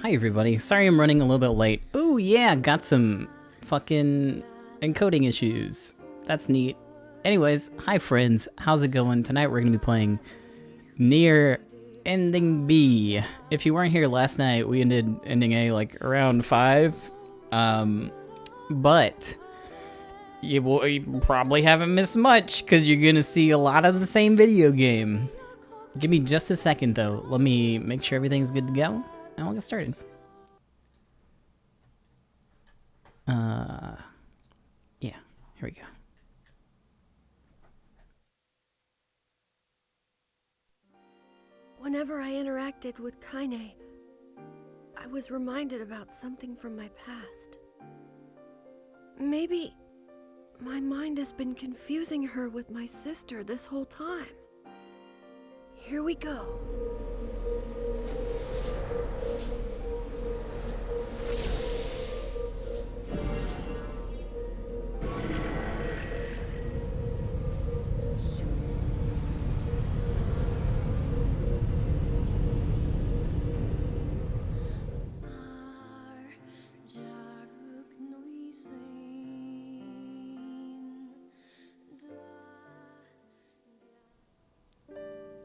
Hi everybody, sorry I'm running a little bit late. Ooh yeah, got some fucking encoding issues. That's neat. Anyways, hi friends, how's it going? Tonight we're gonna be playing Nier Ending B. If you weren't here last night, we ended Ending A like around 5. But you probably haven't missed much because you're gonna see a lot of the same video game. Give me just a second though, let me make sure everything's good to go. And we'll get started. Yeah, here we go. Whenever I interacted with Kaine, I was reminded about something from my past. Maybe my mind has been confusing her with my sister this whole time. Here we go.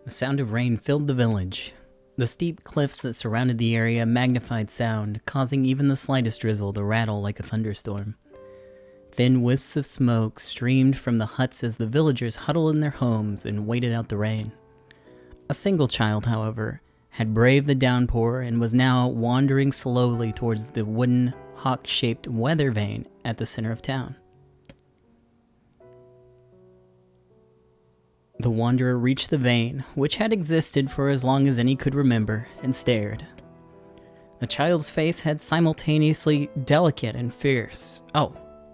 The sound of rain filled the village. The steep cliffs that surrounded the area magnified sound, causing even the slightest drizzle to rattle like a thunderstorm. Thin wisps of smoke streamed from the huts as the villagers huddled in their homes and waited out the rain. A single child, however, had braved the downpour and was now wandering slowly towards the wooden, hawk-shaped weather vane at the center of town. The wanderer reached the vane, which had existed for as long as any could remember, and stared. The child's face had simultaneously delicate and fierce.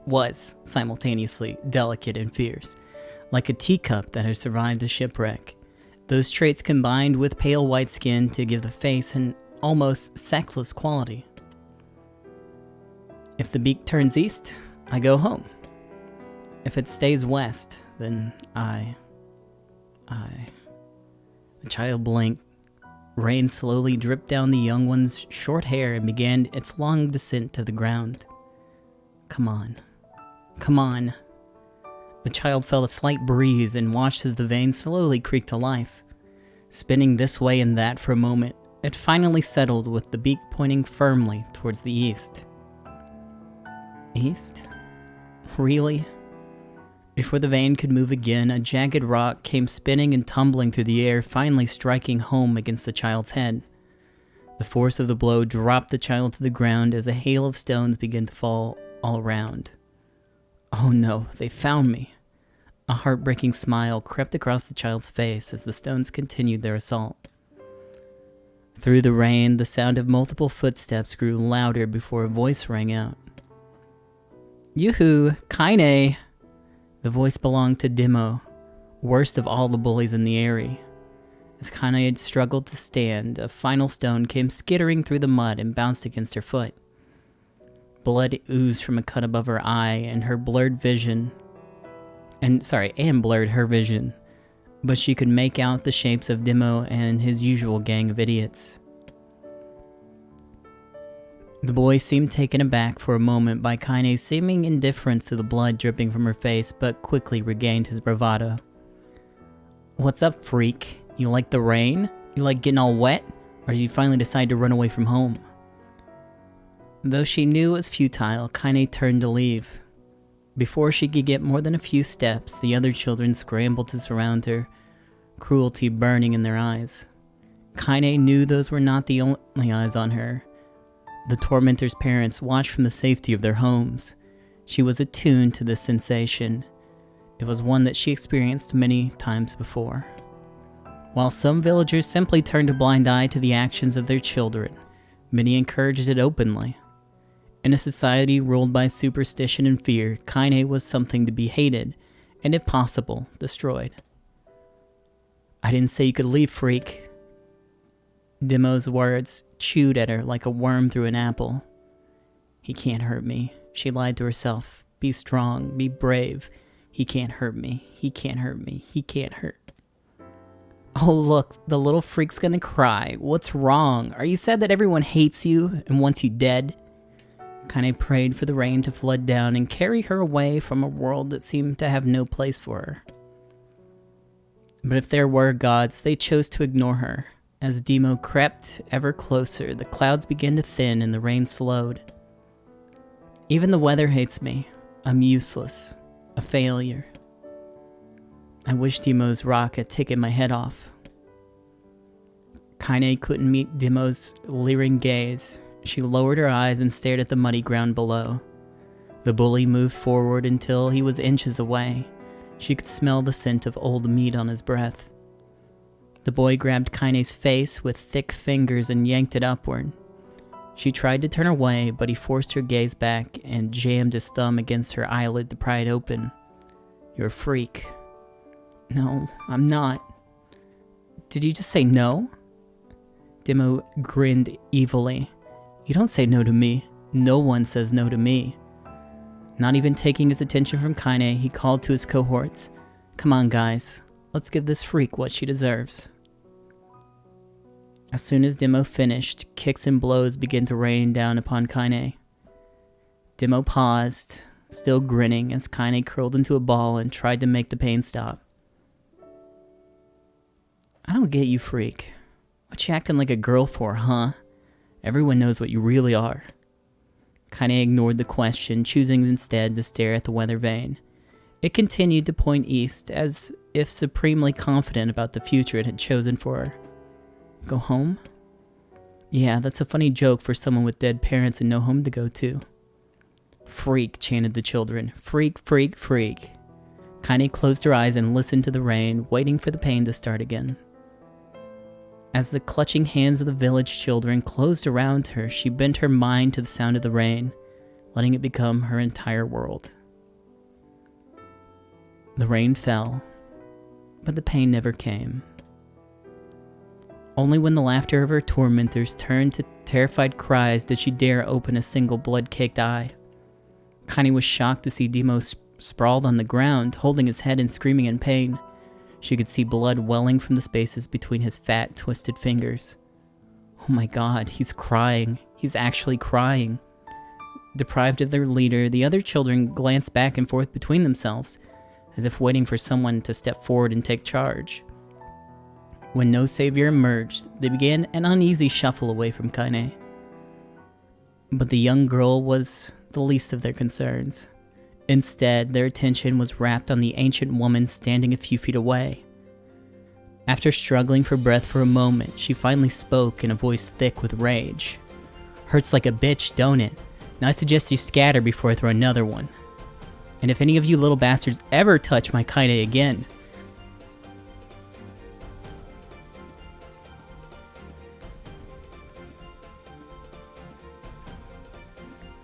Was simultaneously delicate and fierce, like a teacup that had survived a shipwreck. Those traits combined with pale white skin to give the face an almost sexless quality. If the beak turns east, I go home. If it stays west, then The child blinked. Rain slowly dripped down the young one's short hair and began its long descent to the ground. Come on. Come on. The child felt a slight breeze and watched as the vane slowly creaked to life. Spinning this way and that for a moment, it finally settled with the beak pointing firmly towards the east. East? Really? Before the vane could move again, a jagged rock came spinning and tumbling through the air, finally striking home against the child's head. The force of the blow dropped the child to the ground as a hail of stones began to fall all around. Oh no, they found me. A heartbreaking smile crept across the child's face as the stones continued their assault. Through the rain, the sound of multiple footsteps grew louder before a voice rang out. Yoo-hoo, Kaine! The voice belonged to Demo, worst of all the bullies in the area. As Kaine had struggled to stand, a final stone came skittering through the mud and bounced against her foot. Blood oozed from a cut above her eye, and blurred her vision, but she could make out the shapes of Demo and his usual gang of idiots. The boy seemed taken aback for a moment by Kaine's seeming indifference to the blood dripping from her face, but quickly regained his bravado. What's up, freak? You like the rain? You like getting all wet? Or did you finally decide to run away from home? Though she knew it was futile, Kaine turned to leave. Before she could get more than a few steps, the other children scrambled to surround her, cruelty burning in their eyes. Kaine knew those were not the only eyes on her. The tormentor's parents watched from the safety of their homes. She was attuned to this sensation. It was one that she experienced many times before. While some villagers simply turned a blind eye to the actions of their children, many encouraged it openly. In a society ruled by superstition and fear, Kaine was something to be hated, and if possible, destroyed. I didn't say you could leave, freak. Demo's words chewed at her like a worm through an apple. He can't hurt me, she lied to herself. Be strong, be brave. He can't hurt me, he can't hurt me, he can't hurt. Oh look, the little freak's gonna cry. What's wrong? Are you sad that everyone hates you and wants you dead? Kaine prayed for the rain to flood down and carry her away from a world that seemed to have no place for her. But if there were gods, they chose to ignore her. As Demo crept ever closer, the clouds began to thin and the rain slowed. Even the weather hates me. I'm useless. A failure. I wish Demo's rock had taken my head off. Kaine couldn't meet Demo's leering gaze. She lowered her eyes and stared at the muddy ground below. The bully moved forward until he was inches away. She could smell the scent of old meat on his breath. The boy grabbed Kaine's face with thick fingers and yanked it upward. She tried to turn away, but he forced her gaze back and jammed his thumb against her eyelid to pry it open. You're a freak. No, I'm not. Did you just say no? Demo grinned evilly. You don't say no to me. No one says no to me. Not even taking his attention from Kaine, he called to his cohorts. Come on, guys. Let's give this freak what she deserves. As soon as Demo finished, kicks and blows began to rain down upon Kaine. Demo paused, still grinning, as Kaine curled into a ball and tried to make the pain stop. I don't get you, freak. What you acting like a girl for, huh? Everyone knows what you really are. Kaine ignored the question, choosing instead to stare at the weather vane. It continued to point east, as if supremely confident about the future it had chosen for her. Go home? Yeah, that's a funny joke for someone with dead parents and no home to go to. Freak, chanted the children. Freak, freak, freak. Kaine closed her eyes and listened to the rain, waiting for the pain to start again. As the clutching hands of the village children closed around her, she bent her mind to the sound of the rain, letting it become her entire world. The rain fell, but the pain never came. Only when the laughter of her tormentors turned to terrified cries did she dare open a single blood-caked eye. Kaine was shocked to see Demo sprawled on the ground, holding his head and screaming in pain. She could see blood welling from the spaces between his fat, twisted fingers. Oh my god, he's crying. He's actually crying. Deprived of their leader, the other children glanced back and forth between themselves, as if waiting for someone to step forward and take charge. When no savior emerged, they began an uneasy shuffle away from Kaine. But the young girl was the least of their concerns. Instead, their attention was wrapped on the ancient woman standing a few feet away. After struggling for breath for a moment, she finally spoke in a voice thick with rage. Hurts like a bitch, don't it? Now I suggest you scatter before I throw another one. And if any of you little bastards ever touch my Kaine again...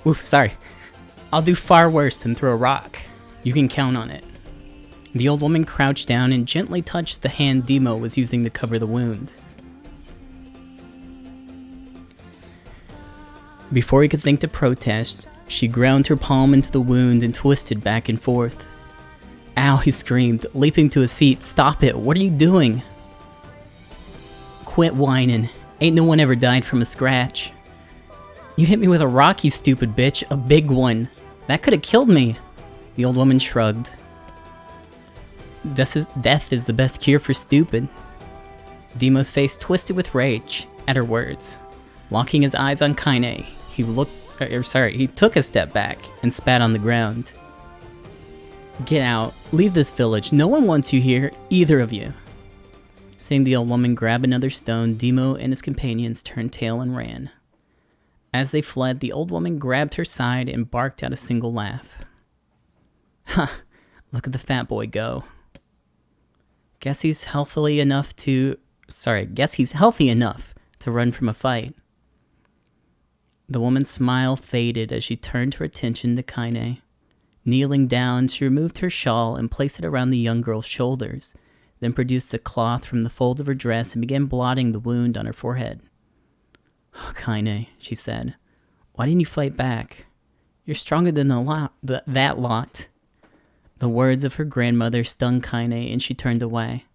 Oof, sorry. I'll do far worse than throw a rock. You can count on it. The old woman crouched down and gently touched the hand Demo was using to cover the wound. Before he could think to protest, she ground her palm into the wound and twisted back and forth. Ow, he screamed, leaping to his feet. Stop it, what are you doing? Quit whining. Ain't no one ever died from a scratch. You hit me with a rock, you stupid bitch, a big one. That could have killed me. The old woman shrugged. Death is the best cure for stupid. Demo's face twisted with rage at her words. Locking his eyes on Kaine, he took a step back and spat on the ground. Get out. Leave this village. No one wants you here, either of you. Seeing the old woman grab another stone, Demo and his companions turned tail and ran. As they fled, the old woman grabbed her side and barked out a single laugh. Ha! Look at the fat boy go. Guess he's healthy enough to run from a fight. The woman's smile faded as she turned her attention to Kaine. Kneeling down, she removed her shawl and placed it around the young girl's shoulders, then produced a cloth from the folds of her dress and began blotting the wound on her forehead. Oh, Kaine, she said, why didn't you fight back? You're stronger than that lot. The words of her grandmother stung Kaine and she turned away.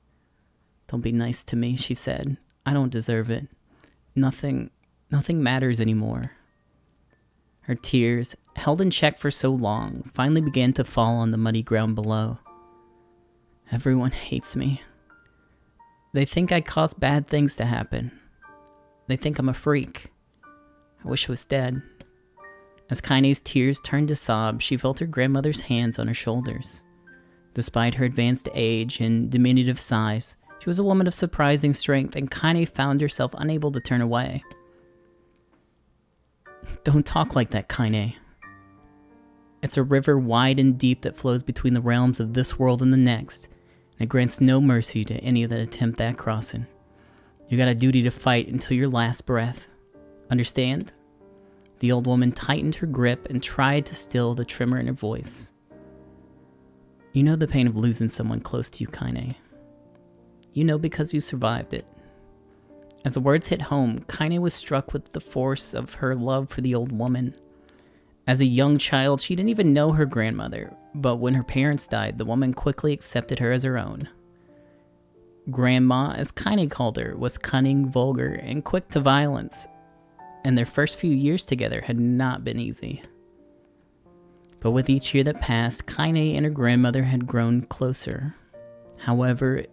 Don't be nice to me, she said. I don't deserve it. Nothing matters anymore. Her tears, held in check for so long, finally began to fall on the muddy ground below. Everyone hates me. They think I caused bad things to happen. They think I'm a freak. I wish I was dead. As Kaine's tears turned to sobs, she felt her grandmother's hands on her shoulders. Despite her advanced age and diminutive size, she was a woman of surprising strength, and Kaine found herself unable to turn away. Don't talk like that, Kaine. It's a river wide and deep that flows between the realms of this world and the next, and it grants no mercy to any that attempt that crossing. You got a duty to fight until your last breath. Understand? The old woman tightened her grip and tried to still the tremor in her voice. You know the pain of losing someone close to you, Kaine. You know because you survived it. As the words hit home, Kaine was struck with the force of her love for the old woman. As a young child, she didn't even know her grandmother, but when her parents died, the woman quickly accepted her as her own. Grandma, as Kaine called her, was cunning, vulgar, and quick to violence, and their first few years together had not been easy. But with each year that passed, Kaine and her grandmother had grown closer. However,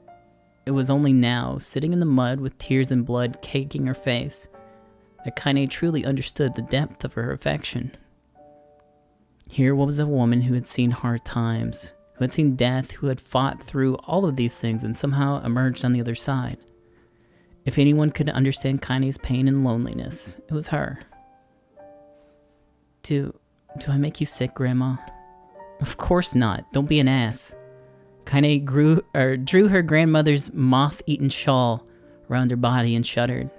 it was only now, sitting in the mud with tears and blood caking her face, that Kaine truly understood the depth of her affection. Here was a woman who had seen hard times, who had seen death, who had fought through all of these things and somehow emerged on the other side. If anyone could understand Kaine's pain and loneliness, it was her. Do I make you sick, Grandma? Of course not. Don't be an ass. Kaine drew her grandmother's moth-eaten shawl around her body and shuddered.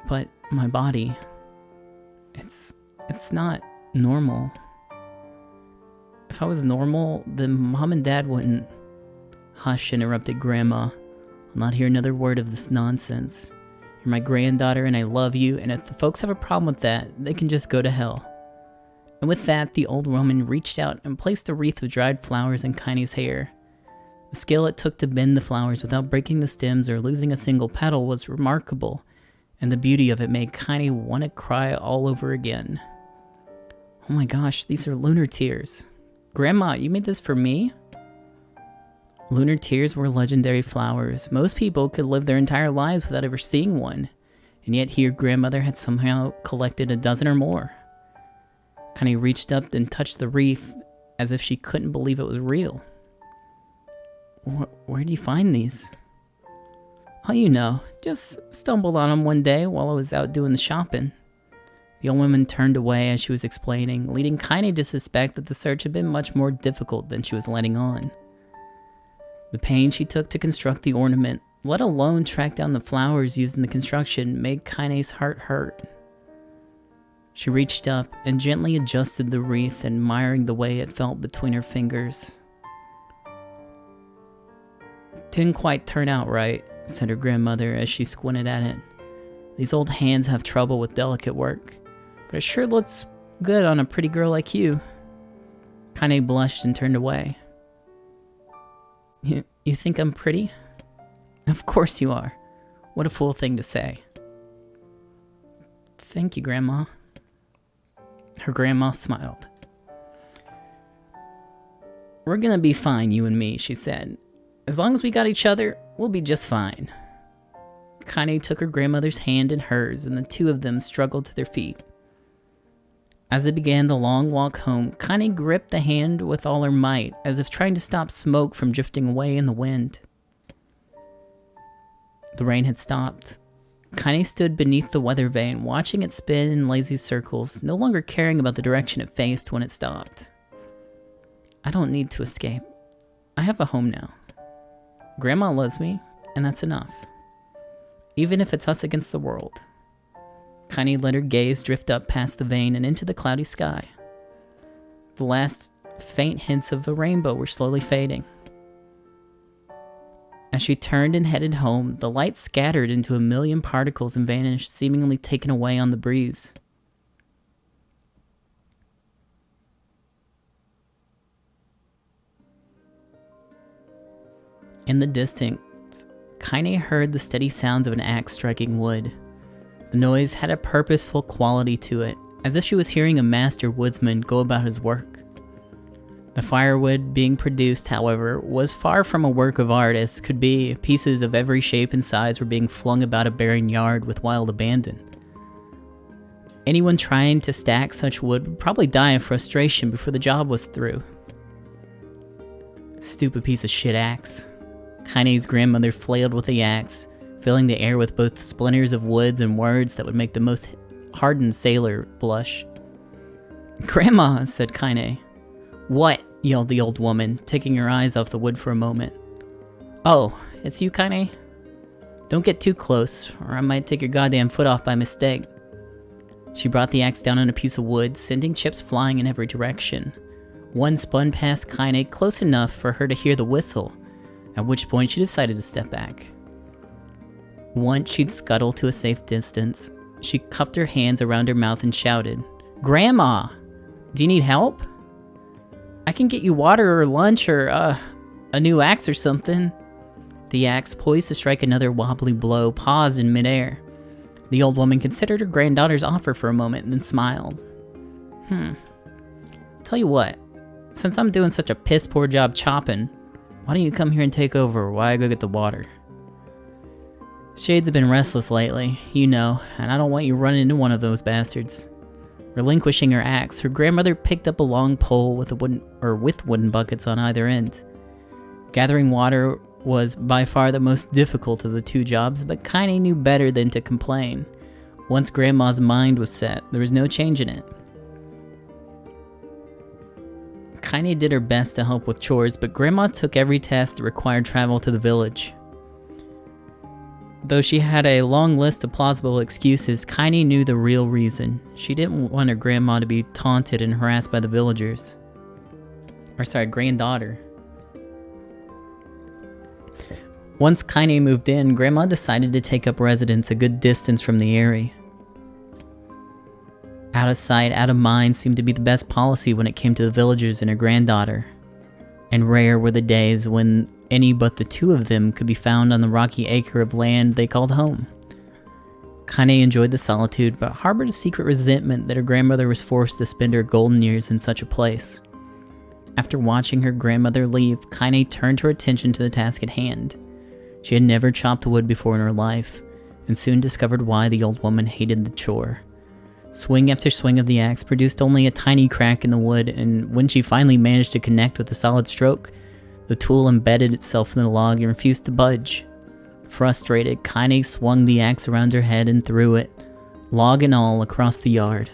But my body, it's not normal. If I was normal, then Mom and Dad wouldn't. Hush, interrupted Grandma. I'll not hear another word of this nonsense. You're my granddaughter and I love you, and if the folks have a problem with that, they can just go to hell. And with that, the old woman reached out and placed a wreath of dried flowers in Kaine's hair. The skill it took to bend the flowers without breaking the stems or losing a single petal was remarkable, and the beauty of it made Kaine want to cry all over again. Oh my gosh, these are lunar tears. Grandma, you made this for me? Lunar tears were legendary flowers. Most people could live their entire lives without ever seeing one, and yet here Grandmother had somehow collected a dozen or more. Kaine reached up and touched the wreath as if she couldn't believe it was real. Where do you find these? Oh, you know, just stumbled on them one day while I was out doing the shopping. The old woman turned away as she was explaining, leading Kaine to suspect that the search had been much more difficult than she was letting on. The pain she took to construct the ornament, let alone track down the flowers used in the construction, made Kaine's heart hurt. She reached up and gently adjusted the wreath, admiring the way it felt between her fingers. Didn't quite turn out right, said her grandmother as she squinted at it. These old hands have trouble with delicate work, but it sure looks good on a pretty girl like you. Kaine blushed and turned away. You think I'm pretty? Of course you are. What a fool thing to say. Thank you, Grandma. Her grandma smiled. We're gonna be fine, you and me, she said. As long as we got each other, we'll be just fine. Kaine took her grandmother's hand in hers, and the two of them struggled to their feet. As they began the long walk home, Kaine gripped the hand with all her might, as if trying to stop smoke from drifting away in the wind. The rain had stopped. Kaine stood beneath the weather vane, watching it spin in lazy circles, no longer caring about the direction it faced when it stopped. I don't need to escape. I have a home now. Grandma loves me, and that's enough. Even if it's us against the world. Kaine let her gaze drift up past the vane and into the cloudy sky. The last faint hints of a rainbow were slowly fading. As she turned and headed home, the light scattered into a million particles and vanished, seemingly taken away on the breeze. In the distance, Kaine heard the steady sounds of an axe striking wood. The noise had a purposeful quality to it, as if she was hearing a master woodsman go about his work. The firewood being produced, however, was far from a work of art as could be. Pieces of every shape and size were being flung about a barren yard with wild abandon. Anyone trying to stack such wood would probably die of frustration before the job was through. Stupid piece of shit axe. Kaine's grandmother flailed with the axe, filling the air with both splinters of woods and words that would make the most hardened sailor blush. "Grandma," said Kaine. "What?" yelled the old woman, taking her eyes off the wood for a moment. "Oh, it's you, Kaine? Don't get too close, or I might take your goddamn foot off by mistake." She brought the axe down on a piece of wood, sending chips flying in every direction. One spun past Kaine close enough for her to hear the whistle, at which point she decided to step back. Once she'd scuttled to a safe distance, she cupped her hands around her mouth and shouted, "Grandma! Do you need help? I can get you water or lunch or, a new axe or something." The axe, poised to strike another wobbly blow, paused in midair. The old woman considered her granddaughter's offer for a moment and then smiled. Tell you what, since I'm doing such a piss-poor job chopping, why don't you come here and take over while I go get the water? Shades have been restless lately, you know, and I don't want you running into one of those bastards. Relinquishing her axe, her grandmother picked up a long pole with wooden buckets on either end. Gathering water was by far the most difficult of the two jobs, but Kaine knew better than to complain. Once Grandma's mind was set, there was no change in it. Kaine did her best to help with chores, but Grandma took every task that required travel to the village. Though she had a long list of plausible excuses, Kaine knew the real reason. She didn't want her grandma to be taunted and harassed by the villagers. Granddaughter. Once Kaine moved in, Grandma decided to take up residence a good distance from the area. Out of sight, out of mind seemed to be the best policy when it came to the villagers and her granddaughter. And rare were the days when any but the two of them could be found on the rocky acre of land they called home. Kaine enjoyed the solitude, but harbored a secret resentment that her grandmother was forced to spend her golden years in such a place. After watching her grandmother leave, Kaine turned her attention to the task at hand. She had never chopped wood before in her life, and soon discovered why the old woman hated the chore. Swing after swing of the axe produced only a tiny crack in the wood, and when she finally managed to connect with a solid stroke, the tool embedded itself in the log and refused to budge. Frustrated, Kaine swung the axe around her head and threw it, log and all, across the yard.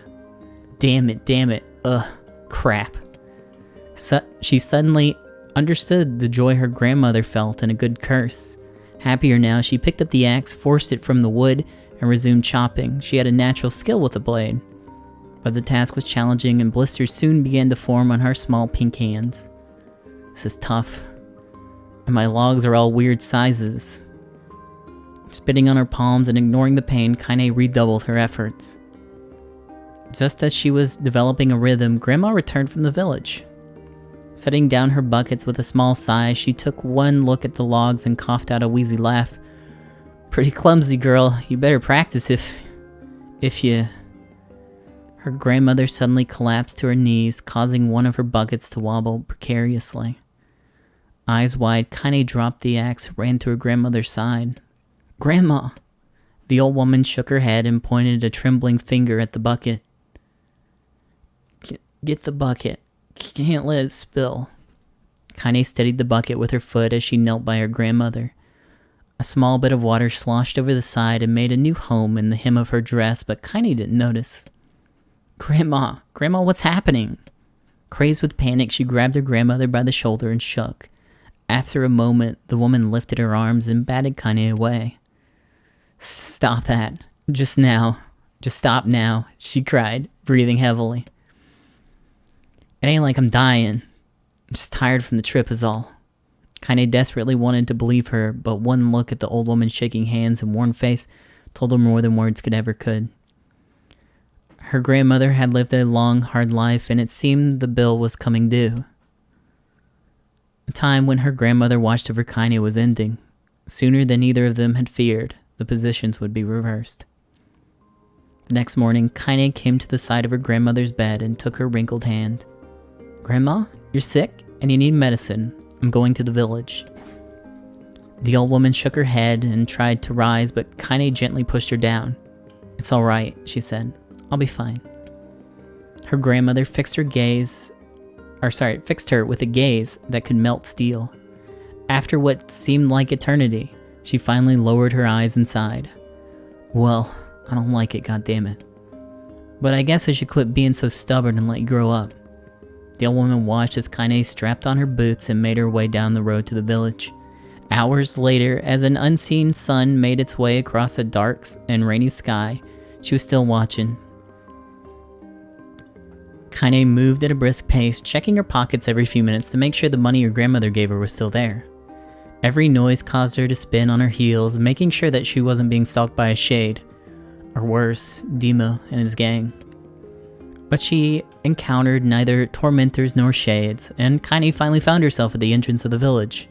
Damn it, crap. She suddenly understood the joy her grandmother felt in a good curse. Happier now, she picked up the axe, forced it from the wood, and resumed chopping. She had a natural skill with the blade, but the task was challenging and blisters soon began to form on her small pink hands. This is tough, and my logs are all weird sizes. Spitting on her palms and ignoring the pain, Kaine redoubled her efforts. Just as she was developing a rhythm, Grandma returned from the village. Setting down her buckets with a small sigh, she took one look at the logs and coughed out a wheezy laugh. "Pretty clumsy, girl. You better practice if you..." Her grandmother suddenly collapsed to her knees, causing one of her buckets to wobble precariously. Eyes wide, Kaine dropped the axe and ran to her grandmother's side. "Grandma!" The old woman shook her head and pointed a trembling finger at the bucket. Get the bucket. Can't let it spill." Kaine steadied the bucket with her foot as she knelt by her grandmother. A small bit of water sloshed over the side and made a new home in the hem of her dress, but Kaine didn't notice. Grandma, what's happening?" Crazed with panic, she grabbed her grandmother by the shoulder and shook. After a moment, the woman lifted her arms and batted Kaine away. "Stop that. Just stop now," she cried, breathing heavily. "It ain't like I'm dying. I'm just tired from the trip is all." Kaine desperately wanted to believe her, but one look at the old woman's shaking hands and worn face told her more than words could. Her grandmother had lived a long, hard life, and it seemed the bill was coming due. time when her grandmother watched over Kaine was ending. Sooner than either of them had feared, the positions would be reversed. The next morning, Kaine came to the side of her grandmother's bed and took her wrinkled hand. "Grandma, you're sick and you need medicine. I'm going to the village." The old woman shook her head and tried to rise, but Kaine gently pushed her down. "It's all right," she said. "I'll be fine." Her grandmother fixed her with a gaze that could melt steel. After what seemed like eternity, she finally lowered her eyes and sighed. "Well, I don't like it, goddammit. But I guess I should quit being so stubborn and let you grow up." The old woman watched as Kaine strapped on her boots and made her way down the road to the village. Hours later, as an unseen sun made its way across a dark and rainy sky, she was still watching. Kaine moved at a brisk pace, checking her pockets every few minutes to make sure the money her grandmother gave her was still there. Every noise caused her to spin on her heels, making sure that she wasn't being stalked by a shade. Or worse, Demo and his gang. But she encountered neither tormentors nor shades, and Kaine finally found herself at the entrance of the village.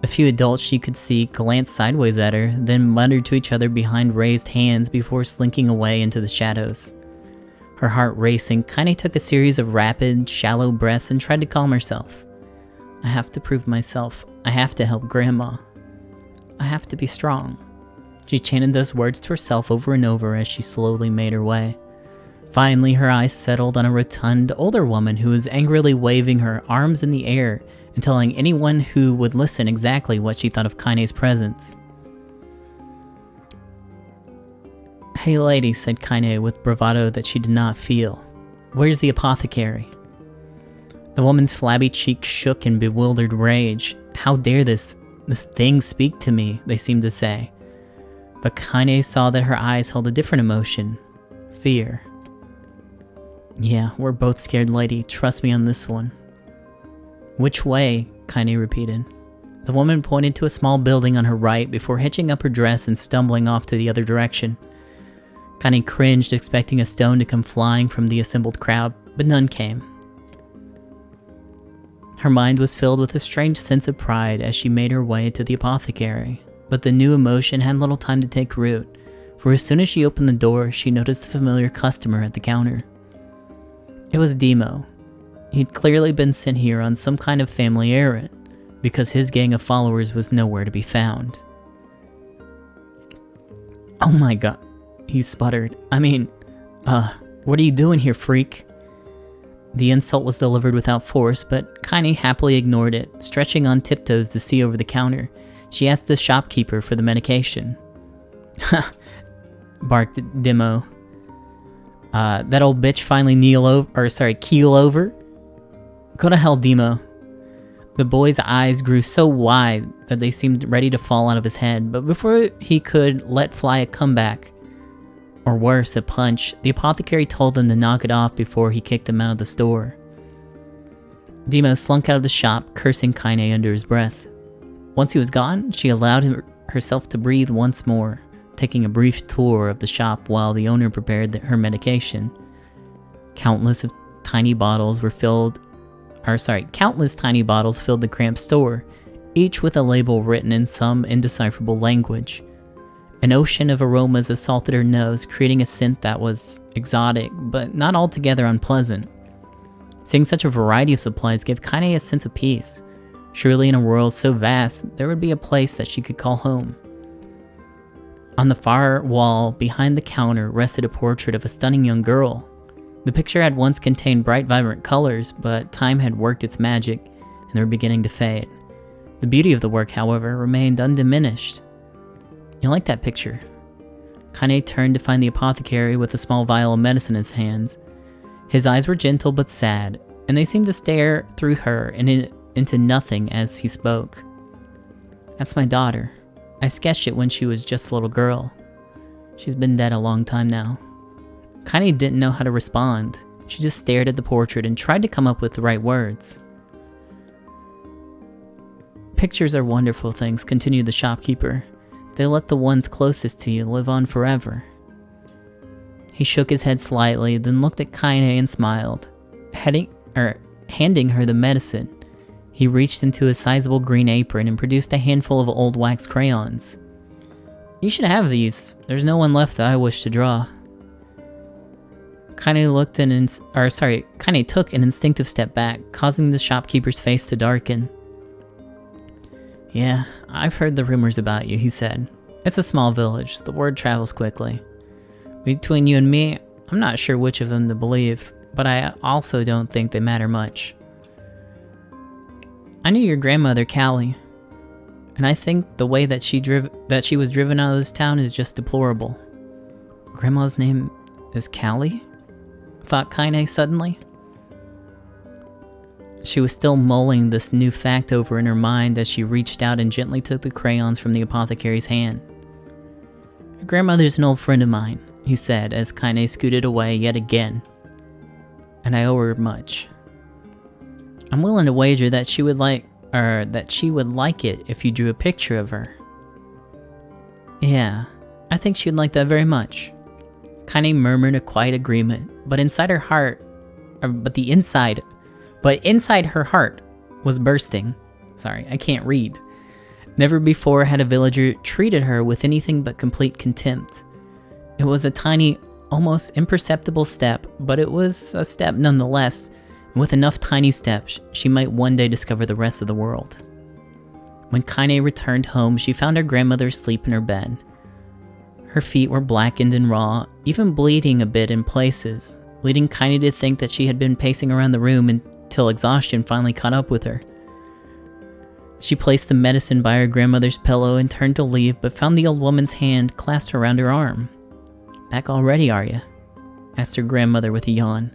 A few adults she could see glanced sideways at her, then muttered to each other behind raised hands before slinking away into the shadows. Her heart racing, Kaine took a series of rapid, shallow breaths and tried to calm herself. "I have to prove myself. I have to help Grandma. I have to be strong." She chanted those words to herself over and over as she slowly made her way. Finally, her eyes settled on a rotund, older woman who was angrily waving her arms in the air and telling anyone who would listen exactly what she thought of Kaine's presence. "Hey lady," said Kaine with bravado that she did not feel. "Where's the apothecary?" The woman's flabby cheeks shook in bewildered rage. "How dare this thing speak to me?" they seemed to say. But Kaine saw that her eyes held a different emotion. Fear. "Yeah, we're both scared, lady. Trust me on this one." "Which way?" Kaine repeated. The woman pointed to a small building on her right before hitching up her dress and stumbling off to the other direction. Kaine cringed, expecting a stone to come flying from the assembled crowd, but none came. Her mind was filled with a strange sense of pride as she made her way to the apothecary, but the new emotion had little time to take root, for as soon as she opened the door, she noticed a familiar customer at the counter. It was Demo. He'd clearly been sent here on some kind of family errand, because his gang of followers was nowhere to be found. "Oh my god," he sputtered. What are you doing here, freak?" The insult was delivered without force, but Kaine happily ignored it, stretching on tiptoes to see over the counter. She asked the shopkeeper for the medication. "Ha!" barked Demo. That old bitch finally keel over? Go to hell, Demo." The boy's eyes grew so wide that they seemed ready to fall out of his head, but before he could let fly a comeback, or worse, a punch, the apothecary told him to knock it off before he kicked him out of the store. Demo slunk out of the shop, cursing Kaine under his breath. Once he was gone, she allowed herself to breathe once more, taking a brief tour of the shop while the owner prepared her medication. Countless tiny bottles filled the cramped store, each with a label written in some indecipherable language. An ocean of aromas assaulted her nose, creating a scent that was exotic, but not altogether unpleasant. Seeing such a variety of supplies gave Kaine a sense of peace. Surely in a world so vast, there would be a place that she could call home. On the far wall, behind the counter, rested a portrait of a stunning young girl. The picture had once contained bright, vibrant colors, but time had worked its magic, and they were beginning to fade. The beauty of the work, however, remained undiminished. "You like that picture?" Kaine turned to find the apothecary with a small vial of medicine in his hands. His eyes were gentle but sad, and they seemed to stare through her and into nothing as he spoke. "That's my daughter. I sketched it when she was just a little girl. She's been dead a long time now." Kaine didn't know how to respond. She just stared at the portrait and tried to come up with the right words. "Pictures are wonderful things," continued the shopkeeper. "They let the ones closest to you live on forever." He shook his head slightly, then looked at Kaine and smiled. Handing her the medicine, He reached into his sizable green apron and produced a handful of old wax crayons. You should have these. There's no one left that I wish to draw. Kaine took an instinctive step back, causing the shopkeeper's face to darken. Yeah, I've heard the rumors about you, he said. It's a small village. The word travels quickly. Between you and me, I'm not sure which of them to believe, but I also don't think they matter much. I knew your grandmother, Callie, and I think the way that she was driven out of this town is just deplorable. Grandma's name is Callie? Thought Kaine suddenly. She was still mulling this new fact over in her mind as she reached out and gently took the crayons from the apothecary's hand. Your grandmother's an old friend of mine, he said as Kaine scooted away yet again. And I owe her much. I'm willing to wager that she would like it if you drew a picture of her. Yeah, I think she'd like that very much. Kaine murmured a quiet agreement, but inside her heart was bursting. Sorry, I can't read. Never before had a villager treated her with anything but complete contempt. It was a tiny, almost imperceptible step, but it was a step nonetheless, and with enough tiny steps, she might one day discover the rest of the world. When Kaine returned home, she found her grandmother asleep in her bed. Her feet were blackened and raw, even bleeding a bit in places, leading Kaine to think that she had been pacing around the room until exhaustion finally caught up with her. She placed the medicine by her grandmother's pillow and turned to leave, but found the old woman's hand clasped around her arm. Back already, are you? Asked her grandmother with a yawn.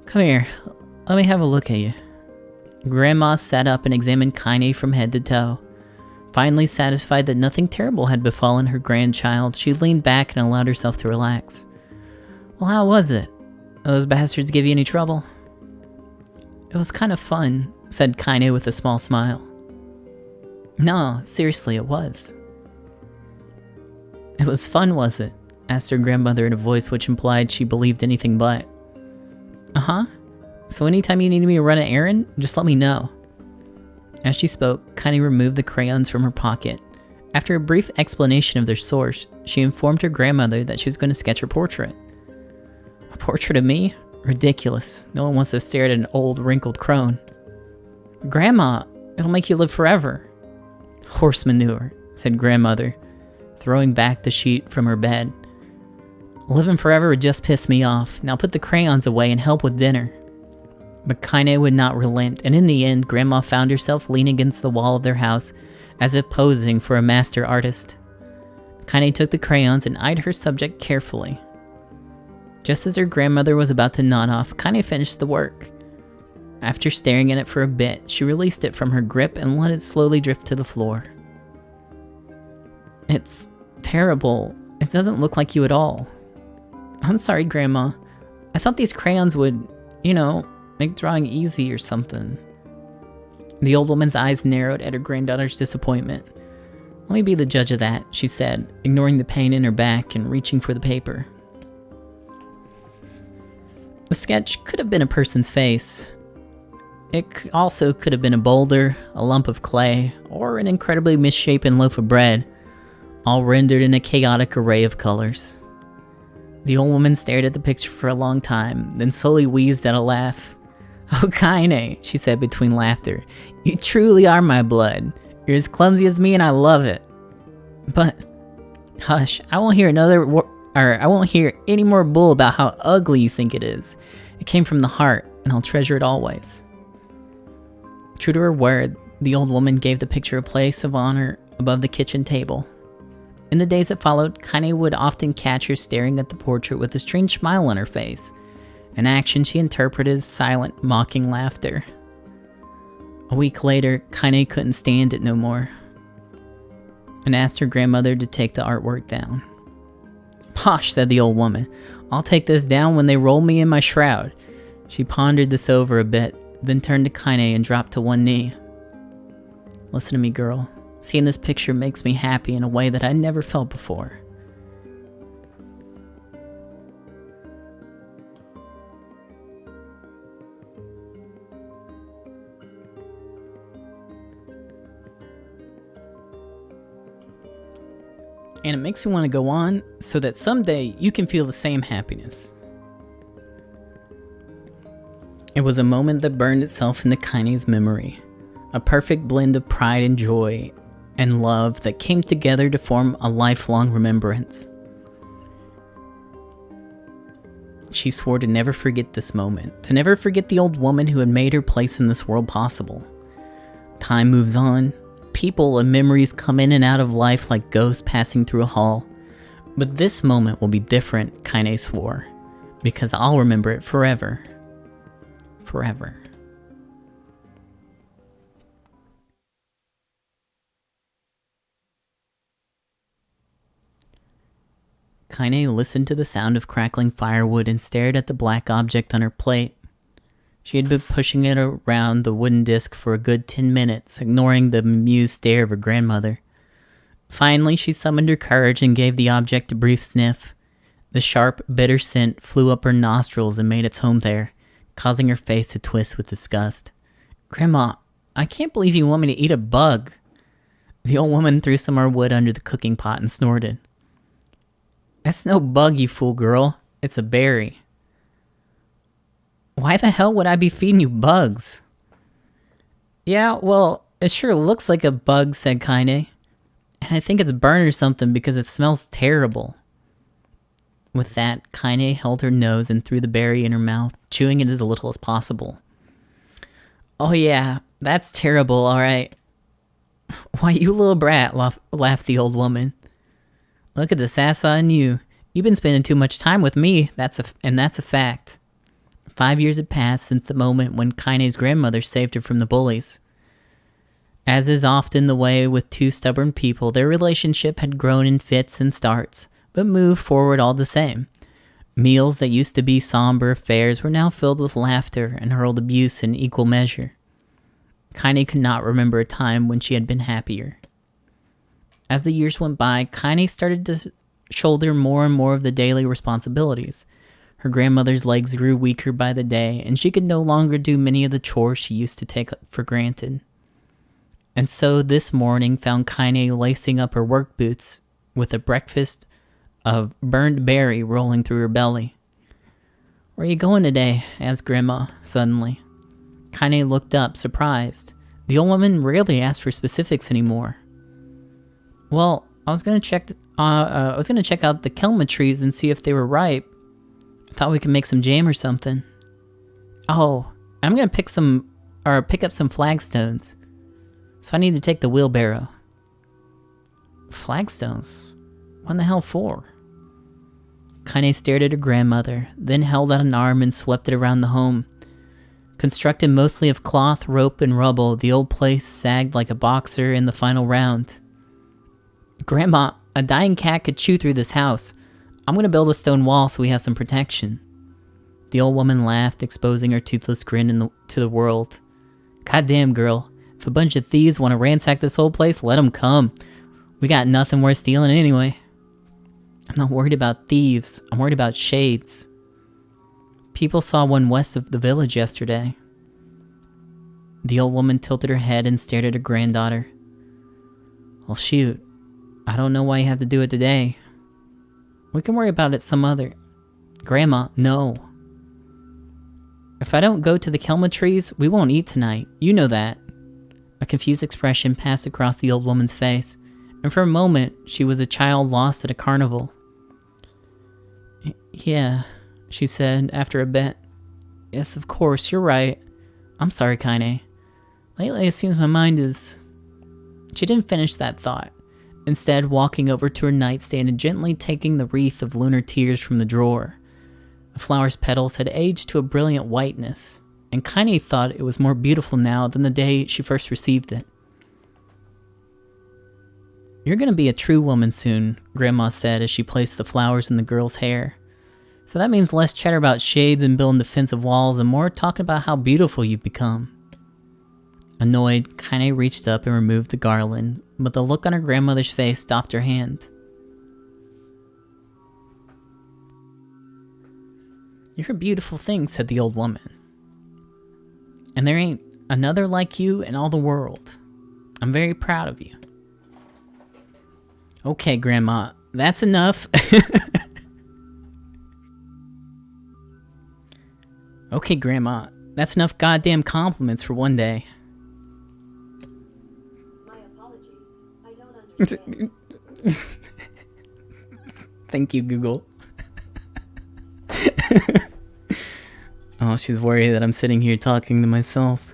Come here, let me have a look at you. Grandma sat up and examined Kaine from head to toe. Finally satisfied that nothing terrible had befallen her grandchild, she leaned back and allowed herself to relax. Well, how was it? Those bastards give you any trouble? It was kind of fun, said Kaine with a small smile. No, seriously, it was. It was fun, was it? Asked her grandmother in a voice which implied she believed anything but. Uh-huh. So anytime you need me to run an errand, just let me know. As she spoke, Kaine removed the crayons from her pocket. After a brief explanation of their source, she informed her grandmother that she was going to sketch her portrait. A portrait of me? Ridiculous. No one wants to stare at an old, wrinkled crone. Grandma, it'll make you live forever. Horse manure, said grandmother, throwing back the sheet from her bed. Living forever would just piss me off. Now put the crayons away and help with dinner. But Kaine would not relent, and in the end, Grandma found herself leaning against the wall of their house, as if posing for a master artist. Kaine took the crayons and eyed her subject carefully. Just as her grandmother was about to nod off, Kaine finished the work. After staring at it for a bit, she released it from her grip and let it slowly drift to the floor. It's terrible. It doesn't look like you at all. I'm sorry, Grandma. I thought these crayons would, make drawing easy or something. The old woman's eyes narrowed at her granddaughter's disappointment. Let me be the judge of that, she said, ignoring the pain in her back and reaching for the paper. The sketch could have been a person's face. It also could have been a boulder, a lump of clay, or an incredibly misshapen loaf of bread, all rendered in a chaotic array of colors. The old woman stared at the picture for a long time, then slowly wheezed at a laugh. Oh, Kaine, she said between laughter. You truly are my blood. You're as clumsy as me and I love it. But, hush, I won't hear any more bull about how ugly you think it is. It came from the heart, and I'll treasure it always. True to her word, the old woman gave the picture a place of honor above the kitchen table. In the days that followed, Kaine would often catch her staring at the portrait with a strange smile on her face, an action she interpreted as silent, mocking laughter. A week later, Kaine couldn't stand it no more, and asked her grandmother to take the artwork down. Posh, said the old woman. I'll take this down when they roll me in my shroud. She pondered this over a bit, then turned to Kaine and dropped to one knee. Listen to me, girl. Seeing this picture makes me happy in a way that I never felt before. and it makes me want to go on so that someday you can feel the same happiness. It was a moment that burned itself into Kaine's memory, a perfect blend of pride and joy and love that came together to form a lifelong remembrance. She swore to never forget this moment, to never forget the old woman who had made her place in this world possible. Time moves on. People and memories come in and out of life like ghosts passing through a hall. But this moment will be different, Kaine swore, because I'll remember it forever. Forever. Kaine listened to the sound of crackling firewood and stared at the black object on her plate. She had been pushing it around the wooden disc for a good 10 minutes, ignoring the amused stare of her grandmother. Finally, she summoned her courage and gave the object a brief sniff. The sharp, bitter scent flew up her nostrils and made its home there, causing her face to twist with disgust. "Grandma, I can't believe you want me to eat a bug." The old woman threw some more wood under the cooking pot and snorted. "That's no bug, you fool girl. It's a berry." "Why the hell would I be feeding you bugs?" "Yeah, well, it sure looks like a bug," said Kaine. "And I think it's burned or something because it smells terrible." With that, Kaine held her nose and threw the berry in her mouth, chewing it as little as possible. "Oh yeah, that's terrible, alright." "Why, you little brat," laughed the old woman. "Look at the sass on you. You've been spending too much time with me, that's a fact." 5 years had passed since the moment when Kaine's grandmother saved her from the bullies. As is often the way with two stubborn people, their relationship had grown in fits and starts, but moved forward all the same. Meals that used to be somber affairs were now filled with laughter and hurled abuse in equal measure. Kaine could not remember a time when she had been happier. As the years went by, Kaine started to shoulder more and more of the daily responsibilities. Her grandmother's legs grew weaker by the day, and she could no longer do many of the chores she used to take for granted. And so this morning found Kaine lacing up her work boots with a breakfast of burned berry rolling through her belly. "Where are you going today?" asked Grandma suddenly. Kaine looked up, surprised. The old woman rarely asked for specifics anymore. "Well, I was gonna check out the kelma trees and see if they were ripe. I thought we could make some jam or something." "Oh, I'm gonna pick up some flagstones. So I need to take the wheelbarrow." "Flagstones? What in the hell for?" Kaine stared at her grandmother, then held out an arm and swept it around the home. Constructed mostly of cloth, rope, and rubble, the old place sagged like a boxer in the final round. "Grandma, a dying cat could chew through this house. I'm gonna build a stone wall so we have some protection." The old woman laughed, exposing her toothless grin to the world. "Goddamn, girl. If a bunch of thieves want to ransack this whole place, let them come. We got nothing worth stealing anyway." "I'm not worried about thieves. I'm worried about shades. People saw one west of the village yesterday." The old woman tilted her head and stared at her granddaughter. "Well, shoot. I don't know why you have to do it today. We can worry about it some other..." "Grandma, no. If I don't go to the kelma trees, we won't eat tonight. You know that." A confused expression passed across the old woman's face, and for a moment, she was a child lost at a carnival. "Yeah," she said after a bit. "Yes, of course, you're right. I'm sorry, Kaine. Lately, it seems my mind is..." She didn't finish that thought, instead walking over to her nightstand and gently taking the wreath of lunar tears from the drawer. The flower's petals had aged to a brilliant whiteness, and Kaine thought it was more beautiful now than the day she first received it. "You're gonna be a true woman soon," Grandma said as she placed the flowers in the girl's hair. "So that means less chatter about shades and building defensive walls and more talking about how beautiful you've become." Annoyed, Kaine reached up and removed the garland, but the look on her grandmother's face stopped her hand. "You're a beautiful thing," said the old woman. "And there ain't another like you in all the world. I'm very proud of you." Okay, Grandma, that's enough. Okay, Grandma, that's enough goddamn compliments for one day. My apologies. I don't understand. Thank you, Google. Oh, she's worried that I'm sitting here talking to myself.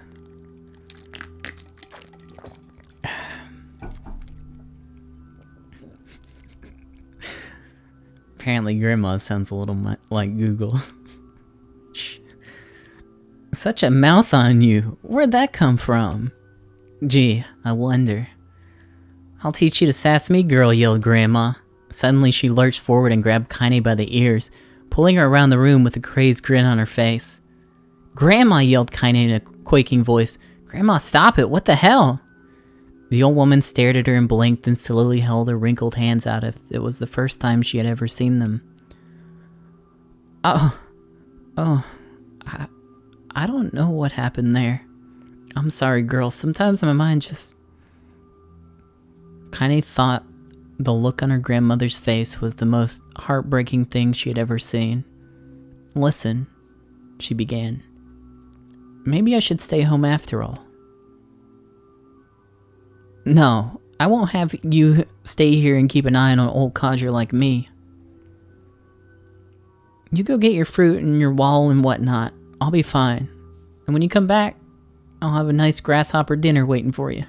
Apparently, Grandma sounds a little like Google. Such a mouth on you. Where'd that come from? Gee, I wonder. I'll teach you to sass me, girl, yelled Grandma. Suddenly, she lurched forward and grabbed Kaine by the ears, pulling her around the room with a crazed grin on her face. Grandma, yelled Kaine in a quaking voice. Grandma, stop it, what the hell? The old woman stared at her and blinked and slowly held her wrinkled hands out if it was the first time she had ever seen them. I don't know what happened there. I'm sorry, girl, sometimes my mind just... Kaine thought the look on her grandmother's face was the most heartbreaking thing she had ever seen. Listen, she began. Maybe I should stay home after all. No, I won't have you stay here and keep an eye on an old codger like me. You go get your fruit and your wall and whatnot. I'll be fine. And when you come back, I'll have a nice grasshopper dinner waiting for you.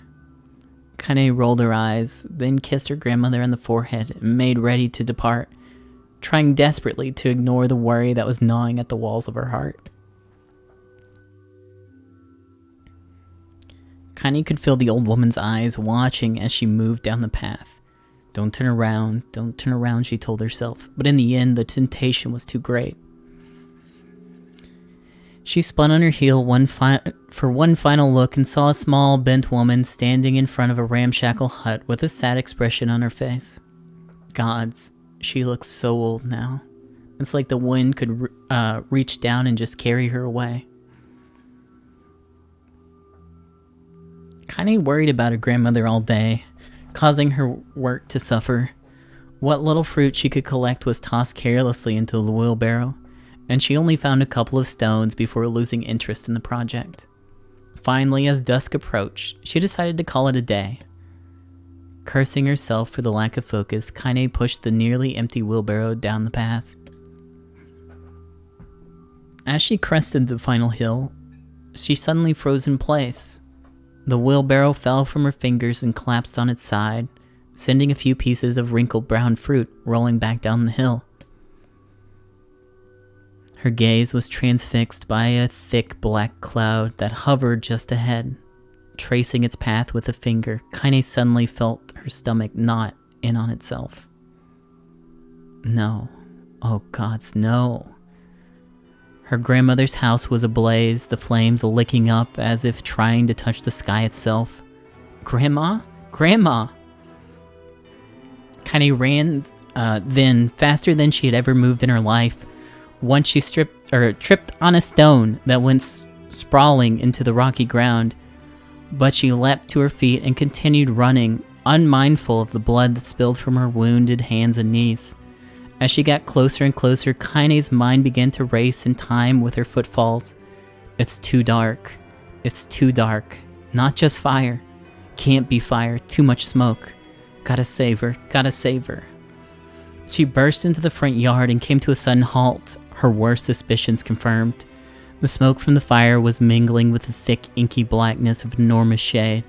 Kaine rolled her eyes, then kissed her grandmother on the forehead and made ready to depart, trying desperately to ignore the worry that was gnawing at the walls of her heart. Kaine could feel the old woman's eyes watching as she moved down the path. Don't turn around, she told herself, but in the end, the temptation was too great. She spun on her heel for one final look and saw a small, bent woman standing in front of a ramshackle hut with a sad expression on her face. Gods, she looks so old now. It's like the wind could reach down and just carry her away. Kaine worried about her grandmother all day, causing her work to suffer. What little fruit she could collect was tossed carelessly into the wheelbarrow, and she only found a couple of stones before losing interest in the project. Finally, as dusk approached, she decided to call it a day. Cursing herself for the lack of focus, Kaine pushed the nearly empty wheelbarrow down the path. As she crested the final hill, she suddenly froze in place. The wheelbarrow fell from her fingers and collapsed on its side, sending a few pieces of wrinkled brown fruit rolling back down the hill. Her gaze was transfixed by a thick black cloud that hovered just ahead. Tracing its path with a finger, Kaine suddenly felt her stomach knot in on itself. No. Oh gods, no. Her grandmother's house was ablaze, the flames licking up as if trying to touch the sky itself. Grandma? Grandma! Kaine ran then faster than she had ever moved in her life. Once she tripped on a stone that went sprawling into the rocky ground, but she leapt to her feet and continued running, unmindful of the blood that spilled from her wounded hands and knees. As she got closer and closer, Kaine's mind began to race in time with her footfalls. It's too dark. It's too dark. Not just fire. Can't be fire. Too much smoke. Gotta save her. Gotta save her. She burst into the front yard and came to a sudden halt, her worst suspicions confirmed. The smoke from the fire was mingling with the thick, inky blackness of enormous shade.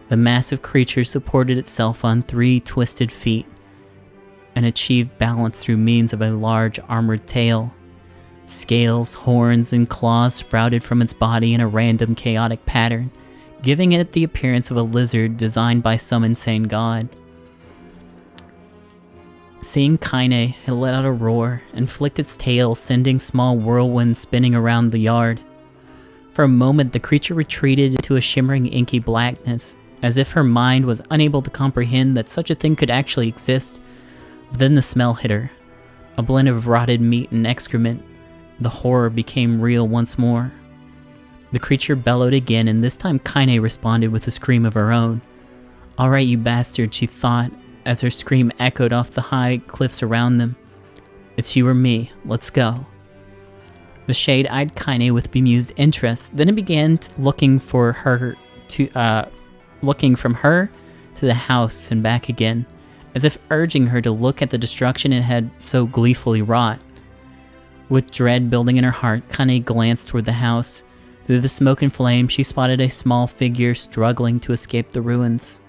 The massive creature supported itself on 3 twisted feet and achieved balance through means of a large armored tail. Scales, horns, and claws sprouted from its body in a random, chaotic pattern, giving it the appearance of a lizard designed by some insane god. Seeing Kaine, it let out a roar and flicked its tail, sending small whirlwinds spinning around the yard. For a moment, the creature retreated into a shimmering inky blackness, as if her mind was unable to comprehend that such a thing could actually exist. But then the smell hit her, a blend of rotted meat and excrement. The horror became real once more. The creature bellowed again, and this time Kaine responded with a scream of her own. "Alright, you bastard," she thought, as her scream echoed off the high cliffs around them. "It's you or me. Let's go." The shade eyed Kaine with bemused interest. Then it began looking from her to the house and back again, as if urging her to look at the destruction it had so gleefully wrought. With dread building in her heart, Kaine glanced toward the house. Through the smoke and flame, she spotted a small figure struggling to escape the ruins.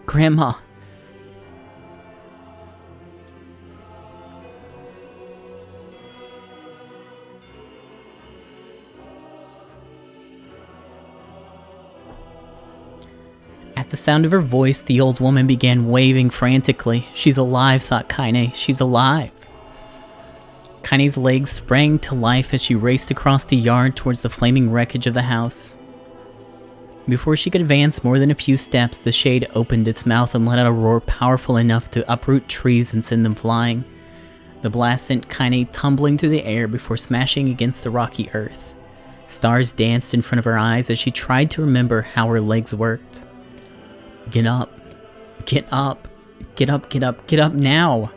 "Grandma!" At the sound of her voice, the old woman began waving frantically. "She's alive," thought Kaine. "She's alive." Kaine's legs sprang to life as she raced across the yard towards the flaming wreckage of the house. Before she could advance more than a few steps, the shade opened its mouth and let out a roar powerful enough to uproot trees and send them flying. The blast sent Kaine tumbling through the air before smashing against the rocky earth. Stars danced in front of her eyes as she tried to remember how her legs worked. "Get up. Get up. Get up, get up, get up now!"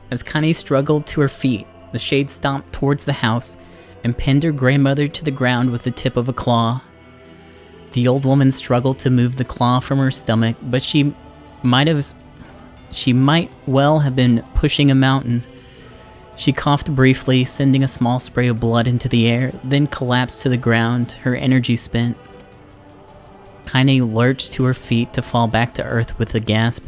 As Kaine struggled to her feet, the shade stomped towards the house and pinned her grandmother to the ground with the tip of a claw. The old woman struggled to move the claw from her stomach, but she might well have been pushing a mountain. She coughed briefly, sending a small spray of blood into the air, then collapsed to the ground, her energy spent. Kaine lurched to her feet to fall back to earth with a gasp.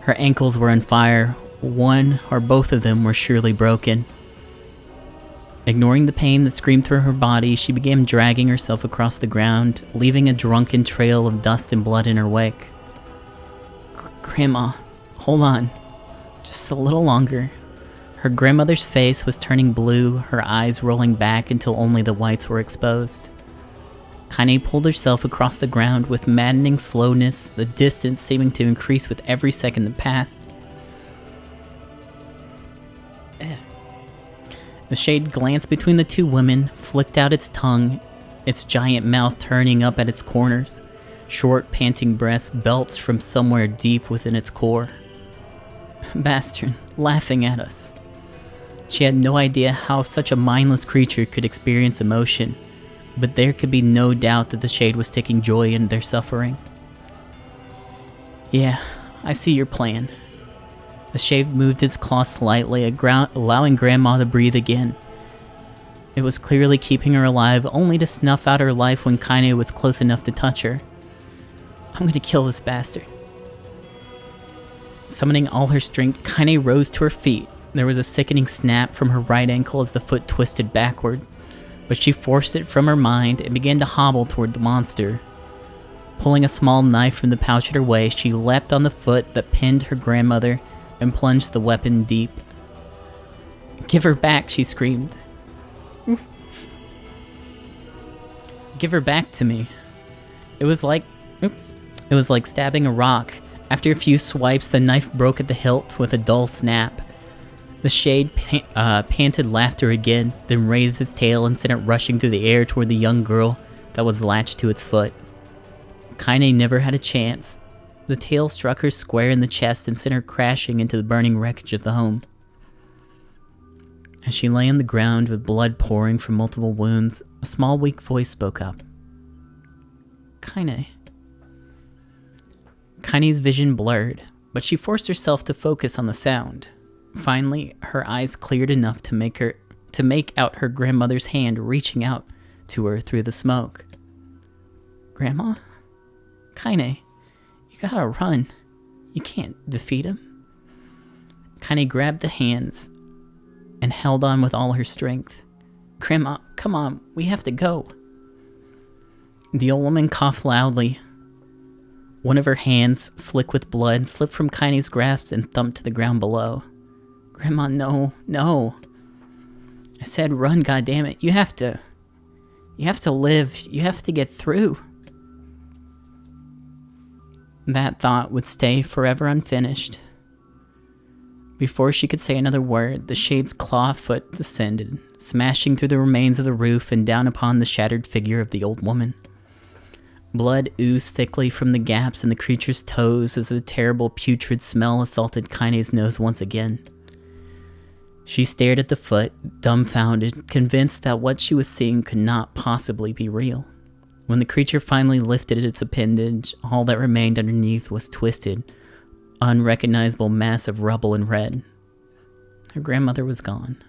Her ankles were on fire. One or both of them were surely broken. Ignoring the pain that screamed through her body, she began dragging herself across the ground, leaving a drunken trail of dust and blood in her wake. "Grandma, hold on. Just a little longer." Her grandmother's face was turning blue, her eyes rolling back until only the whites were exposed. Kaine pulled herself across the ground with maddening slowness, the distance seeming to increase with every second that passed. The shade glanced between the two women, flicked out its tongue, its giant mouth turning up at its corners. Short, panting breaths belched from somewhere deep within its core. Bastard, laughing at us. She had no idea how such a mindless creature could experience emotion, but there could be no doubt that the shade was taking joy in their suffering. "Yeah, I see your plan." The shade moved its claw slightly, allowing Grandma to breathe again. It was clearly keeping her alive, only to snuff out her life when Kaine was close enough to touch her. "I'm gonna kill this bastard." Summoning all her strength, Kaine rose to her feet. There was a sickening snap from her right ankle as the foot twisted backward, but she forced it from her mind and began to hobble toward the monster. Pulling a small knife from the pouch at her waist, she leapt on the foot that pinned her grandmother and plunged the weapon deep. "Give her back," she screamed. "Give her back to me." It was like stabbing a rock. After a few swipes, the knife broke at the hilt with a dull snap. The shade panted laughter again, then raised its tail and sent it rushing through the air toward the young girl that was latched to its foot. Kaine never had a chance. The tail struck her square in the chest and sent her crashing into the burning wreckage of the home. As she lay on the ground with blood pouring from multiple wounds, a small weak voice spoke up. "Kaine." Kaine's vision blurred, but she forced herself to focus on the sound. Finally, her eyes cleared enough to make out her grandmother's hand reaching out to her through the smoke. "Grandma? Kaine, you gotta run. You can't defeat him." Kaine grabbed the hands and held on with all her strength. "Grandma, come on, we have to go." The old woman coughed loudly. One of her hands, slick with blood, slipped from Kaine's grasp and thumped to the ground below. "Grandma, no, no. I said run, goddammit. You have to live. You have to get through." That thought would stay forever unfinished. Before she could say another word, the shade's claw foot descended, smashing through the remains of the roof and down upon the shattered figure of the old woman. Blood oozed thickly from the gaps in the creature's toes as the terrible putrid smell assaulted Kaine's nose once again. She stared at the foot, dumbfounded, convinced that what she was seeing could not possibly be real. When the creature finally lifted its appendage, all that remained underneath was twisted, unrecognizable mass of rubble and red. Her grandmother was gone.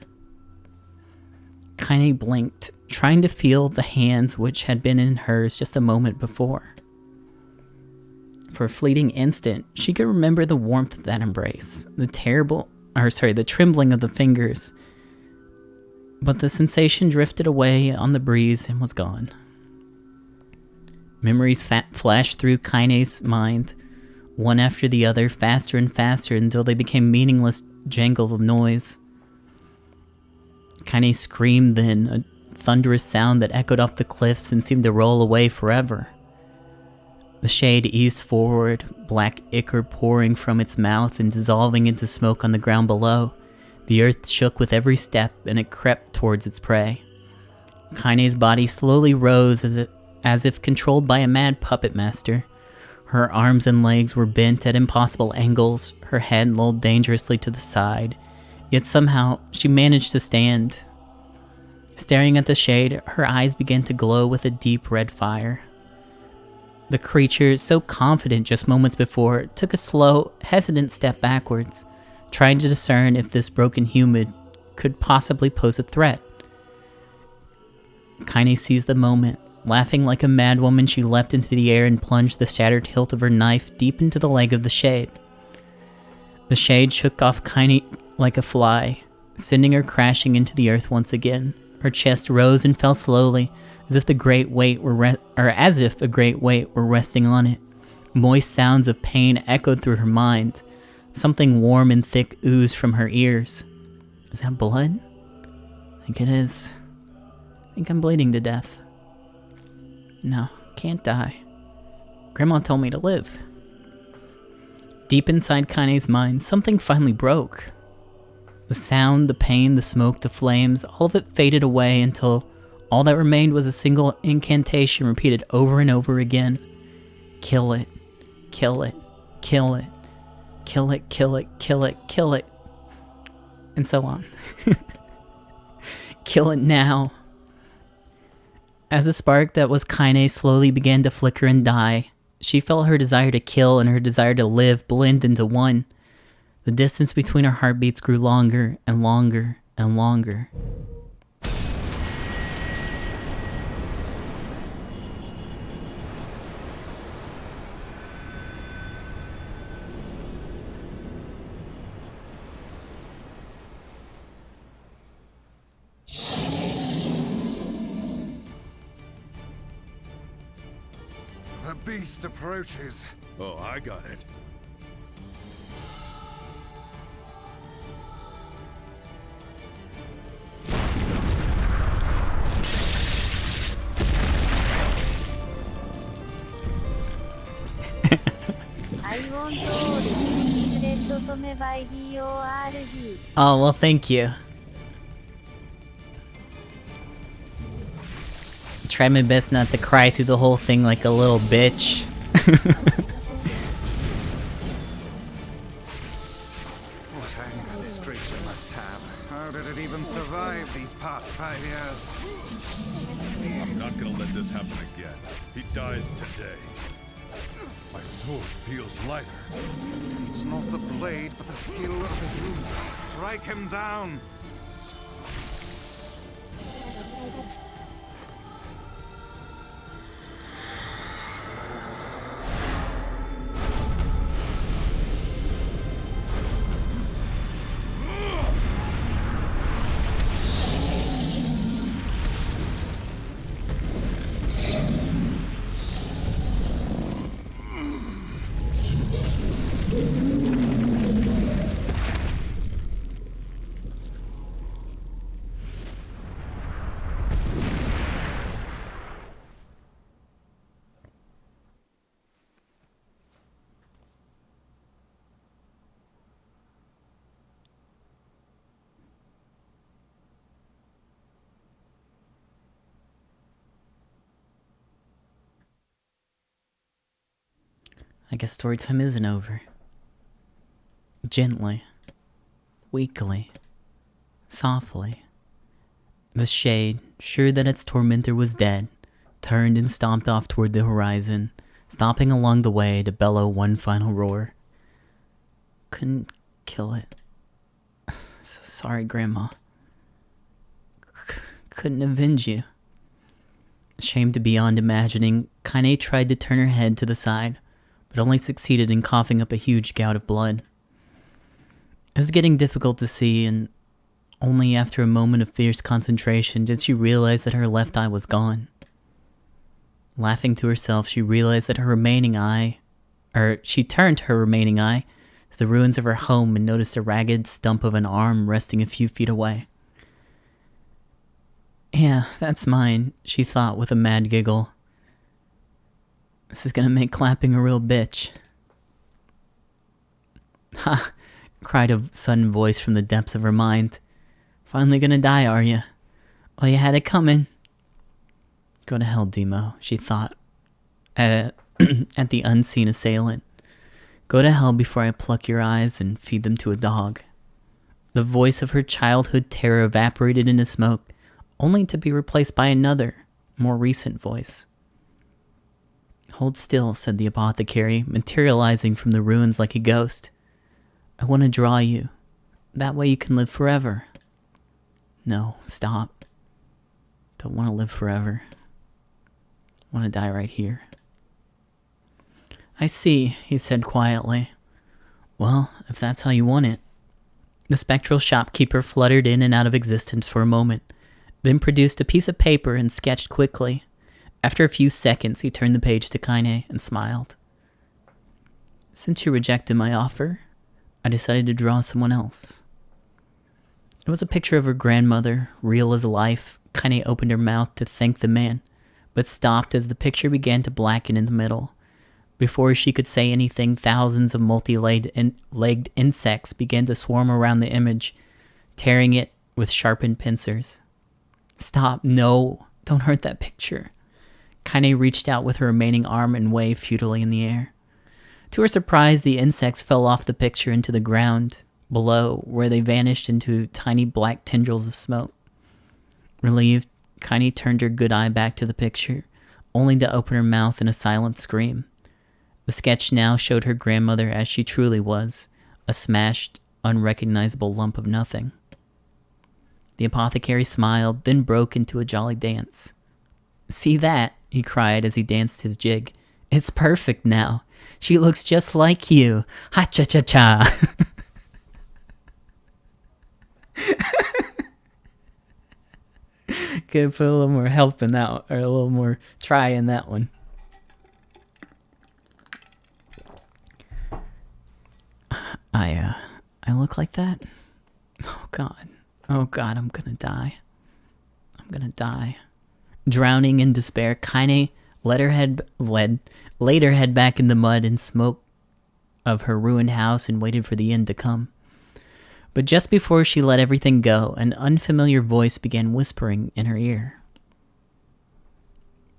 Kaine blinked, trying to feel the hands which had been in hers just a moment before. For a fleeting instant, she could remember the warmth of that embrace, the trembling of the fingers. But the sensation drifted away on the breeze and was gone. Memories flashed through Kaine's mind, one after the other, faster and faster until they became meaningless jangle of noise. Kaine screamed then, a thunderous sound that echoed off the cliffs and seemed to roll away forever. The shade eased forward, black ichor pouring from its mouth and dissolving into smoke on the ground below. The earth shook with every step, and it crept towards its prey. Kaine's body slowly rose as if controlled by a mad puppet master. Her arms and legs were bent at impossible angles, her head lolled dangerously to the side. Yet somehow, she managed to stand. Staring at the shade, her eyes began to glow with a deep red fire. The creature, so confident just moments before, took a slow, hesitant step backwards, trying to discern if this broken human could possibly pose a threat. Kaine seized the moment. Laughing like a madwoman, she leapt into the air and plunged the shattered hilt of her knife deep into the leg of the shade. The shade shook off Kaine like a fly, sending her crashing into the earth once again. Her chest rose and fell slowly, as if a great weight were resting on it. Moist sounds of pain echoed through her mind. Something warm and thick oozed from her ears. Is that blood? I think it is. I think I'm bleeding to death. No, can't die. Grandma told me to live. Deep inside Kaine's mind, something finally broke. The sound, the pain, the smoke, the flames, all of it faded away until all that remained was a single incantation repeated over and over again. Kill it. Kill it. Kill it. Kill it, kill it, kill it, kill it. And so on. Kill it now. As the spark that was Kaine slowly began to flicker and die, she felt her desire to kill and her desire to live blend into one. The distance between her heartbeats grew longer and longer and longer. The beast approaches. Oh, I got it. Oh, well, thank you. Try my best not to cry through the whole thing like a little bitch. What anger this creature must have. How did it even survive these past 5 years? I'm not gonna let this happen again. He dies today. My sword feels lighter. It's not the blade, but the skill of the user. Strike him down! I guess story time isn't over. Gently, weakly, softly, the shade, sure that its tormentor was dead, turned and stomped off toward the horizon, stopping along the way to bellow one final roar. Couldn't kill it. So sorry, Grandma. Couldn't avenge you. Shamed beyond imagining, Kaine tried to turn her head to the side, but only succeeded in coughing up a huge gout of blood. It was getting difficult to see, and only after a moment of fierce concentration did she realize that her left eye was gone. Laughing to herself, she realized that she turned her remaining eye to the ruins of her home and noticed a ragged stump of an arm resting a few feet away. Yeah, that's mine, she thought with a mad giggle. This is gonna make clapping a real bitch. Ha! Cried a sudden voice from the depths of her mind. Finally gonna die, are ya? Well, you had it coming. Go to hell, Demo, she thought at the unseen assailant. Go to hell before I pluck your eyes and feed them to a dog. The voice of her childhood terror evaporated into smoke, only to be replaced by another, more recent voice. Hold still, said the apothecary, materializing from the ruins like a ghost. I want to draw you. That way you can live forever. No, stop. Don't want to live forever. I want to die right here. I see, he said quietly. Well, if that's how you want it. The spectral shopkeeper fluttered in and out of existence for a moment, then produced a piece of paper and sketched quickly. After a few seconds, he turned the page to Kaine and smiled. Since you rejected my offer, I decided to draw someone else. It was a picture of her grandmother, real as life. Kaine opened her mouth to thank the man, but stopped as the picture began to blacken in the middle. Before she could say anything, thousands of multi-legged insects began to swarm around the image, tearing it with sharpened pincers. Stop, no, don't hurt that picture. Kaine reached out with her remaining arm and waved futilely in the air. To her surprise, the insects fell off the picture into the ground below, where they vanished into tiny black tendrils of smoke. Relieved, Kaine turned her good eye back to the picture, only to open her mouth in a silent scream. The sketch now showed her grandmother as she truly was, a smashed, unrecognizable lump of nothing. The apothecary smiled, then broke into a jolly dance. See that? He cried as he danced his jig. It's perfect now. She looks just like you. Ha-cha-cha-cha. Could put a little more help in that, or a little more try in that one. I look like that? Oh God, I'm gonna die. Drowning in despair, Kaine laid her head back in the mud and smoke of her ruined house and waited for the end to come. But just before she let everything go, an unfamiliar voice began whispering in her ear.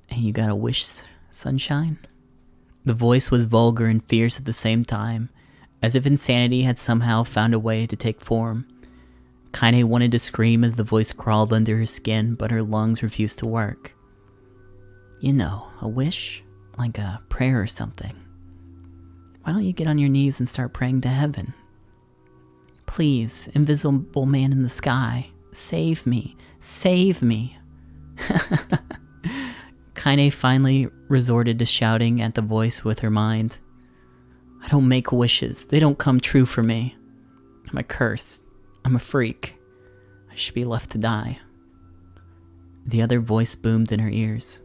And you got a wish, sunshine? The voice was vulgar and fierce at the same time, as if insanity had somehow found a way to take form. Kaine wanted to scream as the voice crawled under her skin, but her lungs refused to work. You know, a wish? Like a prayer or something. Why don't you get on your knees and start praying to heaven? Please, invisible man in the sky, save me, save me. Kaine finally resorted to shouting at the voice with her mind. I don't make wishes. They don't come true for me. I'm a curse. I'm a freak. I should be left to die. The other voice boomed in her ears.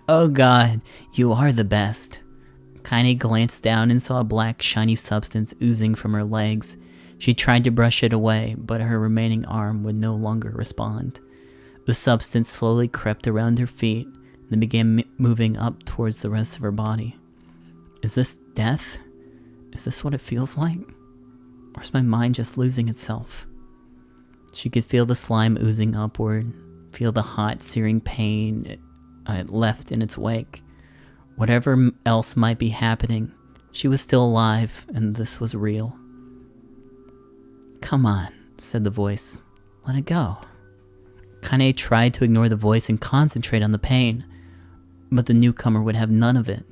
Oh God, you are the best. Kaine glanced down and saw a black, shiny substance oozing from her legs. She tried to brush it away, but her remaining arm would no longer respond. The substance slowly crept around her feet, and then began moving up towards the rest of her body. Is this death? Is this what it feels like? Or is my mind just losing itself? She could feel the slime oozing upward, feel the hot, searing pain it left in its wake. Whatever else might be happening, she was still alive, and this was real. "Come on," said the voice. "Let it go." Kane tried to ignore the voice and concentrate on the pain, but the newcomer would have none of it.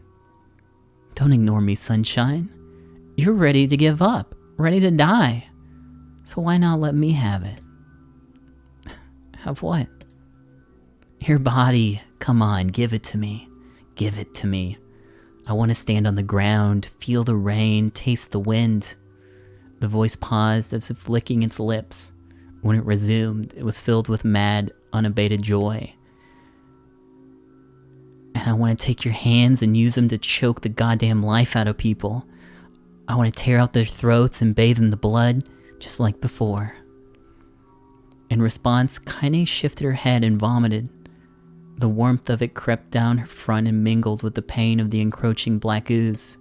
"Don't ignore me, sunshine. You're ready to give up, ready to die. So why not let me have it?" "Have what?" "Your body. Come on, give it to me. Give it to me. I want to stand on the ground, feel the rain, taste the wind." The voice paused as if licking its lips. When it resumed, it was filled with mad, unabated joy. "And I want to take your hands and use them to choke the goddamn life out of people. I want to tear out their throats and bathe in the blood, just like before." In response, Kaine shifted her head and vomited. The warmth of it crept down her front and mingled with the pain of the encroaching black ooze.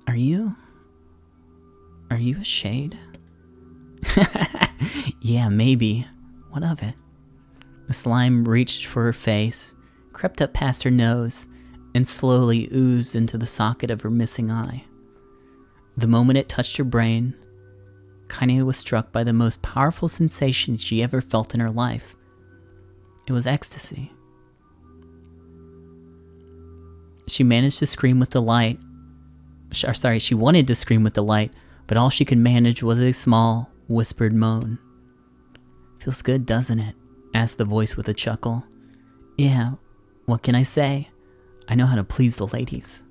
Are you a shade?" "Yeah, maybe. What of it?" The slime reached for her face, crept up past her nose, and slowly oozed into the socket of her missing eye. The moment it touched her brain, Kaine was struck by the most powerful sensation she ever felt in her life. It was ecstasy. She managed to scream with delight. She wanted to scream with delight, but all she could manage was a small, whispered moan. "Feels good, doesn't it?" asked the voice with a chuckle. "Yeah, what can I say? I know how to please the ladies.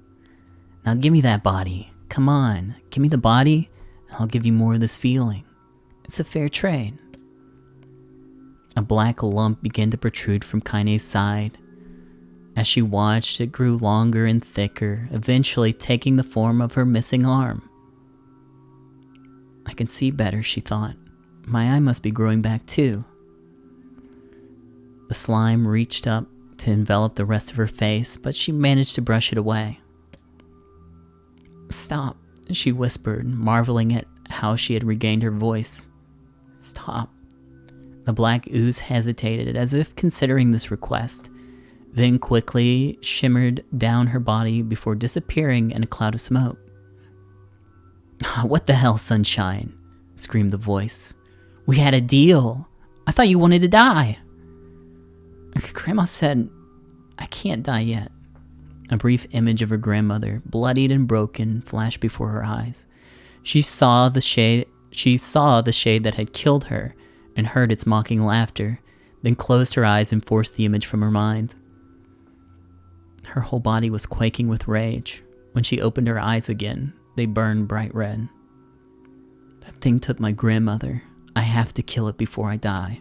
Now give me that body. Come on, give me the body, and I'll give you more of this feeling. It's a fair trade." A black lump began to protrude from Kaine's side. As she watched, it grew longer and thicker, eventually taking the form of her missing arm. "I can see better," she thought. "My eye must be growing back too." The slime reached up to envelop the rest of her face, but she managed to brush it away. "Stop," she whispered, marveling at how she had regained her voice. "Stop." The black ooze hesitated, as if considering this request, then quickly shimmered down her body before disappearing in a cloud of smoke. "What the hell, sunshine?" screamed the voice. "We had a deal. I thought you wanted to die." "Grandma said I can't die yet." A brief image of her grandmother, bloodied and broken, flashed before her eyes. She saw the shade that had killed her and heard its mocking laughter, then closed her eyes and forced the image from her mind. Her whole body was quaking with rage. When she opened her eyes again, they burned bright red. "That thing took my grandmother. I have to kill it before I die."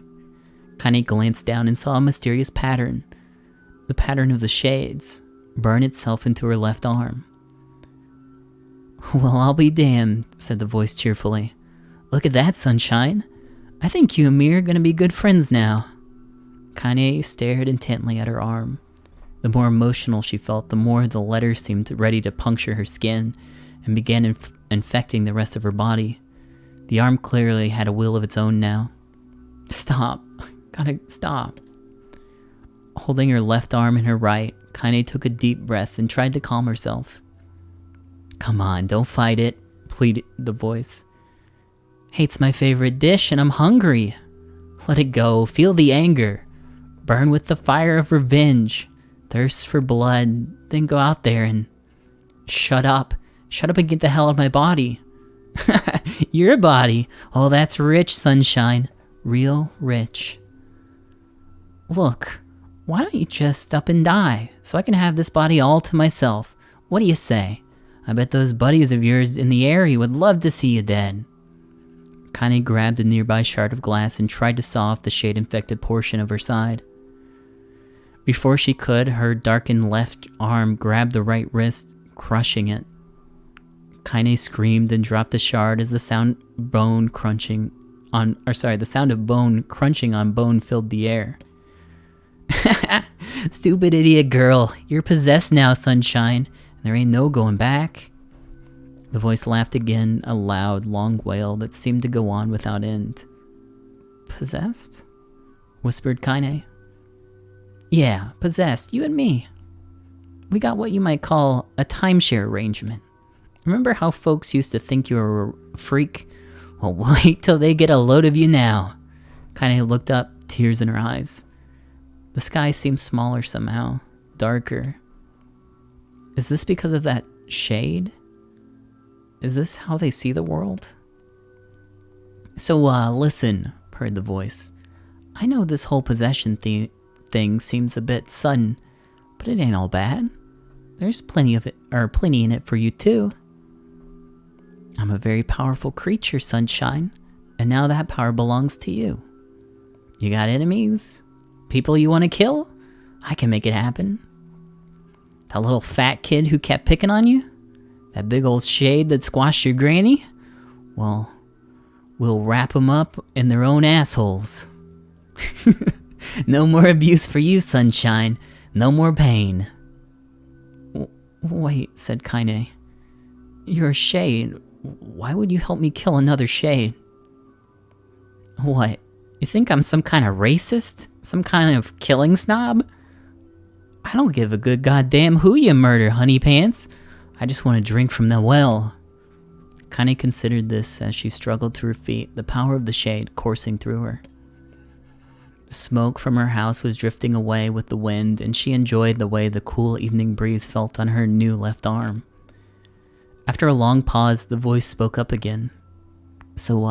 Kaine glanced down and saw a mysterious pattern. The pattern of the shades burn itself into her left arm. "Well, I'll be damned," said the voice cheerfully. "Look at that, sunshine. I think you and me are gonna be good friends now." Kaine stared intently at her arm. The more emotional she felt, the more the letters seemed ready to puncture her skin and began infecting the rest of her body. The arm clearly had a will of its own now. "Stop. Gotta stop." Holding her left arm in her right, Kaine took a deep breath and tried to calm herself. "Come on, don't fight it," pleaded the voice. "Hey, it's my favorite dish and I'm hungry. Let it go, feel the anger. Burn with the fire of revenge. Thirst for blood, then go out there and... Shut up. Shut up and get the hell out of my body." "Your body? Oh, that's rich, sunshine. Real rich. Look, why don't you just up and die, so I can have this body all to myself? What do you say? I bet those buddies of yours in the area would love to see you dead." Kaine grabbed a nearby shard of glass and tried to saw off the shade-infected portion of her side. Before she could, her darkened left arm grabbed the right wrist, crushing it. Kaine screamed and dropped the shard as the sound of bone crunching on bone filled the air. "Stupid idiot girl, you're possessed now, sunshine. There ain't no going back." The voice laughed again, a loud, long wail that seemed to go on without end. "Possessed?" whispered Kaine. Yeah, possessed, you and me. We got what you might call a timeshare arrangement. Remember how folks used to think you were a freak? Well, wait till they get a load of you now. Kaine looked up, tears in her eyes. The sky seemed smaller somehow, darker. Is this because of that shade? Is this how they see the world? So, listen, purred the voice. I know this whole possession thing seems a bit sudden, but it ain't all bad. There's plenty in it for you too. I'm a very powerful creature, Sunshine, and now that power belongs to you. You got enemies? People you want to kill? I can make it happen. That little fat kid who kept picking on you? That big old shade that squashed your granny? Well, we'll wrap them up in their own assholes. No more abuse for you, Sunshine. No more pain. Wait, said Kaine. You're a shade. Why would you help me kill another shade? What? You think I'm some kind of racist? Some kind of killing snob? I don't give a good goddamn who you murder, honey pants. I just want to drink from the well. Kaine considered this as she struggled to her feet, the power of the shade coursing through her. The smoke from her house was drifting away with the wind, and she enjoyed the way the cool evening breeze felt on her new left arm. After a long pause, the voice spoke up again. So,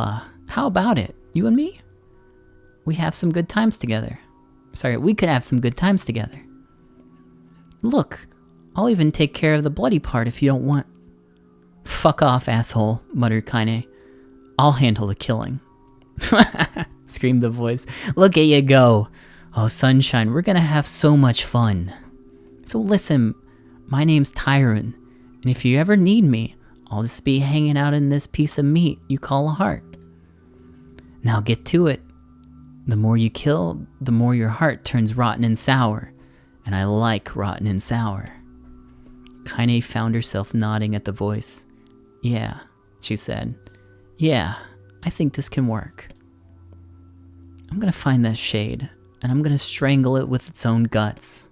how about it? You and me? We have some good times together. Sorry, we could have some good times together. Look, I'll even take care of the bloody part if you don't want. Fuck off, asshole, muttered Kaine. I'll handle the killing. Screamed the voice. Look at you go. Oh, Sunshine, we're gonna have so much fun. So listen, my name's Tyron, and if you ever need me, I'll just be hanging out in this piece of meat you call a heart. Now get to it. The more you kill, the more your heart turns rotten and sour, and I like rotten and sour. Kaine found herself nodding at the voice. Yeah, she said. Yeah, I think this can work. I'm gonna find that shade, and I'm gonna strangle it with its own guts.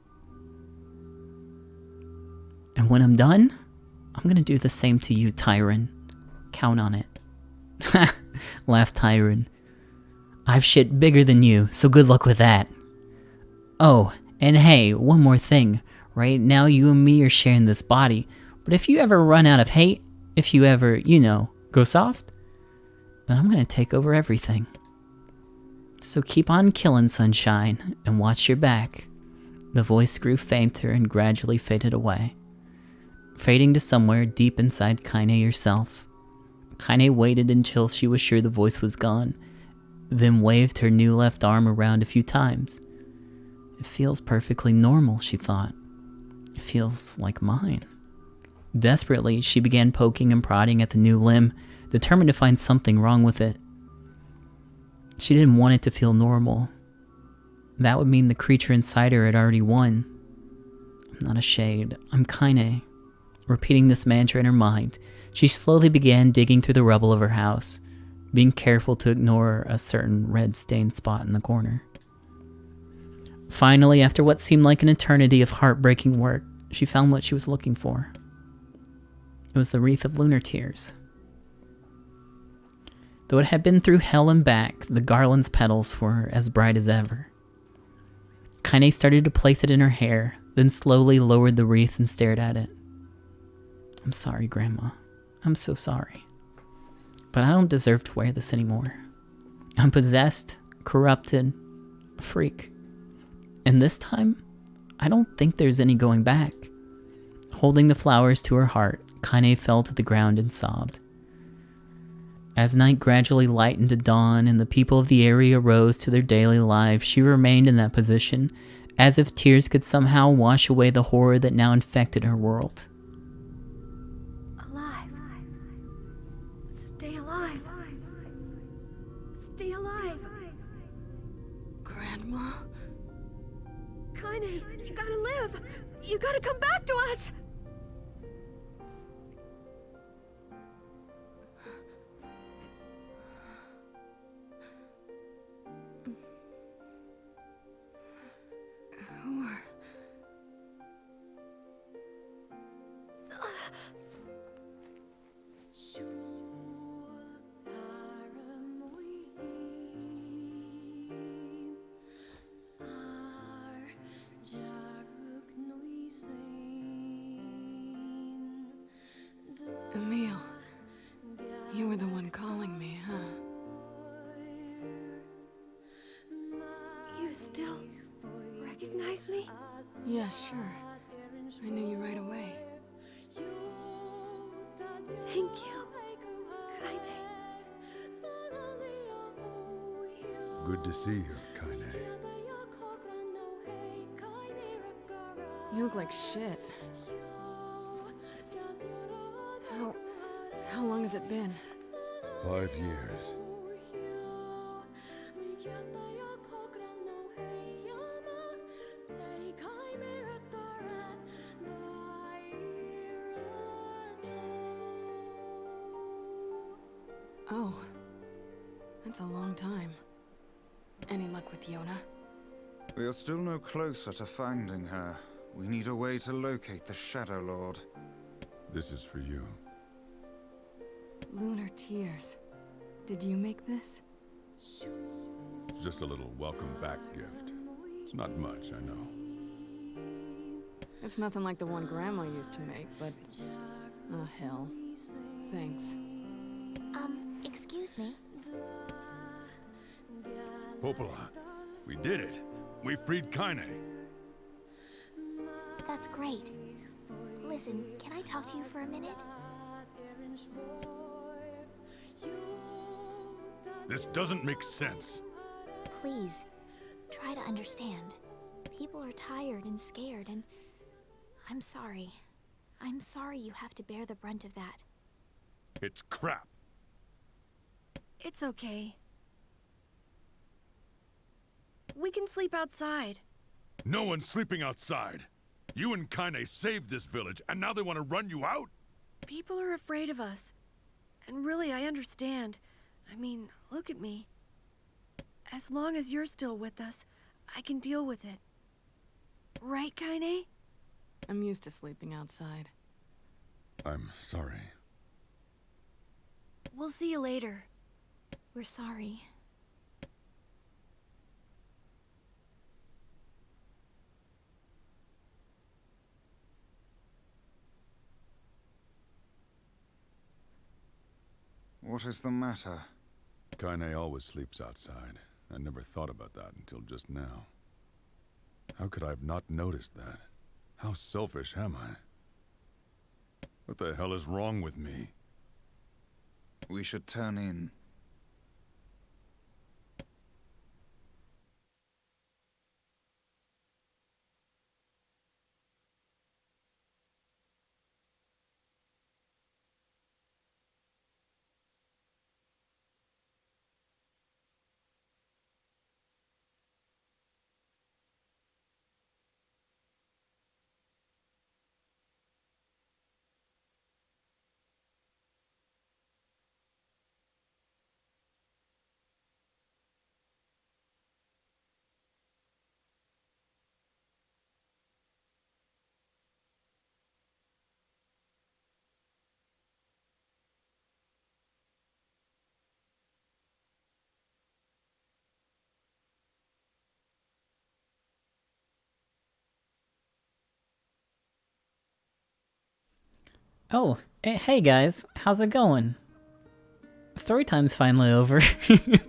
And when I'm done, I'm gonna do the same to you, Tyron. Count on it. Laughed Tyron. I've shit bigger than you, so good luck with that. Oh, and hey, one more thing. Right now you and me are sharing this body, but if you ever run out of hate, if you ever, go soft, then I'm gonna take over everything. So keep on killing, Sunshine, and watch your back. The voice grew fainter and gradually faded away, fading to somewhere deep inside Kaine herself. Kaine waited until she was sure the voice was gone, then waved her new left arm around a few times. It feels perfectly normal, she thought. It feels like mine. Desperately, she began poking and prodding at the new limb, determined to find something wrong with it. She didn't want it to feel normal. That would mean the creature inside her had already won. I'm not a shade. I'm Kaine. Repeating this mantra in her mind, she slowly began digging through the rubble of her house, being careful to ignore a certain red-stained spot in the corner. Finally, after what seemed like an eternity of heartbreaking work, she found what she was looking for. It was the wreath of lunar tears. Though it had been through hell and back, the garland's petals were as bright as ever. Kaine started to place it in her hair, then slowly lowered the wreath and stared at it. I'm sorry, Grandma. I'm so sorry. But I don't deserve to wear this anymore. I'm possessed, corrupted, a freak. And this time, I don't think there's any going back. Holding the flowers to her heart, Kaine fell to the ground and sobbed. As night gradually lightened to dawn and the people of the area rose to their daily lives, she remained in that position, as if tears could somehow wash away the horror that now infected her world. Alive. Stay alive. Stay alive. Grandma? Kaine, you gotta live. You gotta come back to us. Who Emil, you were the one calling me, huh? You still recognize me? Yeah, sure. I knew you right away. Thank you, Kaine. Good to see you, Kaine. You look like shit. How long has it been? 5 years. Oh. That's a long time. Any luck with Yona? We are still no closer to finding her. We need a way to locate the Shadow Lord. This is for you. Lunar Tears. Did you make this? It's just a little welcome back gift. It's not much, I know. It's nothing like the one Grandma used to make, but... oh, hell. Thanks. Excuse me? Popola, we did it. We freed Kaine. That's great. Listen, can I talk to you for a minute? This doesn't make sense. Please, try to understand. People are tired and scared, and I'm sorry. I'm sorry you have to bear the brunt of that. It's crap. It's okay. We can sleep outside. No one's sleeping outside. You and Kaine saved this village, and now they want to run you out? People are afraid of us. And really, I understand. I mean, look at me. As long as you're still with us, I can deal with it. Right, Kaine? I'm used to sleeping outside. I'm sorry. We'll see you later. We're sorry. What is the matter? Kaine always sleeps outside. I never thought about that until just now. How could I have not noticed that? How selfish am I? What the hell is wrong with me? We should turn in. Oh, hey guys, how's it going? Story time's finally over. That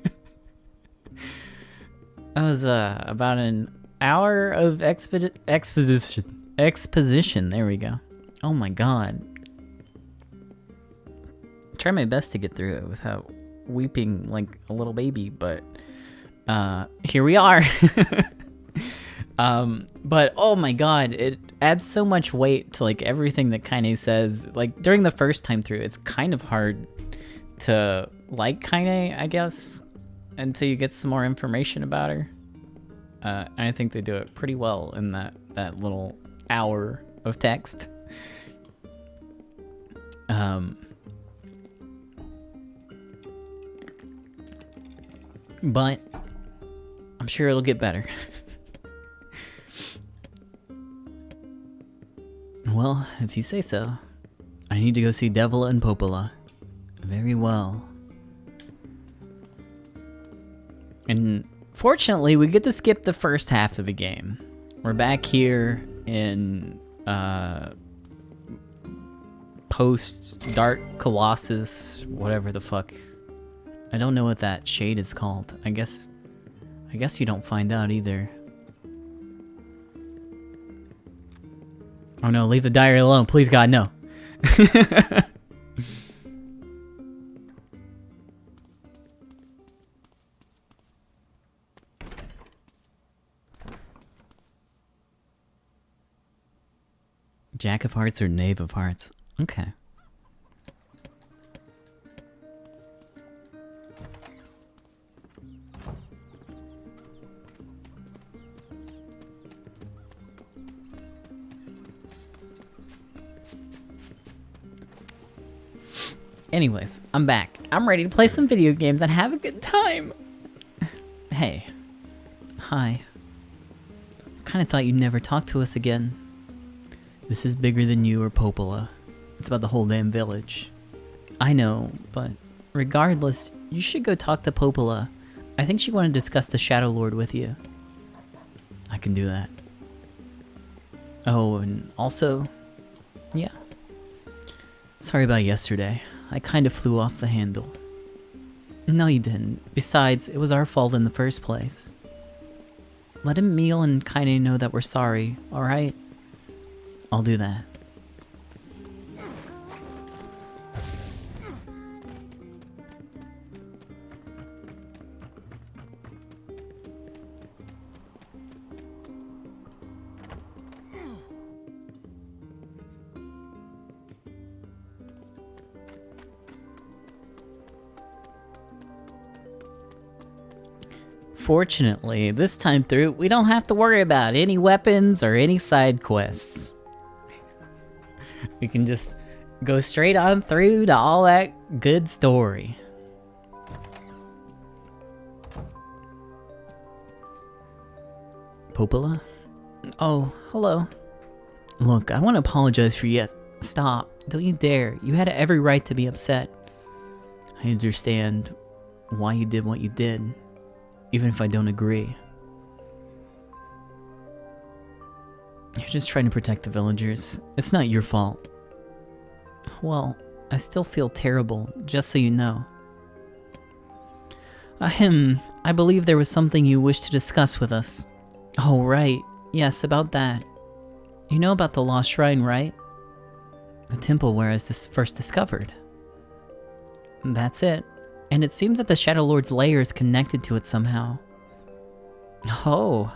was about an hour of exposition. There we go. Oh my god. Try my best to get through it without weeping like a little baby, but here we are. But oh my god, it adds so much weight to like everything that Kaine says. Like during the first time through, it's kind of hard to like Kaine, I guess, until you get some more information about her. And I think they do it pretty well in that little hour of text. But I'm sure it'll get better. Well, if you say so. I need to go see Devil and Popola. Very well. And fortunately, we get to skip the first half of the game. We're back here in post-Dark Colossus, whatever the fuck. I don't know what that shade is called. I guess you don't find out either. Oh no, leave the diary alone. Please God, no. Jack of Hearts or Knave of Hearts? Okay. Anyways, I'm back. I'm ready to play some video games and have a good time. Hey. Hi. Kinda thought you'd never talk to us again. This is bigger than you or Popola. It's about the whole damn village. I know, but regardless, you should go talk to Popola. I think she wanted to discuss the Shadow Lord with you. I can do that. Oh, and also, yeah. Sorry about yesterday. I kind of flew off the handle. No, you didn't. Besides, it was our fault in the first place. Let Emil and Kaine know that we're sorry, alright? I'll do that. Fortunately, this time through, we don't have to worry about any weapons or any side quests. We can just go straight on through to all that good story. Popola? Oh, hello. Look, I want to apologize for you. Stop. Don't you dare. You had every right to be upset. I understand why you did what you did, even if I don't agree. You're just trying to protect the villagers. It's not your fault. Well, I still feel terrible, just so you know. I believe there was something you wished to discuss with us. Oh, right. Yes, about that. You know about the Lost Shrine, right? The temple where I was first discovered. That's it. And it seems that the Shadow Lord's lair is connected to it somehow. Oh,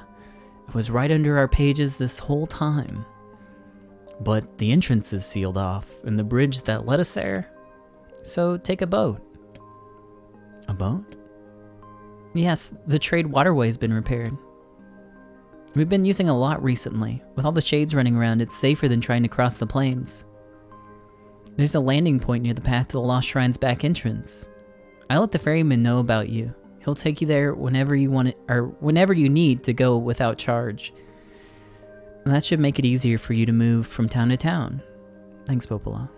it was right under our pages this whole time. But the entrance is sealed off, and the bridge that led us there. So take a boat. A boat? Yes, the trade waterway's been repaired. We've been using a lot recently. With all the shades running around, it's safer than trying to cross the plains. There's a landing point near the path to the Lost Shrine's back entrance. I let the ferryman know about you. He'll take you there whenever you want it, or whenever you need to go without charge. And that should make it easier for you to move from town to town. Thanks, Popola.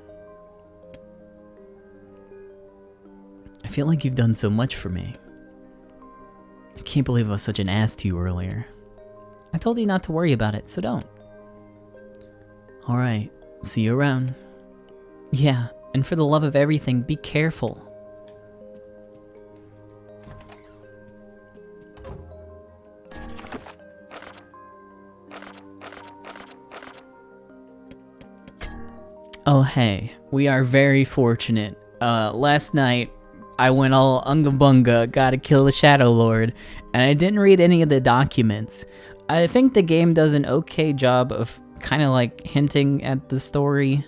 I feel like you've done so much for me. I can't believe I was such an ass to you earlier. I told you not to worry about it, so don't. Alright, see you around. Yeah, and for the love of everything, be careful. Oh hey, we are very fortunate. Last night, I went all unga bunga, gotta kill the Shadow Lord, and I didn't read any of the documents. I think the game does an okay job of kind of like hinting at the story,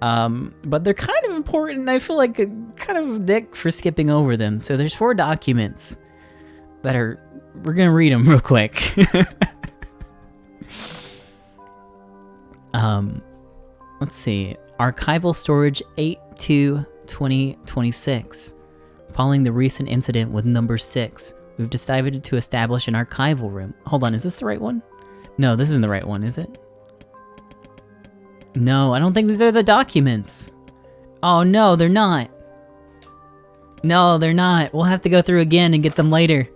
but they're kind of important. I feel like a kind of a dick for skipping over them. So there's 4 documents that are, we're gonna read them real quick. Let's see. Archival storage 8/2/2026. Following the recent incident with number 6, we've decided to establish an archival room. Hold on, is this the right one? No, this isn't the right one, is it? No, I don't think these are the documents. Oh no, they're not. No, they're not. We'll have to go through again and get them later.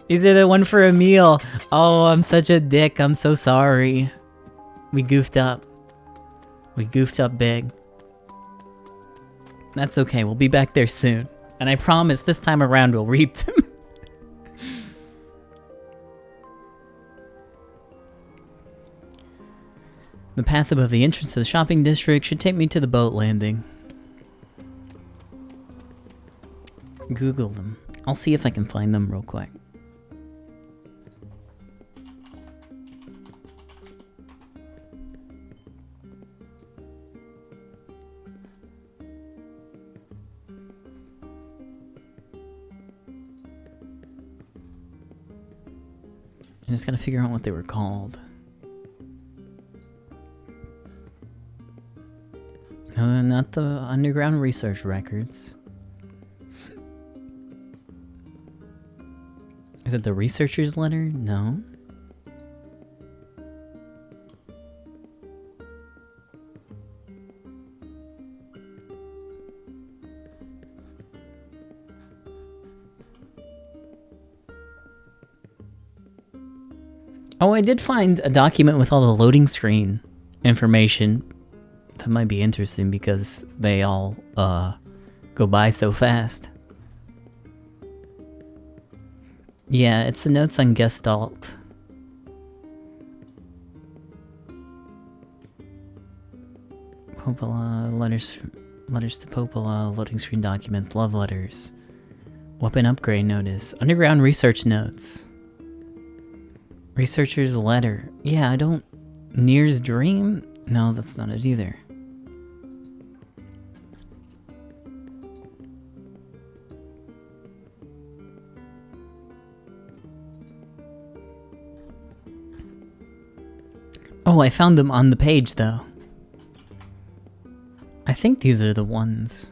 These are the one for Emil. Oh, I'm such a dick. I'm so sorry. We goofed up. We goofed up big. That's okay. We'll be back there soon. And I promise this time around we'll read them. The path above the entrance to the shopping district should take me to the boat landing. Google them. I'll see if I can find them real quick. I just gotta figure out what they were called. No, not the underground research records. Is it the researcher's letter? No. Oh, I did find a document with all the loading screen information. That might be interesting because they all go by so fast. Yeah, it's the notes on Gestalt. Popola, letters to Popola, loading screen document, love letters, weapon upgrade notice, underground research notes, researcher's letter. Yeah, I don't... Nier's dream? No, that's not it either. Oh, I found them on the page, though. I think these are the ones.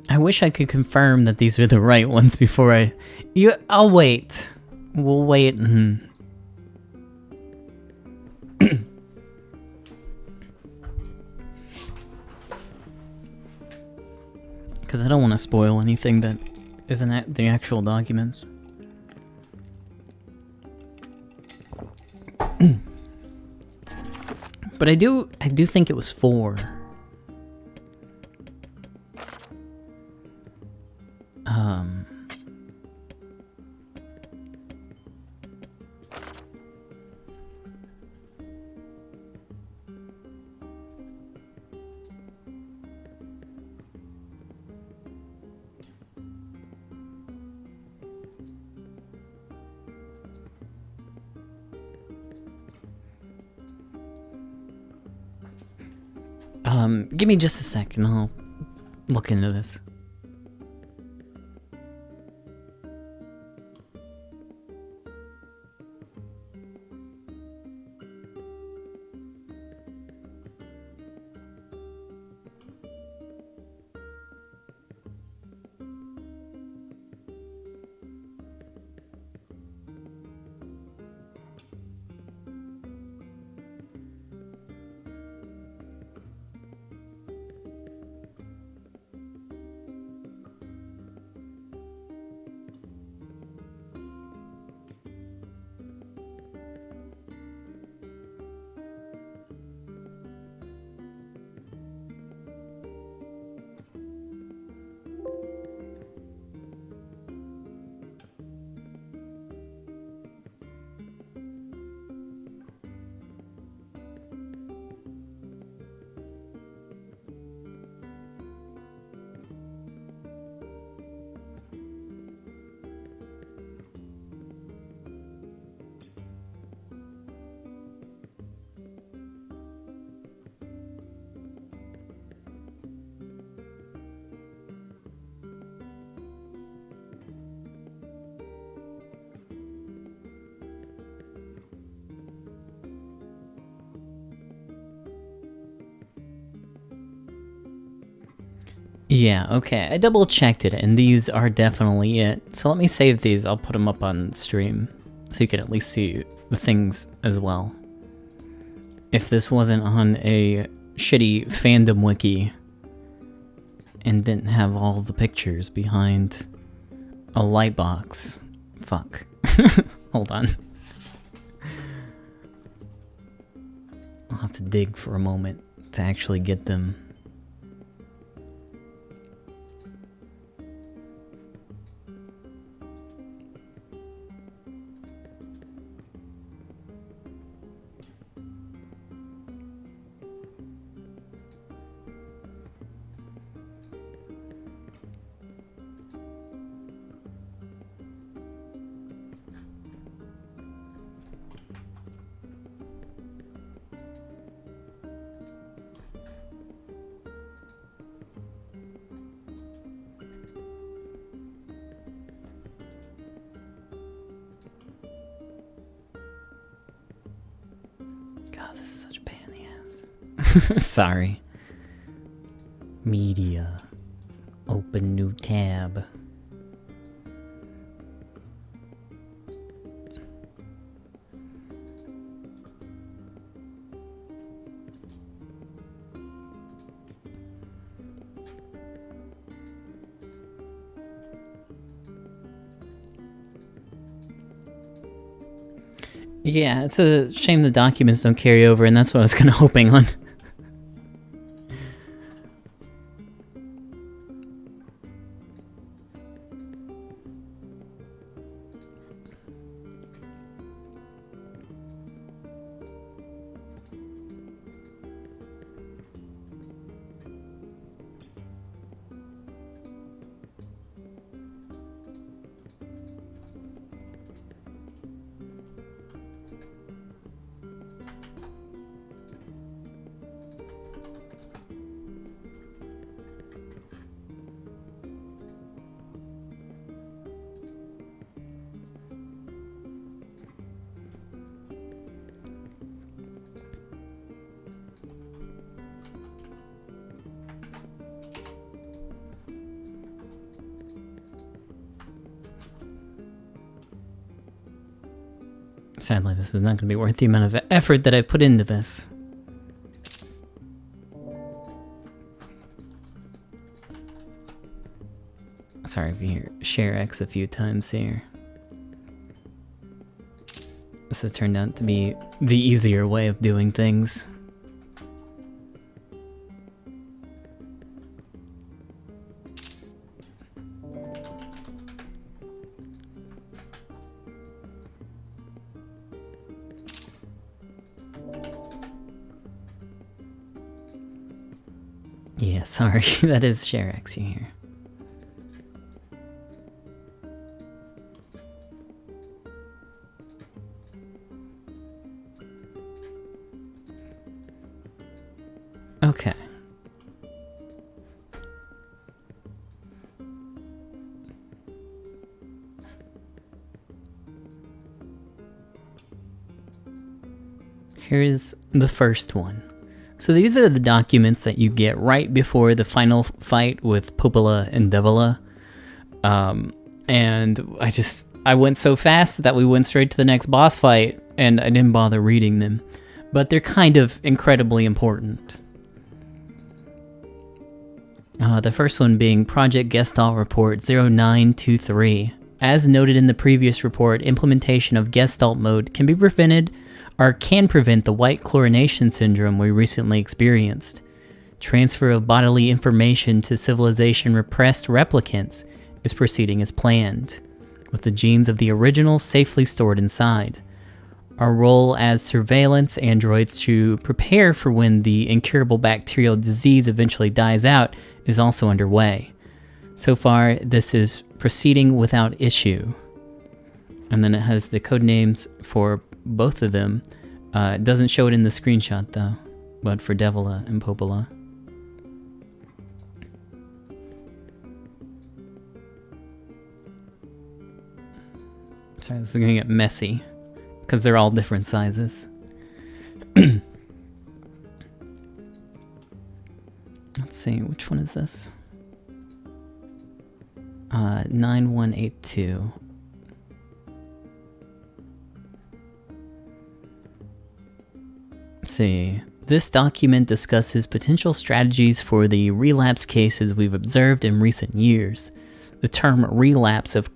I wish I could confirm that these are the right ones before I'll wait. We'll wait and... Because I don't want to spoil anything that isn't the actual documents. But I do think it was 4. Give me just a second, I'll look into this. Yeah, okay. I double checked it, and these are definitely it. So let me save these. I'll put them up on stream so you can at least see the things as well. If this wasn't on a shitty fandom wiki and didn't have all the pictures behind a light box. Fuck. Hold on. I'll have to dig for a moment to actually get them. God, this is such a pain in the ass. Sorry. Media. Open new tab. Yeah, it's a shame the documents don't carry over, and that's what I was kind of hoping on. Sadly, this is not going to be worth the amount of effort that I put into this. Sorry if you hear share X a few times here. This has turned out to be the easier way of doing things. Yeah, sorry, that is share X you hear. Okay. Here's the first one. So these are the documents that you get right before the final fight with Popola and Devila. And I went so fast that we went straight to the next boss fight, and I didn't bother reading them. But they're kind of incredibly important. The first one being Project Gestalt Report 0923. As noted in the previous report, implementation of Gestalt mode can be prevented or can prevent the white chlorination syndrome we recently experienced. Transfer of bodily information to civilization repressed replicants is proceeding as planned, with the genes of the original safely stored inside. Our role as surveillance androids to prepare for when the incurable bacterial disease eventually dies out is also underway. So far, this is proceeding without issue. And then it has the code names for both of them. It doesn't show it in the screenshot though, but for Devila and Popola. Sorry, this is gonna get messy, because they're all different sizes. Let's see, which one is this? 9182. Let's see. This document discusses potential strategies for the relapse cases we've observed in recent years. The term relapse, of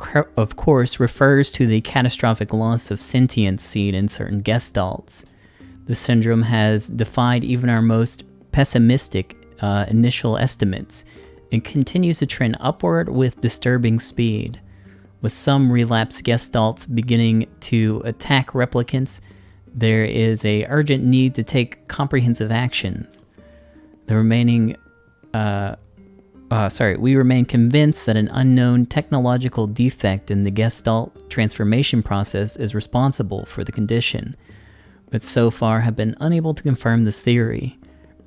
course, refers to the catastrophic loss of sentience seen in certain gestalts. The syndrome has defied even our most pessimistic initial estimates and continues to trend upward with disturbing speed. With some relapse gestalts beginning to attack replicants, there is a urgent need to take comprehensive actions. We remain convinced that an unknown technological defect in the Gestalt transformation process is responsible for the condition, but so far have been unable to confirm this theory.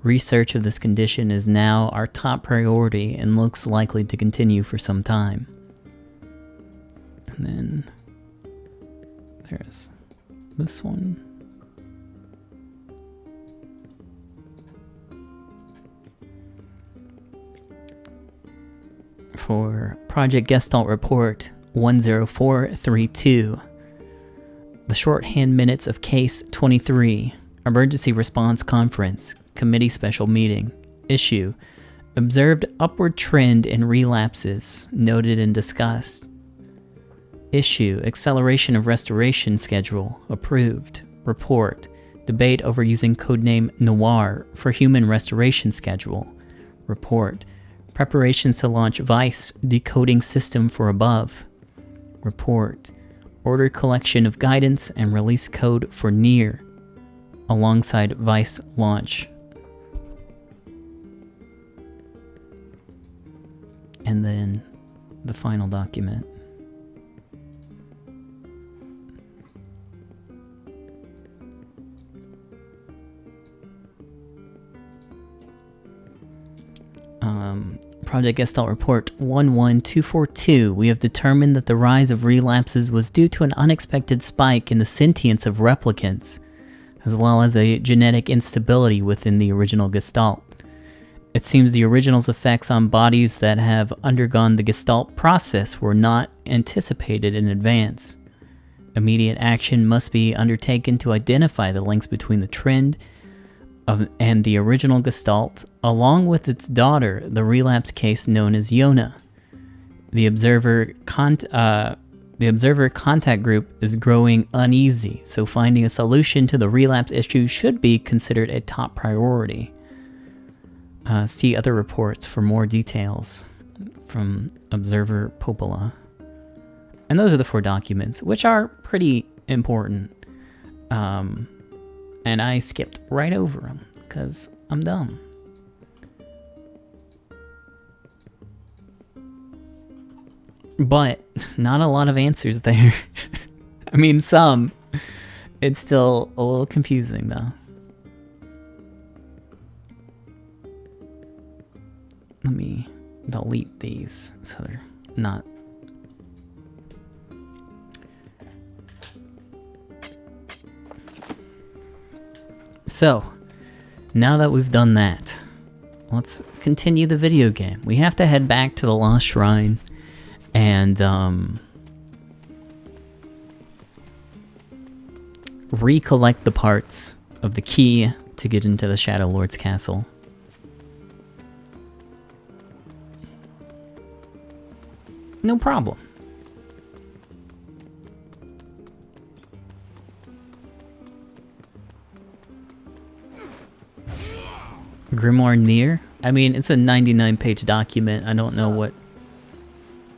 Research of this condition is now our top priority and looks likely to continue for some time. And then there's this one. For Project Gestalt Report 10432, the shorthand minutes of Case 23, Emergency Response Conference, Committee Special Meeting, Issue, Observed Upward Trend in Relapses, Noted and Discussed. Issue, Acceleration of Restoration Schedule, Approved. Report, Debate over using codename Noir for Human Restoration Schedule. Report, Preparations to launch VICE decoding system for above. Report, Order collection of guidance and release code for Nier, alongside VICE launch. And then the final document. Project Gestalt Report 11242, we have determined that the rise of relapses was due to an unexpected spike in the sentience of replicants, as well as a genetic instability within the original Gestalt. It seems the original's effects on bodies that have undergone the Gestalt process were not anticipated in advance. Immediate action must be undertaken to identify the links between the trend and the original Gestalt, along with its daughter, the relapse case known as Yona. The observer contact group is growing uneasy, so finding a solution to the relapse issue should be considered a top priority. See other reports for more details from Observer Popola. And those are the 4 documents, which are pretty important. And I skipped right over them, because I'm dumb. But, not a lot of answers there. I mean, some. It's still a little confusing, though. Let me delete these, so they're not... So, now that we've done that, let's continue the video game. We have to head back to the Lost Shrine and recollect the parts of the key to get into the Shadow Lord's castle. No problem. Grimoire Nier? I mean, it's a 99-page document. I don't know what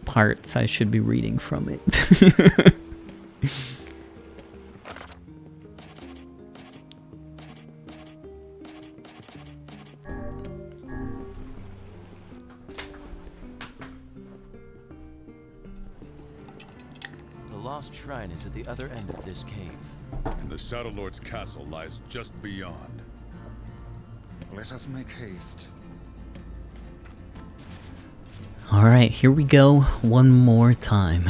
parts I should be reading from it. The Lost Shrine is at the other end of this cave. And the Shadow Lord's castle lies just beyond. Let us make haste. Alright, here we go one more time.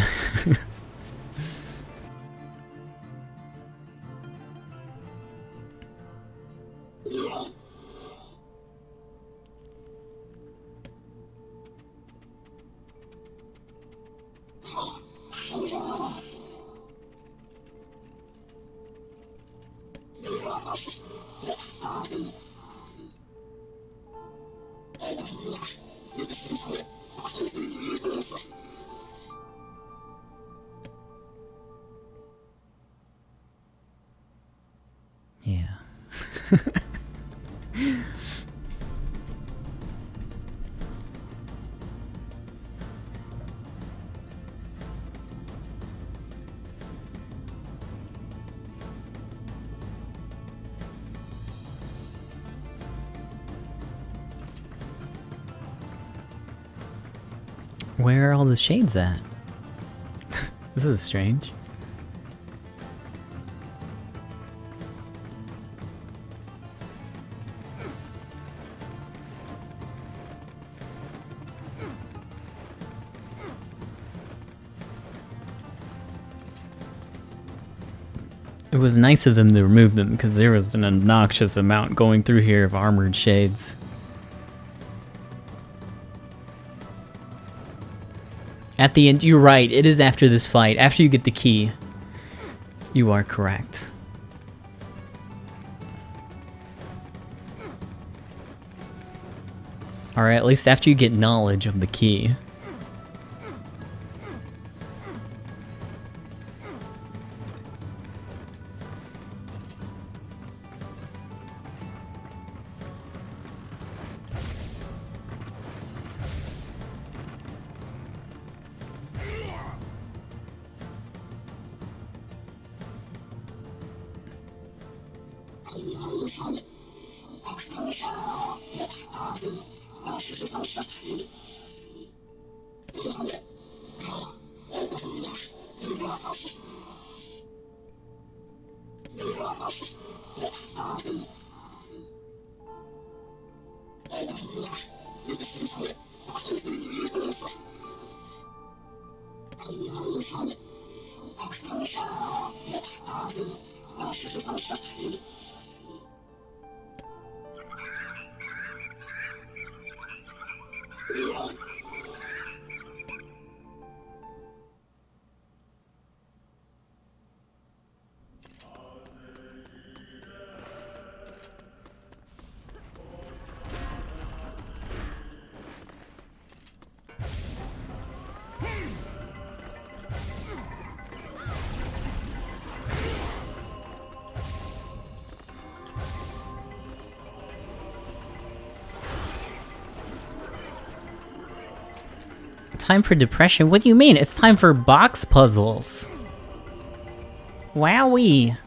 Where are all the shades at? This is strange. It was nice of them to remove them because there was an obnoxious amount going through here of armored shades. At the end, you're right, it is after this fight, after you get the key. You are correct. Alright, at least after you get knowledge of the key. Time for depression? What do you mean? It's time for box puzzles. Wowee.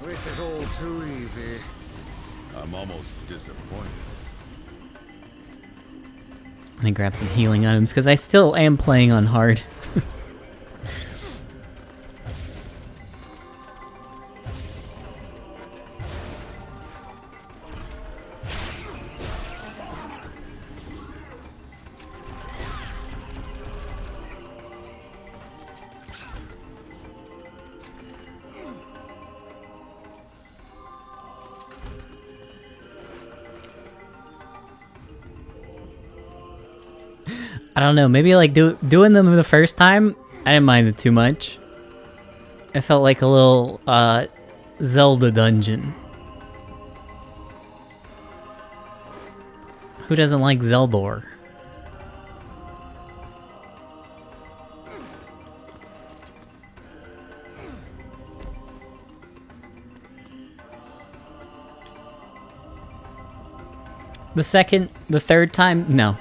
This is all too easy. I'm almost disappointed. I'm gonna grab some healing items because I still am playing on hard. I don't know, maybe like doing them the first time, I didn't mind it too much. It felt like a little Zelda dungeon. Who doesn't like Zeldor? The third time, no.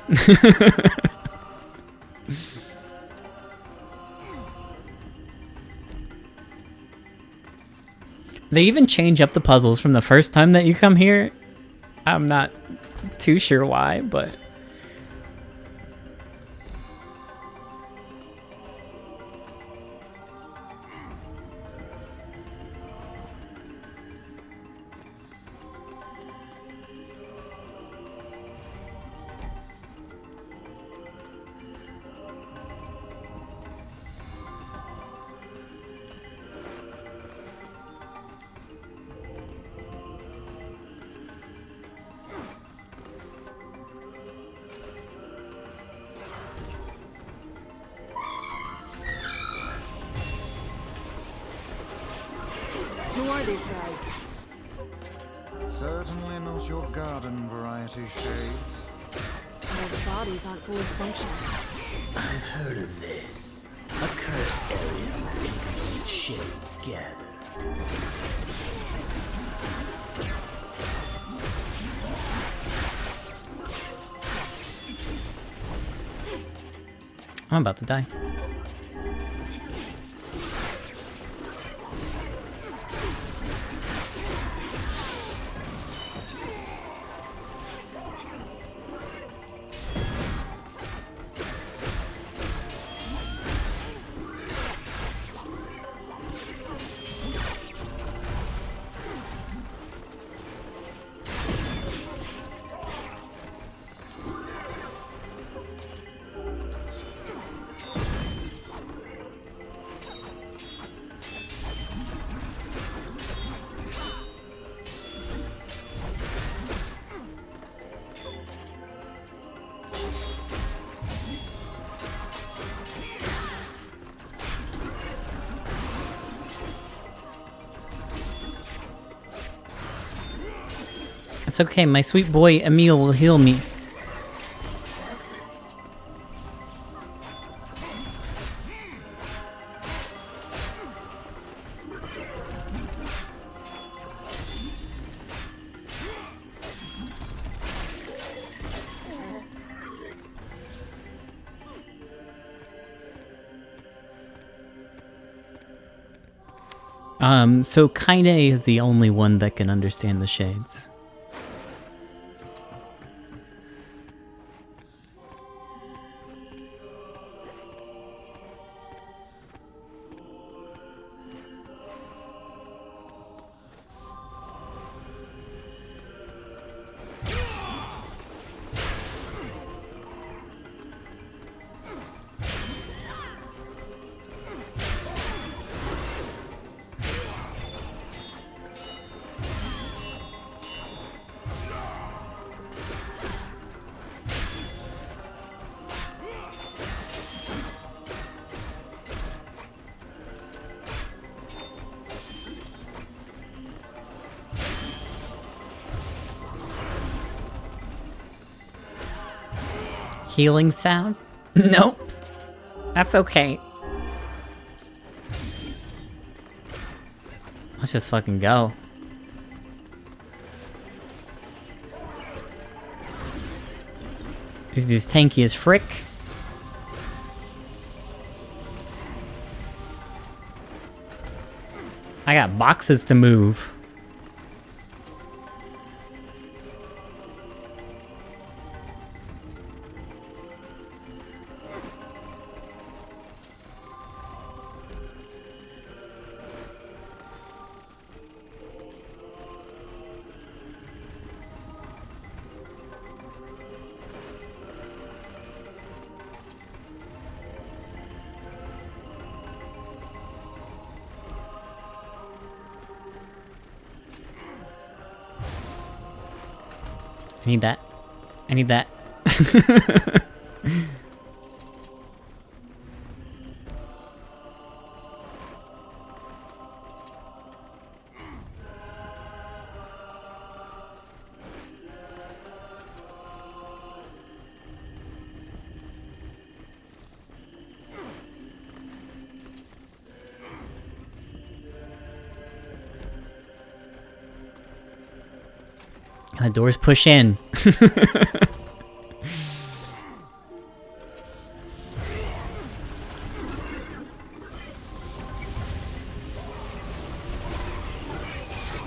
They even change up the puzzles from the first time that you come here. I'm not too sure why, but... are these guys? Certainly not your garden variety shades. Their bodies aren't fully functional. I've heard of this. A cursed area where incomplete shades gather. I'm about to die. It's okay, my sweet boy Emil will heal me. So Kaine is the only one that can understand the shades. Healing salve? Nope. That's okay. Let's just fucking go. These dudes tanky as frick. I got boxes to move. I need that. I need that. The doors push in.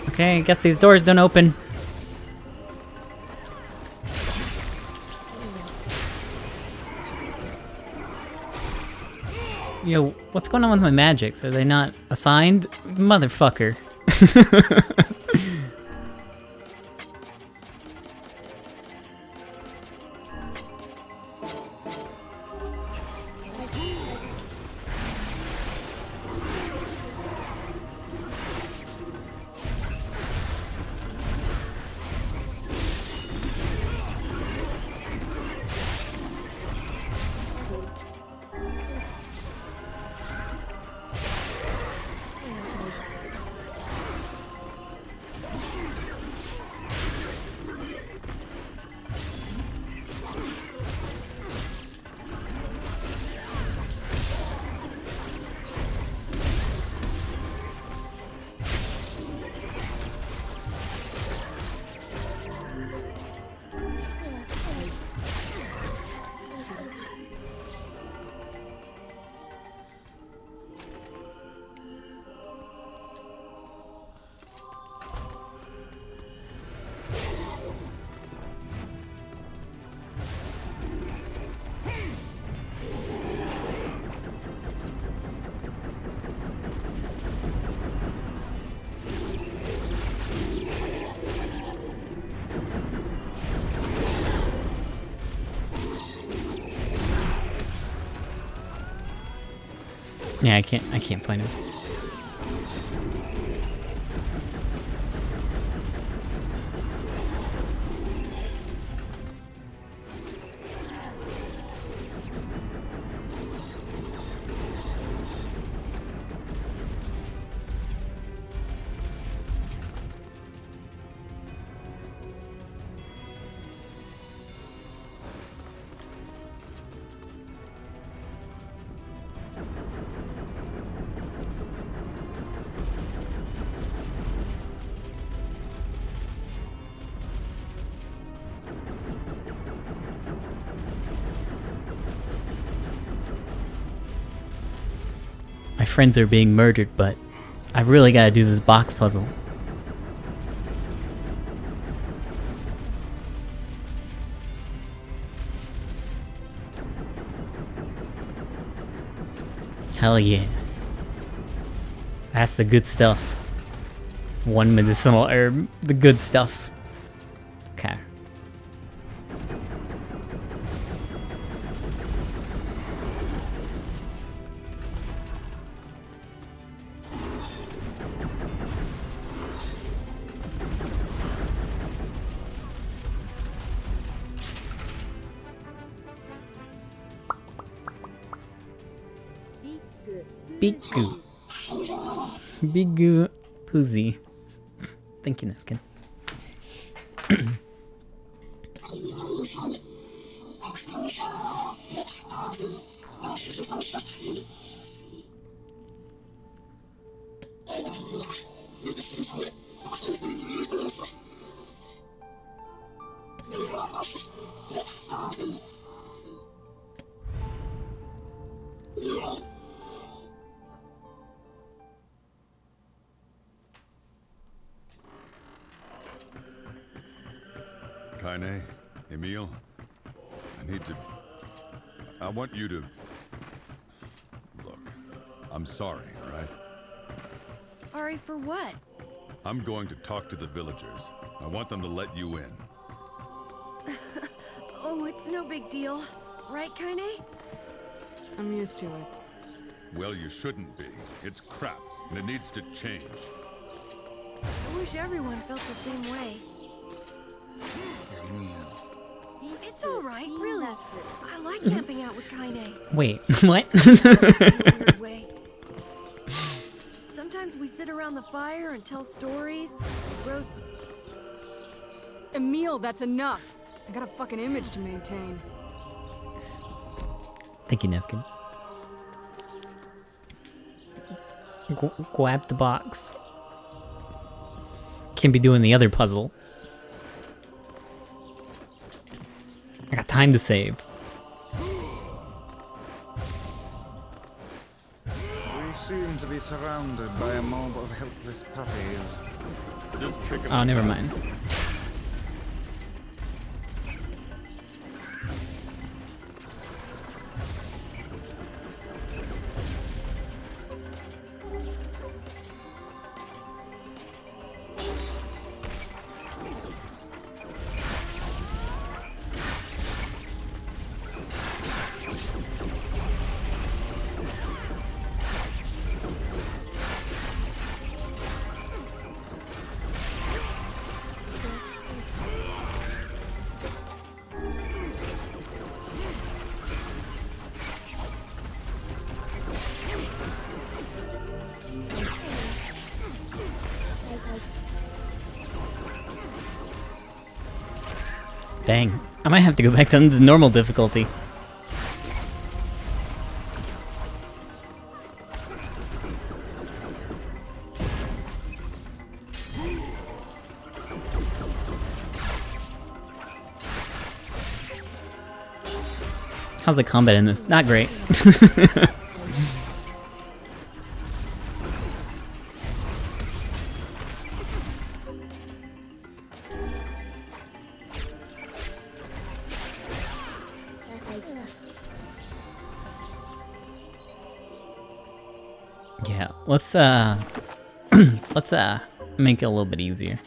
Okay, I guess these doors don't open. Yo, what's going on with my magics? Are they not assigned? Motherfucker. Yeah, I can't find him. My friends are being murdered, but I really gotta do this box puzzle. Hell yeah. That's the good stuff. One medicinal herb, the good stuff. Okay. Bigu. Bigu Poozy. Thank you, Napkin. Kaine, Emil, I want you to... Look, I'm sorry, right? Sorry for what? I'm going to talk to the villagers. I want them to let you in. Oh, it's no big deal. Right, Kaine? I'm used to it. Well, you shouldn't be. It's crap, and it needs to change. I wish everyone felt the same way. It's all right, really. I like camping out with Kaine. Wait, what? Weird way. Sometimes we sit around the fire and tell stories, roast. Emil, that's enough. I got a fucking image to maintain. Thank you, Napkin. Grab the box. Can't be doing the other puzzle. I got time to save. We seem to be surrounded by a mob of helpless puppies. Just kick him Oh, never aside. mind. Dang, I might have to go back down to normal difficulty. How's the combat in this? Not great. Yeah, let's let's make it a little bit easier.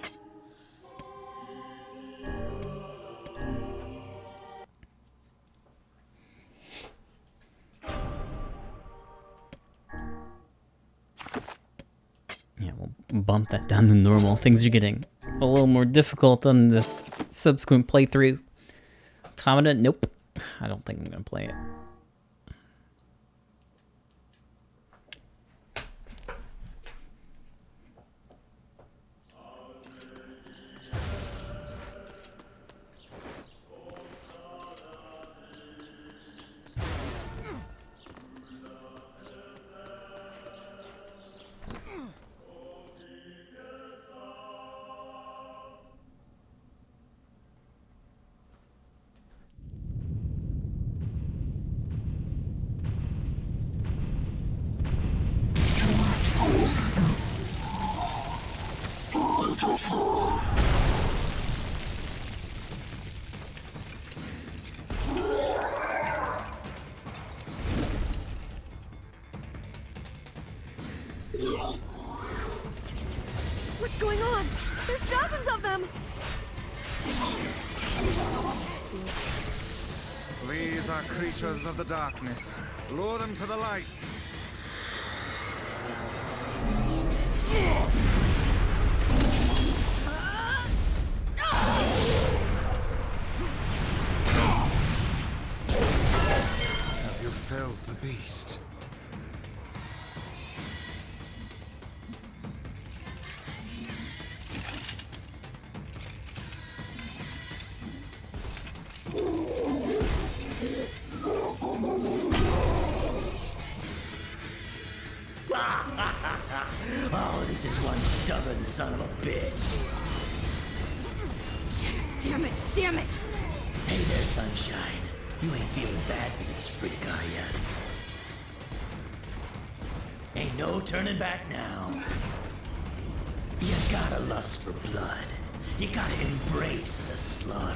bump that down to normal. Things are getting a little more difficult on this subsequent playthrough. Automata, nope. I don't think I'm gonna play it. What's going on? There's dozens of them! These are creatures of the darkness. Lure them to the light. Have you felled the beast? Oh, this is one stubborn son of a bitch. Damn it! Damn it! Hey there, Sunshine. You ain't feeling bad for this freak, are ya? Ain't no turning back now. You gotta lust for blood. You gotta embrace the slaughter.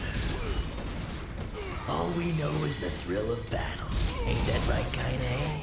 All we know is the thrill of battle. Ain't that right, Kaine?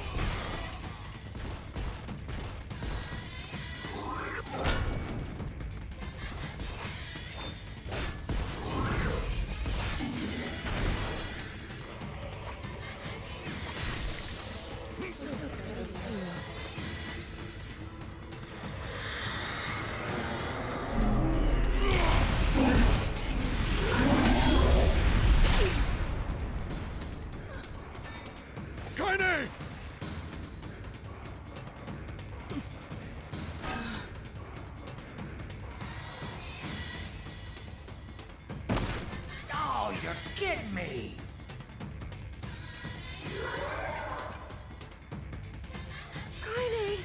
Kaine! Oh, you're kidding me! Kaine!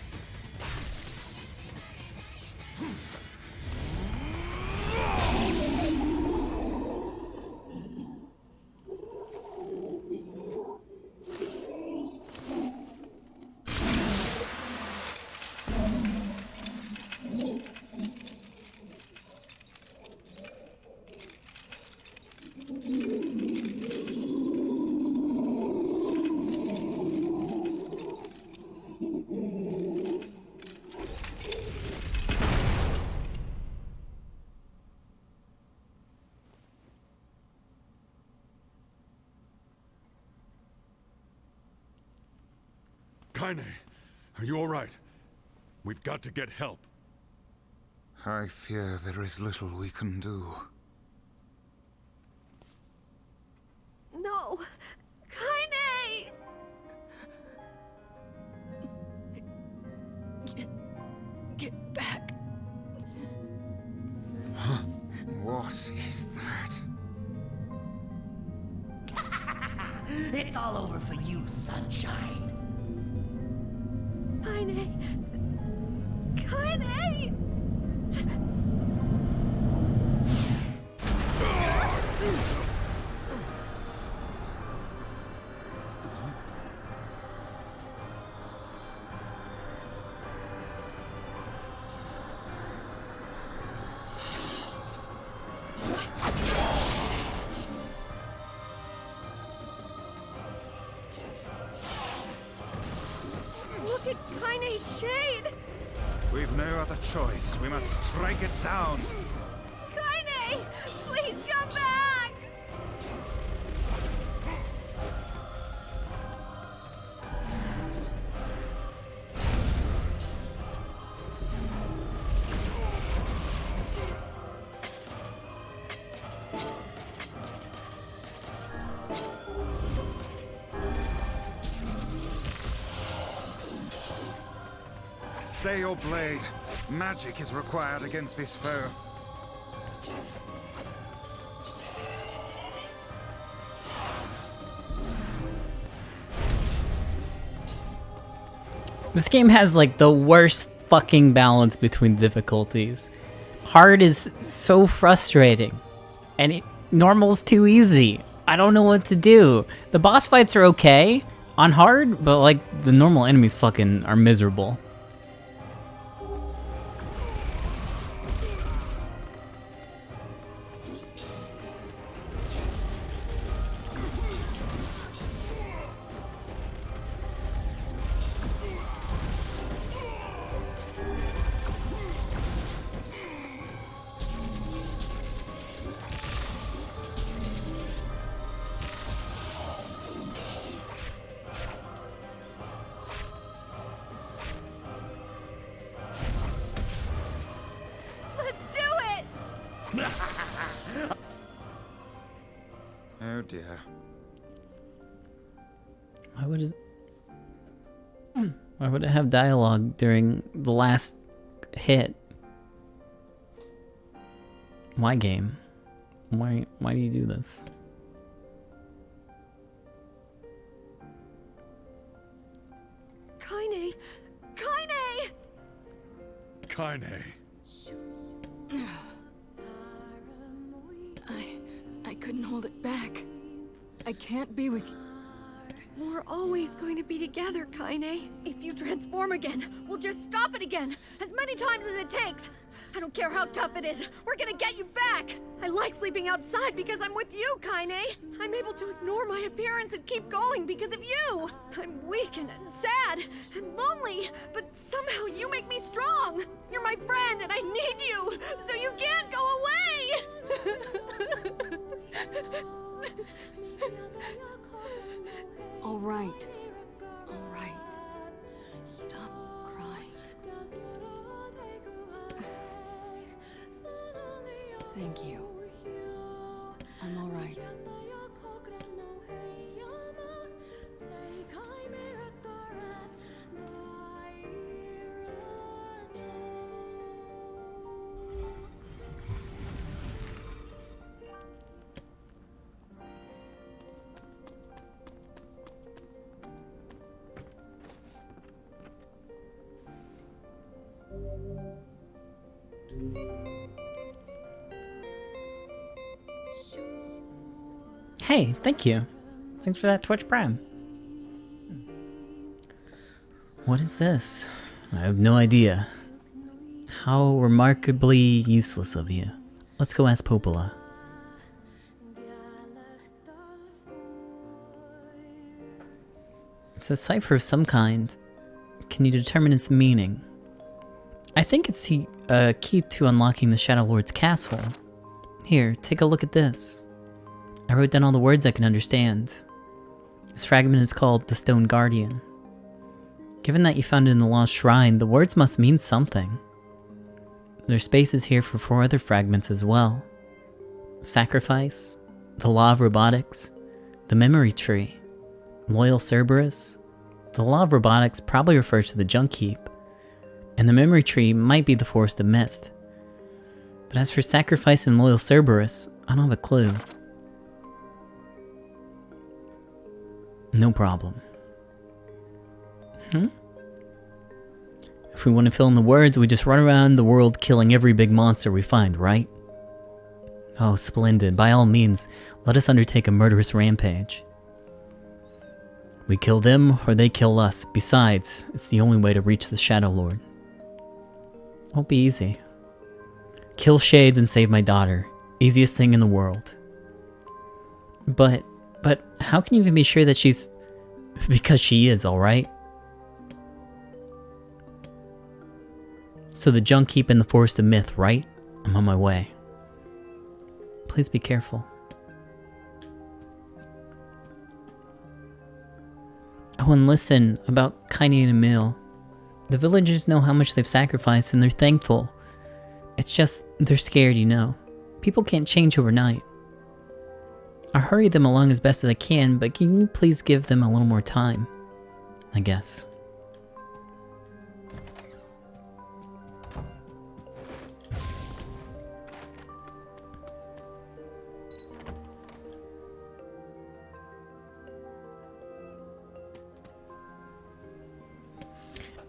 Kaine, are you all right? We've got to get help. I fear there is little we can do. No! Kaine! Get back. What is that? It's all over for you, Sunshine. Kaine! Kaine! Look at Kaine's shade! We've no other choice. We must strike it down. Kaine! Please come back! Stay your blade. Magic is required against this foe. This game has like the worst fucking balance between difficulties. Hard is so frustrating, and normal's too easy. I don't know what to do. The boss fights are okay on hard, but like the normal enemies fucking are miserable. Oh dear. Why would it have dialogue during the last hit? Why, game? Why do you do this? Kaine! Kaine! Kaine. I couldn't hold it back. I can't be with you. We're always going to be together, Kaine. If you transform again, we'll just stop it again, as many times as it takes. I don't care how tough it is, we're gonna get you back. I like sleeping outside because I'm with you, Kaine. I'm able to ignore my appearance and keep going because of you. I'm weak and sad and lonely, but somehow you make me strong. You're my friend and I need you, so you can't go away. All right. All right. Stop crying. Thank you. I'm all right. Hey, thank you. Thanks for that Twitch Prime. What is this? I have no idea. How remarkably useless of you. Let's go ask Popola. It's a cipher of some kind. Can you determine its meaning? I think it's a key to unlocking the Shadow Lord's castle. Here, take a look at this. I wrote down all the words I can understand. This fragment is called the Stone Guardian. Given that you found it in the Lost Shrine, the words must mean something. There's spaces here for 4 other fragments as well. Sacrifice, the Law of Robotics, the Memory Tree, Loyal Cerberus. The Law of Robotics probably refers to the Junk Heap, and the Memory Tree might be the Forest of Myth. But as for Sacrifice and Loyal Cerberus, I don't have a clue. No problem. If we want to fill in the words, we just run around the world killing every big monster we find, right? Oh, splendid. By all means, let us undertake a murderous rampage. We kill them, or they kill us. Besides, it's the only way to reach the Shadow Lord. Won't be easy. Kill Shades and save my daughter. Easiest thing in the world. But how can you even be sure that she's... Because she is, alright? So the Junk Heap in the Forest of Myth, right? I'm on my way. Please be careful. Oh, and listen, about Kaine and Emil. The villagers know how much they've sacrificed and they're thankful. It's just, they're scared, you know. People can't change overnight. I'll hurry them along as best as I can, but can you please give them a little more time? I guess.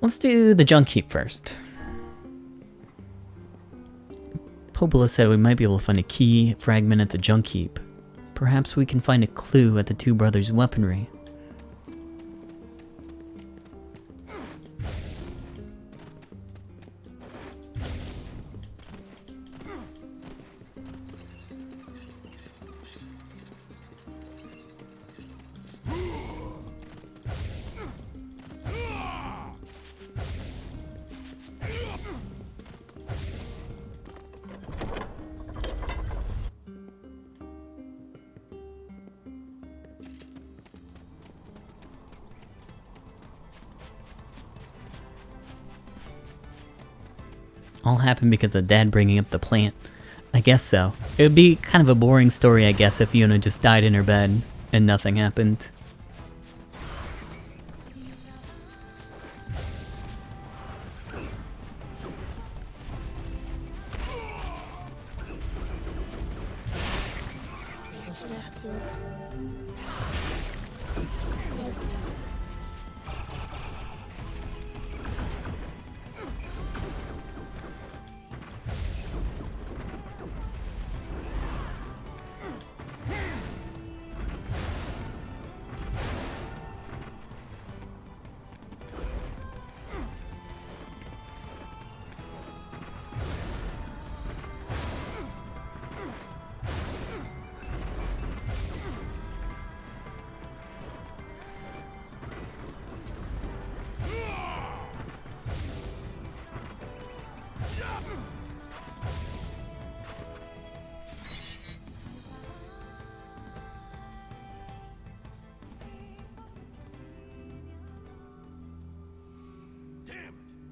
Let's do the junk heap first. Popola said we might be able to find a key fragment at the junk heap. Perhaps we can find a clue at the two brothers' weaponry. All happened because of Dad bringing up the plant. I guess so. It would be kind of a boring story, I guess, if Yuna just died in her bed and nothing happened.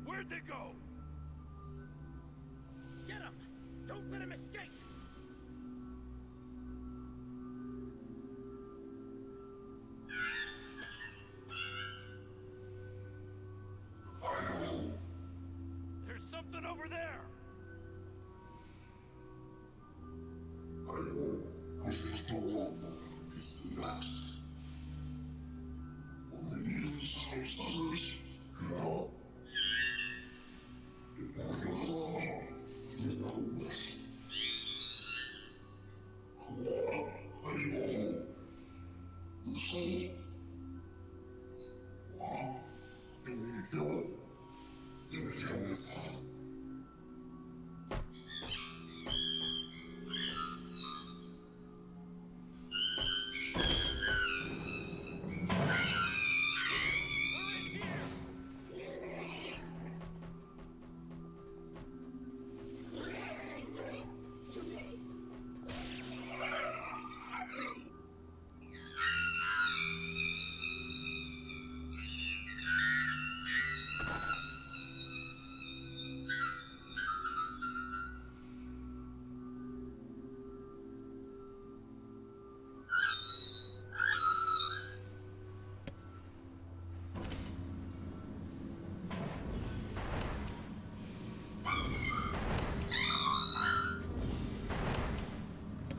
Where'd they go? Get him! Don't let him escape! There's something over there!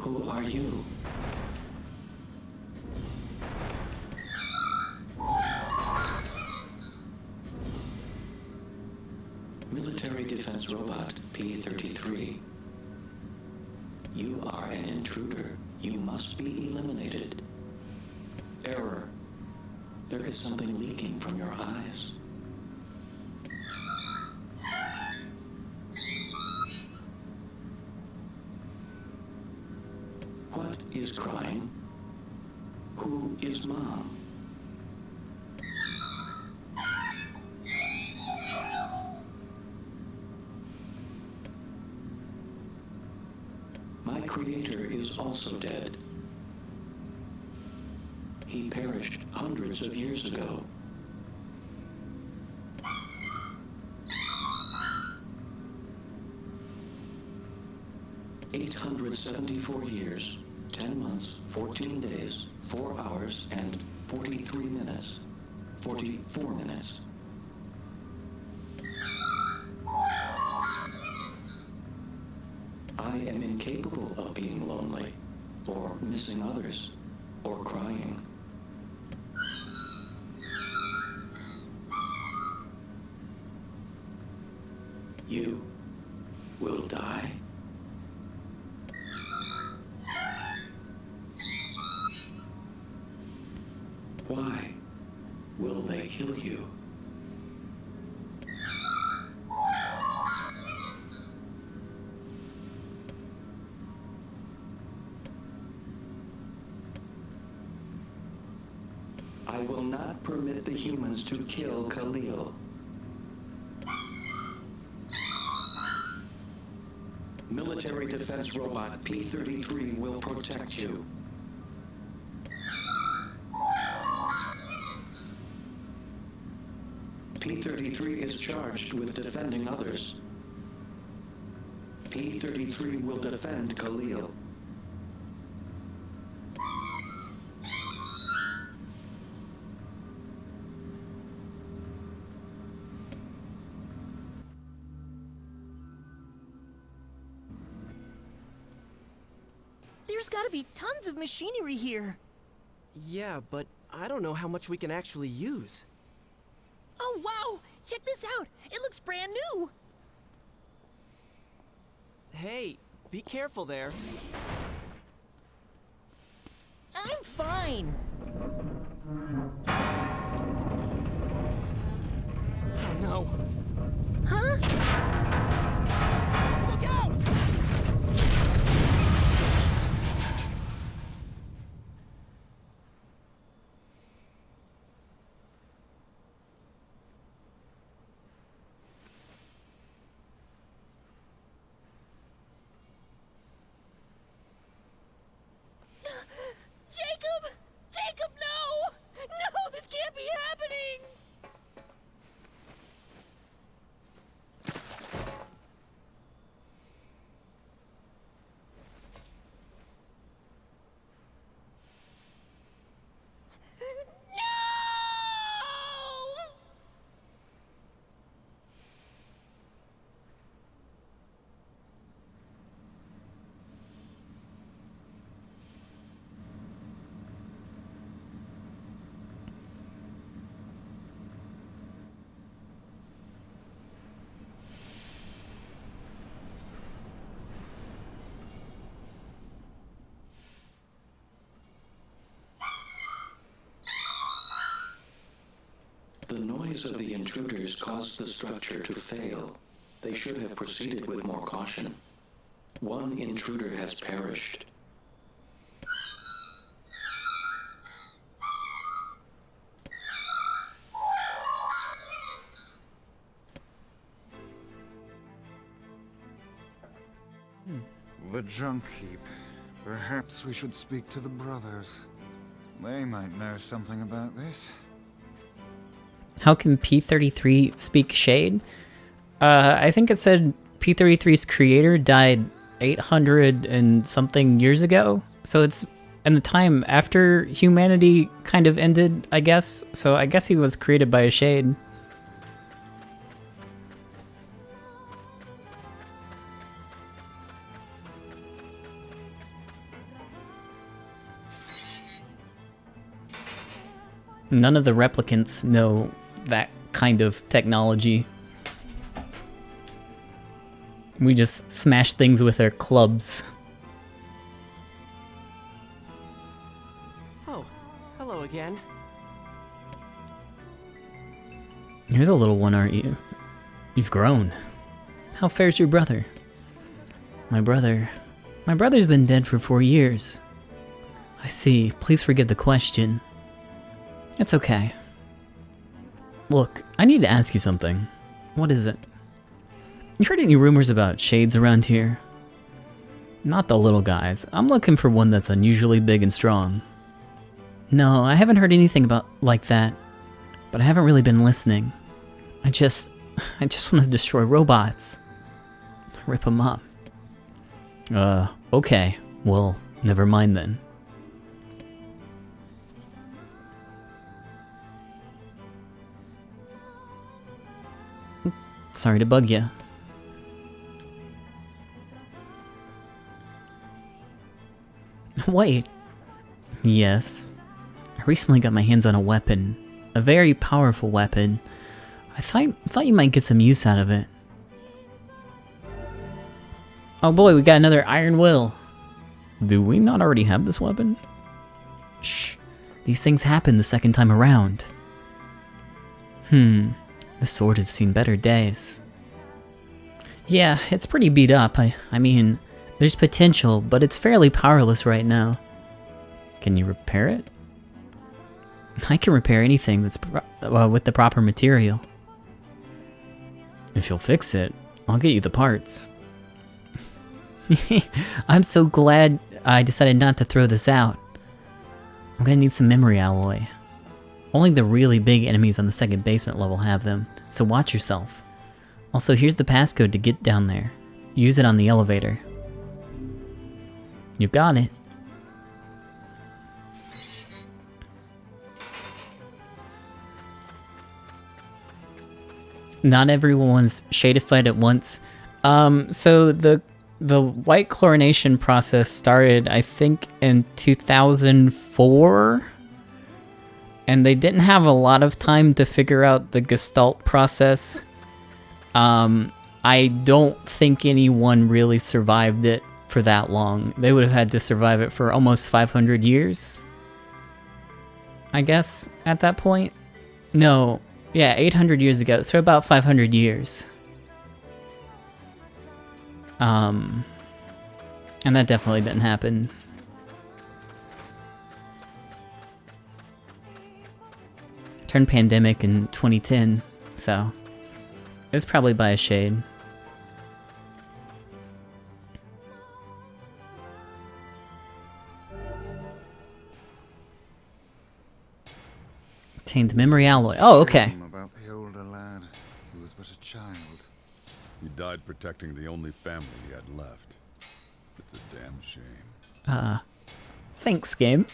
Who are you? Military Defense Robot P-33. You are an intruder. You must be eliminated. Error. There is something leaking from your eyes. What is crying? Who is Mom? My creator is also dead. He perished hundreds of years ago. $874 years, 10 months, 14 days, 4 hours, and 43 minutes. 44 minutes. I am incapable of being lonely, or missing others, or crying. You will die. Why will they kill you? I will not permit the humans to kill Khalil. Military defense robot P-33 will protect you. P-33 is charged with defending others. P-33 will defend Khalil. There's gotta be tons of machinery here. Yeah, but I don't know how much we can actually use. Oh, wow! Check this out! It looks brand new! Hey, be careful there. I'm fine! Oh no. Huh? Look out! Jacob! Jacob, no! No, this can't be happening! No! The noise of the intruders caused the structure to fail. They should have proceeded with more caution. One intruder has perished. The junk heap. Perhaps we should speak to the brothers. They might know something about this. How can P-33 speak Shade? I think it said P-33's creator died 800 and something years ago. So it's in the time after humanity kind of ended, I guess. So I guess he was created by a Shade. None of the replicants know that kind of technology. We just smash things with our clubs. Oh, hello again. You're the little one, aren't you? You've grown. How fares your brother? My brother's been dead for 4 years. I see. Please forgive the question. It's okay. Look, I need to ask you something. What is it? You heard any rumors about shades around here? Not the little guys. I'm looking for one that's unusually big and strong. No, I haven't heard anything about like that. But I haven't really been listening. I just want to destroy robots. Rip them up. Okay. Well, never mind then. Sorry to bug you. Wait. Yes. I recently got my hands on a weapon. A very powerful weapon. I thought you might get some use out of it. Oh boy, we got another iron will. Do we not already have this weapon? Shh. These things happen the second time around. This sword has seen better days. Yeah, it's pretty beat up. I mean, there's potential, but it's fairly powerless right now. Can you repair it? I can repair anything that's with the proper material. If you'll fix it, I'll get you the parts. I'm so glad I decided not to throw this out. I'm gonna need some memory alloy. Only the really big enemies on the second basement level have them, so watch yourself. Also, here's the passcode to get down there. Use it on the elevator. You got it. Not everyone's shadified at once. So the white chlorination process started, I think, in 2004. And they didn't have a lot of time to figure out the Gestalt process. I don't think anyone really survived it for that long. They would have had to survive it for almost 500 years, I guess, at that point. No, yeah, 800 years ago, so about 500 years. And that definitely didn't happen. Turned pandemic in 2010, so it's probably by a shade. Obtained memory alloy. Oh, okay. About the older lad, he was but a child. He died protecting the only family he had left. It's a damn shame. Thanks, game.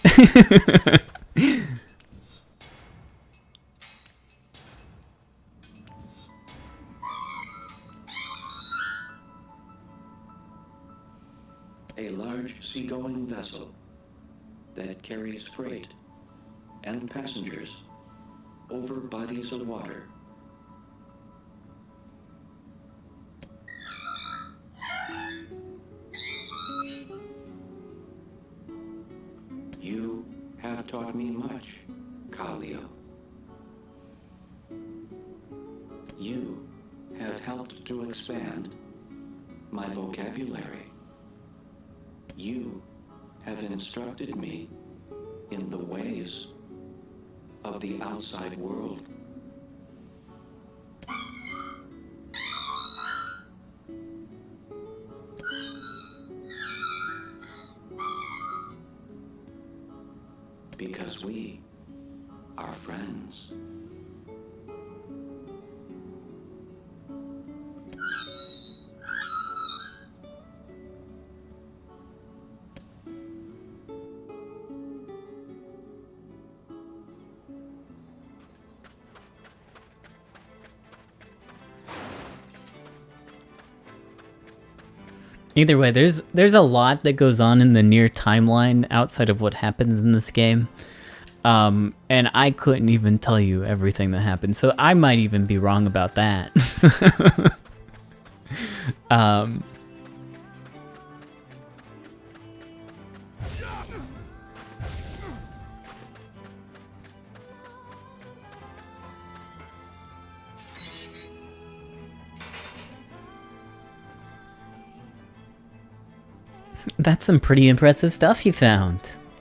A large seagoing vessel that carries freight and passengers over bodies of water. You have taught me much, Kallio. You have helped to expand my vocabulary. You have instructed me in the ways of the outside world. Because we are friends. Either way, there's a lot that goes on in the Nier timeline outside of what happens in this game. And I couldn't even tell you everything that happened, so I might even be wrong about that. That's some pretty impressive stuff you found.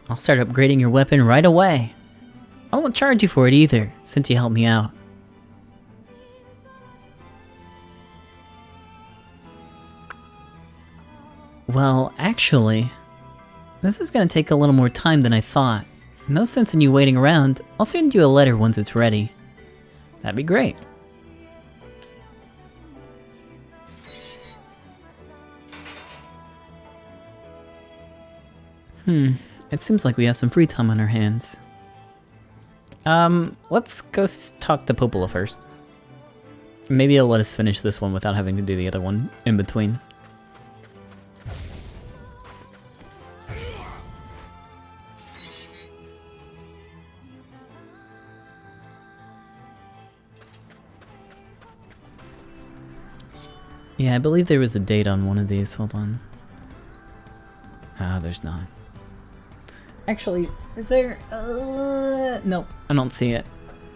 I'll start upgrading your weapon right away. I won't charge you for it either, since you helped me out. Well, actually, this is gonna take a little more time than I thought. No sense in you waiting around. I'll send you a letter once it's ready. That'd be great. It seems like we have some free time on our hands. Let's go talk to Popola first. Maybe it'll let us finish this one without having to do the other one in between. Yeah, I believe there was a date on one of these. Hold on. Ah, there's not. Actually, is there? Nope, I don't see it.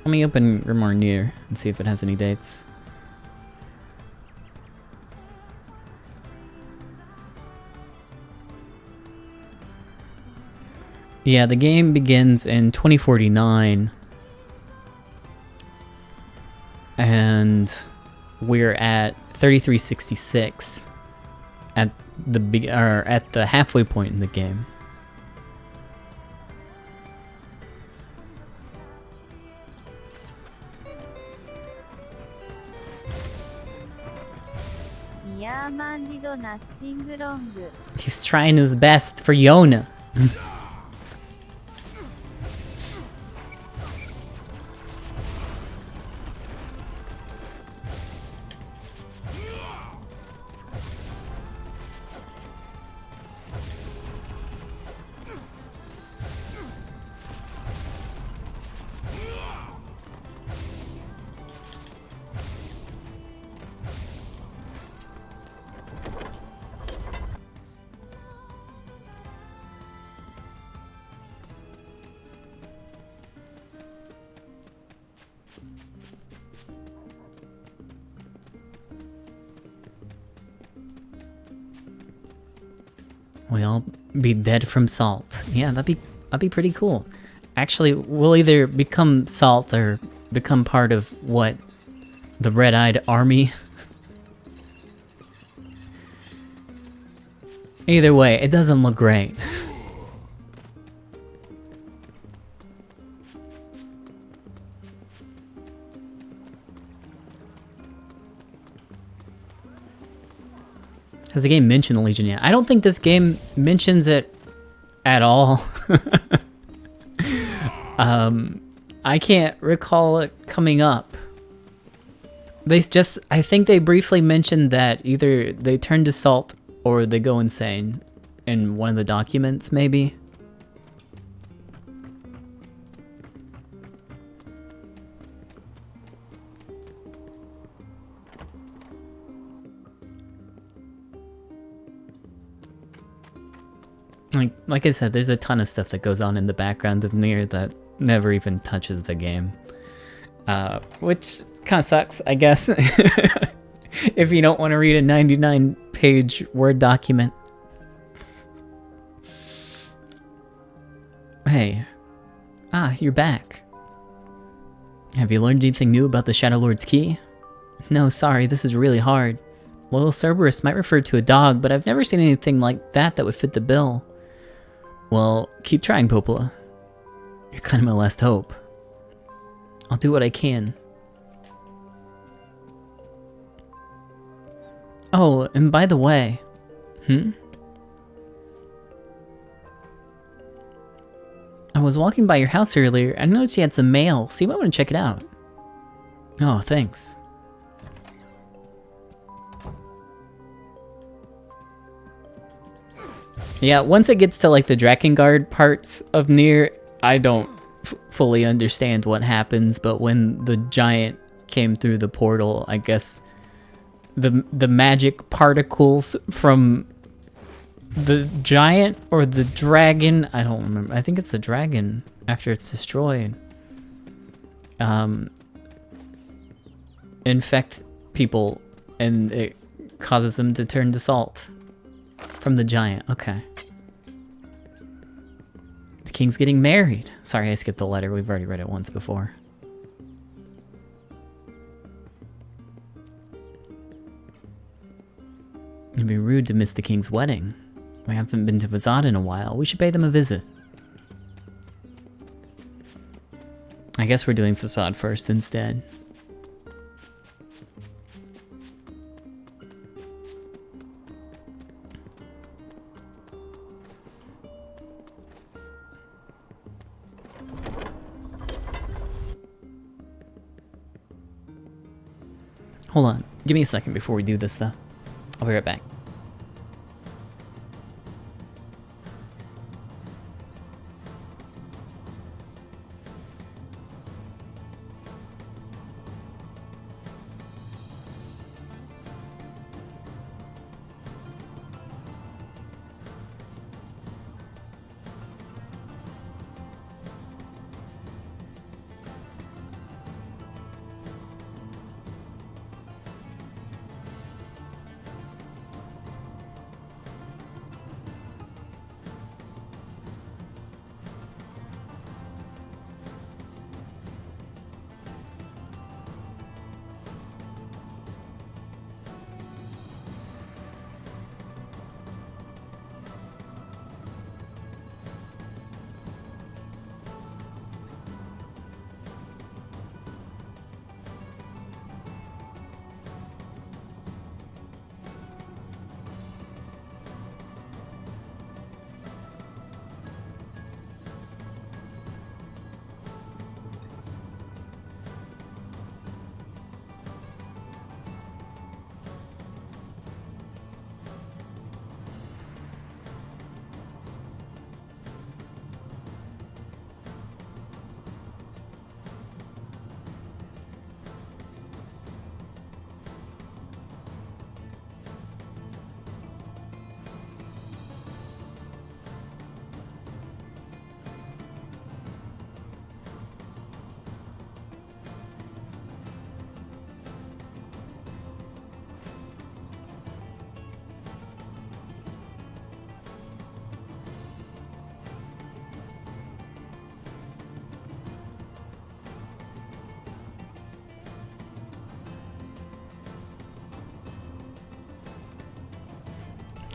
Let me open Grimoire Nier and see if it has any dates. Yeah, the game begins in 2049. And we're at 3366 at the halfway point in the game. He's trying his best for Yona. We'll be dead from salt. Yeah, that'd be pretty cool. Actually, we'll either become salt or become part of what? The Red-Eyed Army? Either way, it doesn't look great. Has the game mentioned the Legion yet? I don't think this game mentions it at all. I can't recall it coming up. I think they briefly mentioned that either they turn to salt or they go insane in one of the documents, maybe. Like I said, there's a ton of stuff that goes on in the background of Nier that never even touches the game. Which kind of sucks, I guess. If you don't want to read a 99-page Word document. Hey. Ah, you're back. Have you learned anything new about the Shadow Lord's key? No, sorry, this is really hard. Loyal Cerberus might refer to a dog, but I've never seen anything like that would fit the bill. Well, keep trying, Popola. You're kind of my last hope. I'll do what I can. Oh, and by the way... I was walking by your house earlier, and I noticed you had some mail, so you might want to check it out. Oh, thanks. Yeah, once it gets to like the Drakengard parts of Nier, I don't fully understand what happens, but when the giant came through the portal, I guess the magic particles from the giant or the dragon, I don't remember. I think it's the dragon after it's destroyed. Infect people and it causes them to turn to salt. From the giant, okay. The king's getting married. Sorry, I skipped the letter. We've already read it once before. It'd be rude to miss the king's wedding. We haven't been to Vizada in a while. We should pay them a visit. I guess we're doing Facade first instead. Hold on. Give me a second before we do this, though. I'll be right back.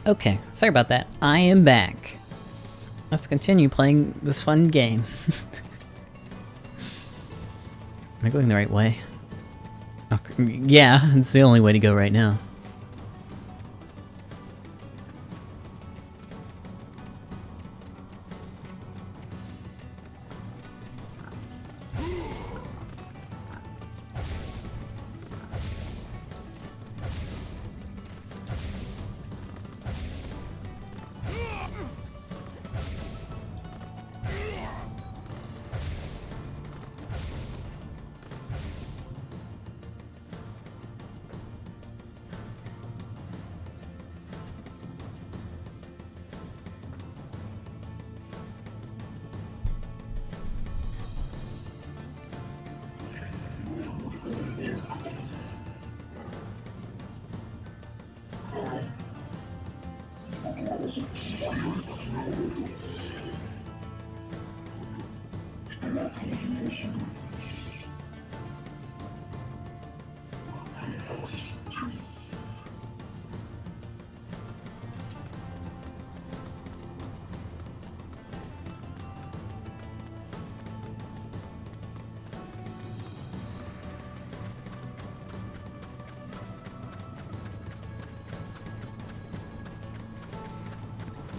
Okay, sorry about that. I am back. Let's continue playing this fun game. Am I going the right way? Okay. Yeah, it's the only way to go right now.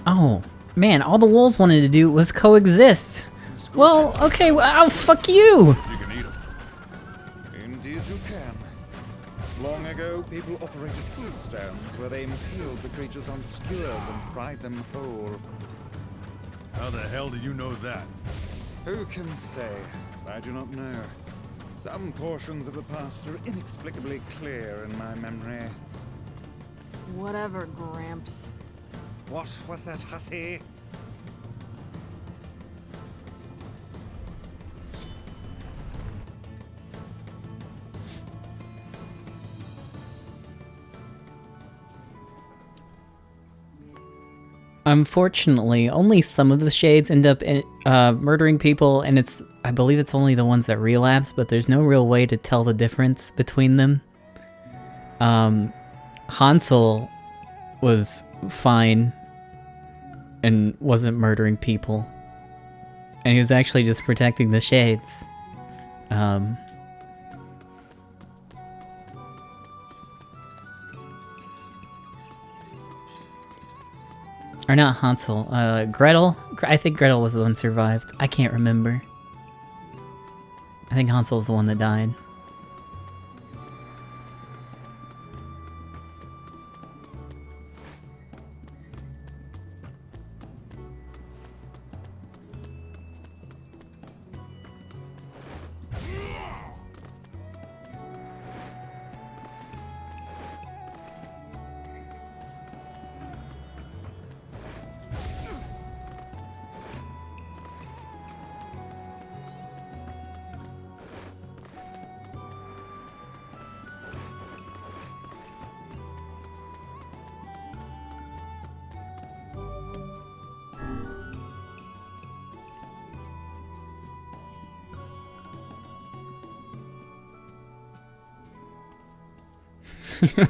Oh, man, all the wolves wanted to do was coexist. Well, okay, well, fuck you! You can eat them. Indeed you can. Long ago, people operated food stands where they impaled the creatures on skewers and fried them whole. How the hell do you know that? Who can say? I do not know. Some portions of the past are inexplicably clear in my memory. Whatever, Gramps. What was that, hussy? Unfortunately, only some of the shades end up murdering people, and I believe it's only the ones that relapse, but there's no real way to tell the difference between them. Hansel was fine and wasn't murdering people, and he was actually just protecting the shades. Or not Hansel, Gretel? I think Gretel was the one who survived. I can't remember. I think Hansel's the one that died.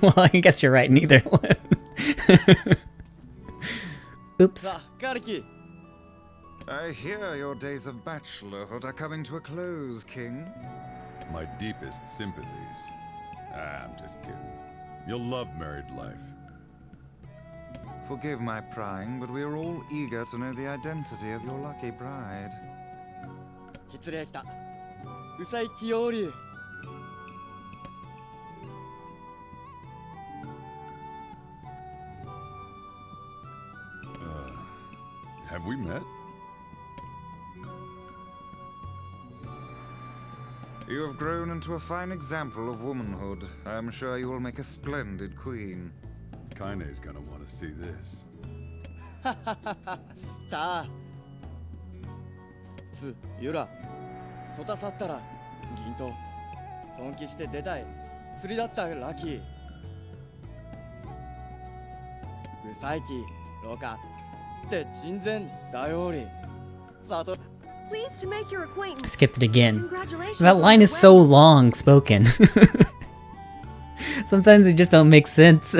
Well, I guess you're right, neither one. Oops. I hear your days of bachelorhood are coming to a close, King. My deepest sympathies. I'm just kidding. You'll love married life. Forgive my prying, but we are all eager to know the identity of your lucky bride. Have we met? You have grown into a fine example of womanhood. I am sure you will make a splendid queen. Kaine's gonna want to see this. Pleased to make your I acquaintance. skipped it again. Congratulations That on line the is so wedding. long spoken. Sometimes it just don't make sense.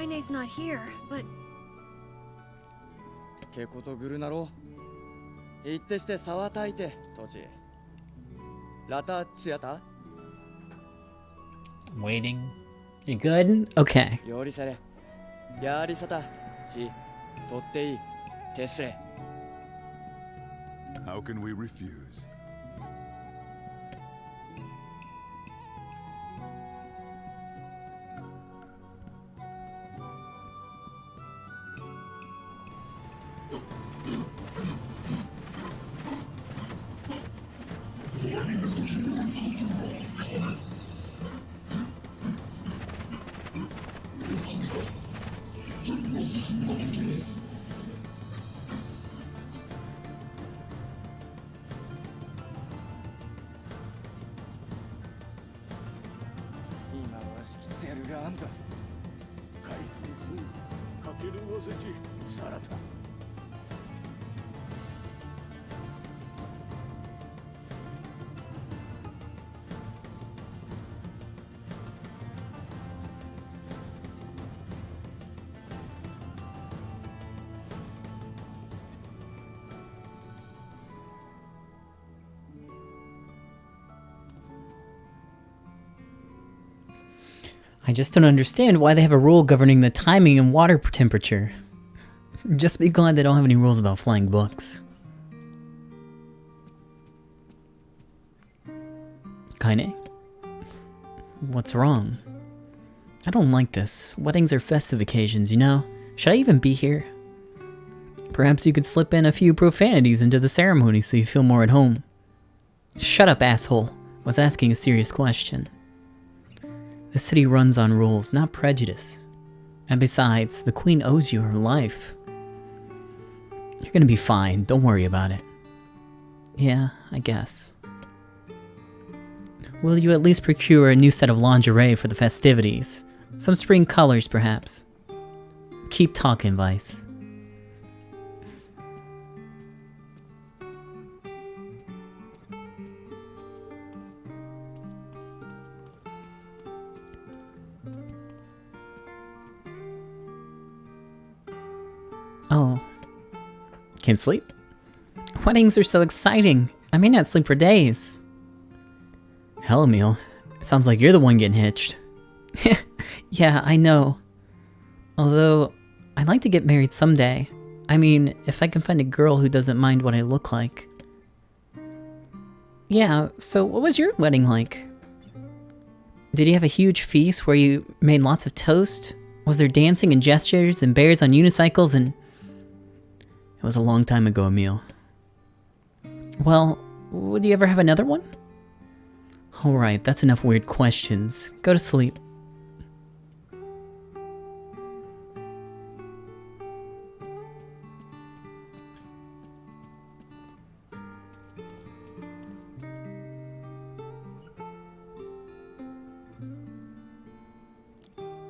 Kaine's not here, but けことぐるなろ行ってして沢たいて土地ラタチアタ Waiting. You good? Okay. よりされやりさたちとっていいテスレ How can we refuse? I just don't understand why they have a rule governing the timing and water temperature. Just be glad they don't have any rules about flying books. Kaine? What's wrong? I don't like this. Weddings are festive occasions, you know? Should I even be here? Perhaps you could slip in a few profanities into the ceremony so you feel more at home. Shut up, asshole. I was asking a serious question. The city runs on rules, not prejudice. And besides, the queen owes you her life. You're gonna be fine, don't worry about it. Yeah, I guess. Will you at least procure a new set of lingerie for the festivities? Some spring colors, perhaps. Keep talking, Vice. Oh. Can't sleep? Weddings are so exciting. I may not sleep for days. Hell, Emil. Sounds like you're the one getting hitched. Yeah, I know. Although, I'd like to get married someday. I mean, if I can find a girl who doesn't mind what I look like. Yeah, so what was your wedding like? Did you have a huge feast where you made lots of toast? Was there dancing and gestures and bears on unicycles and... It was a long time ago, Emil. Well, would you ever have another one? Alright, that's enough weird questions. Go to sleep.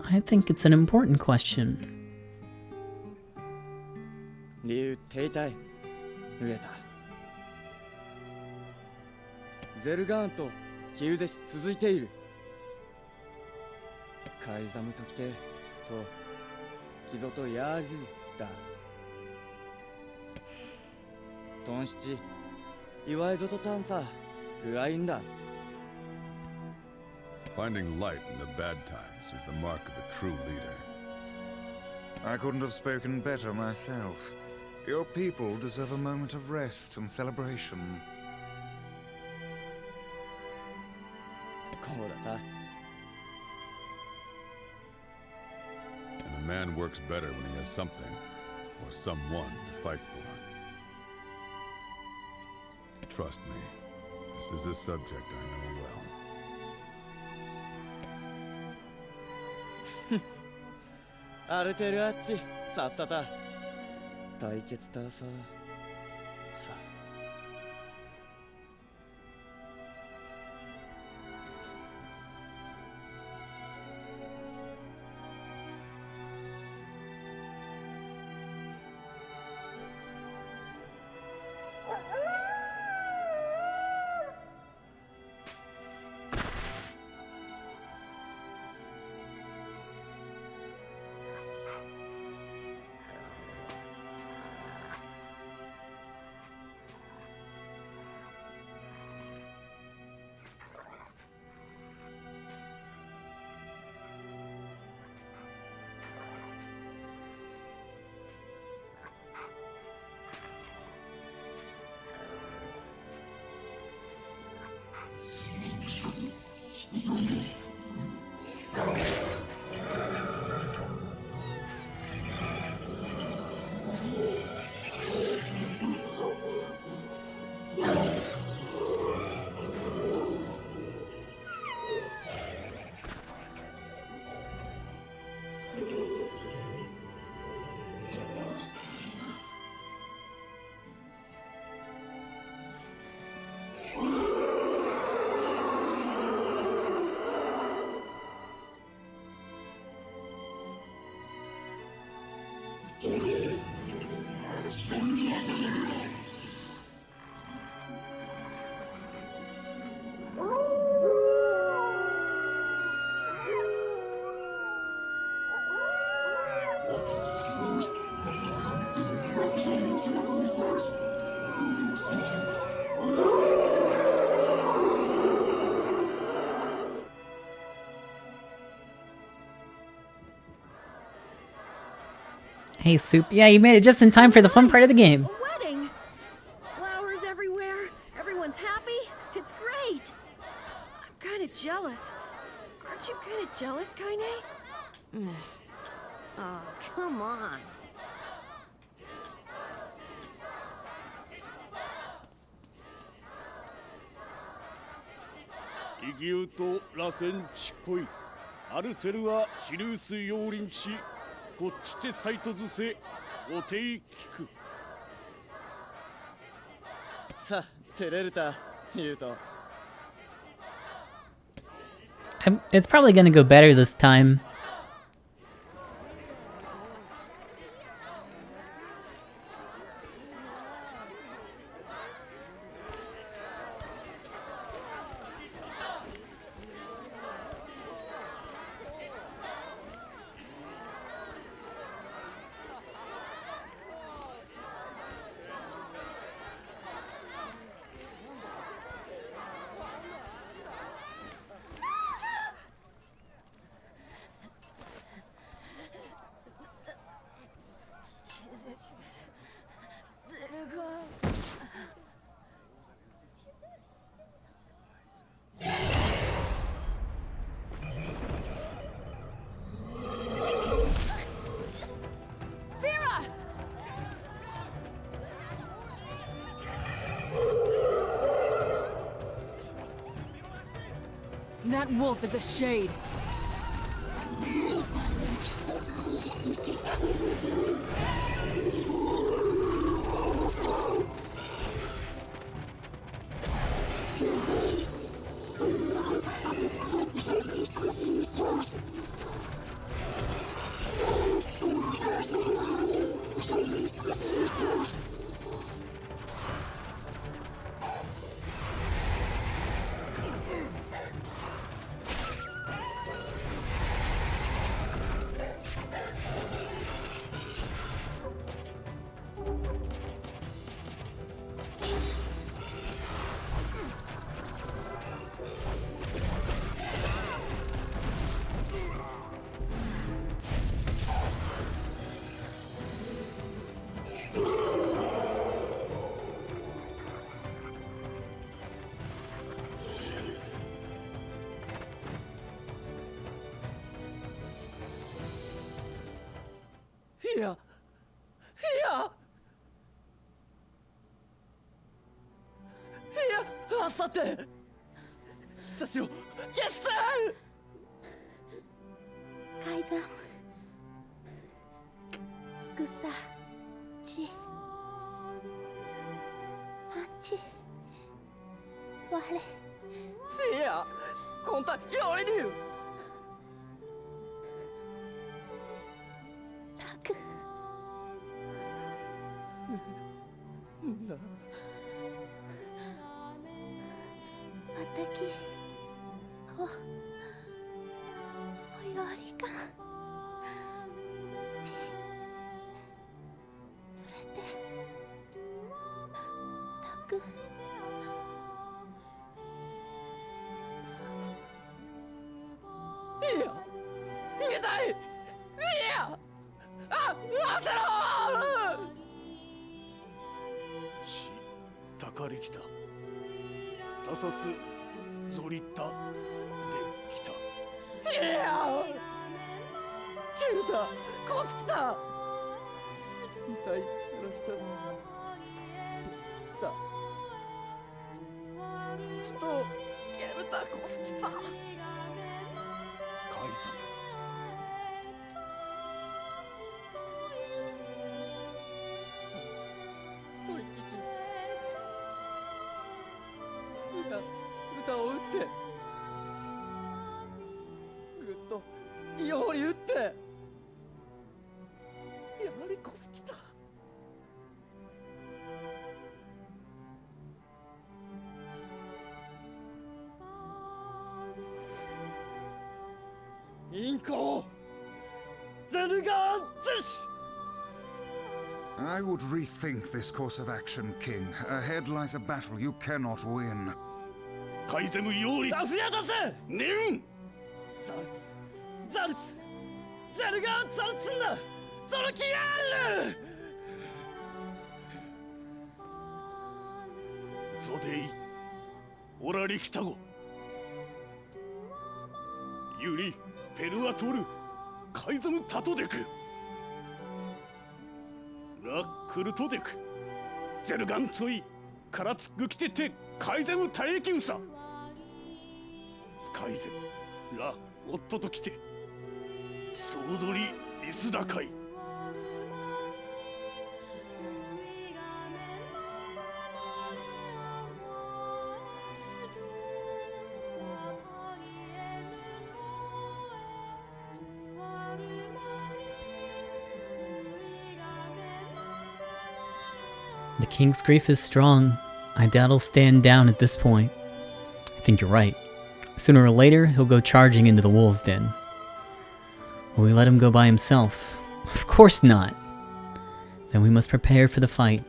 I think it's an important question. 理由停滞飢えたゼルガーンとヒウゼシ続いているカイザムときてとキゾとヤーズだトンシチイワイゾとタンサルアインだ Finding light in the bad times is the mark of a true leader. I couldn't have spoken better myself. Your people deserve a moment of rest and celebration. こうだった And a man works better when he has something or someone to fight for. Trust me, this is a subject I know well. アルテルアッチさったた対決だささ 「Hey, Soup. Yeah, you made it just in time for the fun part of the game. A wedding! Flowers everywhere. Everyone's happy. It's great. I'm kind of jealous. Aren't you kind of jealous, Kaine? Oh, come on. It's probably gonna go better this time. That wolf is a shade. Here! Here! あさて久しを決戦改ざんぐさちあんちわれフィアコンタよりにたくなあたきおよりかちそれでたくいや痛いいやあせろしたかりきたたさすゾリタできたいやキルタコスキタ痛い殺したさちとケルタコスキタ改ざんトイキチ歌を打ってぐっといい方に打ってやはりこすきたインコゼルガーゼシ I would rethink this course of action, King. Ahead lies a battle you cannot win. カイゼムよりザフヤ出せネンザルツゼルガーザルツンだその気あるゾデイオラリキタゴユリペルアトルカイザムタトデクラックルトデクゼルガンツイカラツグキテテカイゼムタエキウサカイゼラオットときて総取りリスダカイThe king's grief is strong. I doubt he'll stand down at this point. I think you're right. Sooner or later, he'll go charging into the wolves' den. Will we let him go by himself? Of course not! Then we must prepare for the fight.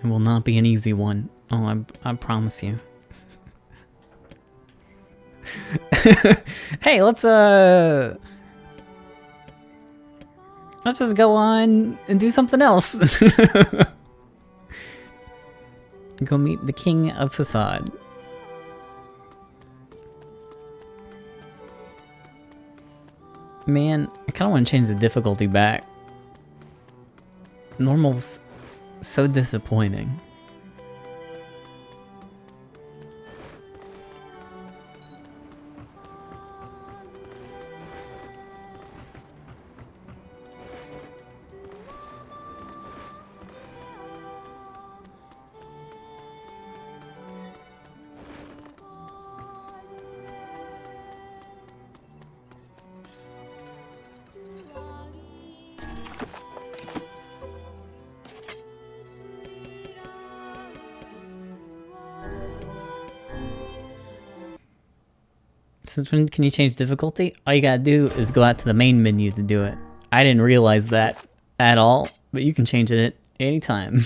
It will not be an easy one. Oh, I promise you. Hey, let's just go on and do something else. Go meet the king of Facade. Man, I kind of want to change the difficulty back. Normal's so disappointing. Since when can you change difficulty? All you gotta do is go out to the main menu to do it. I didn't realize that at all, but you can change it at any time.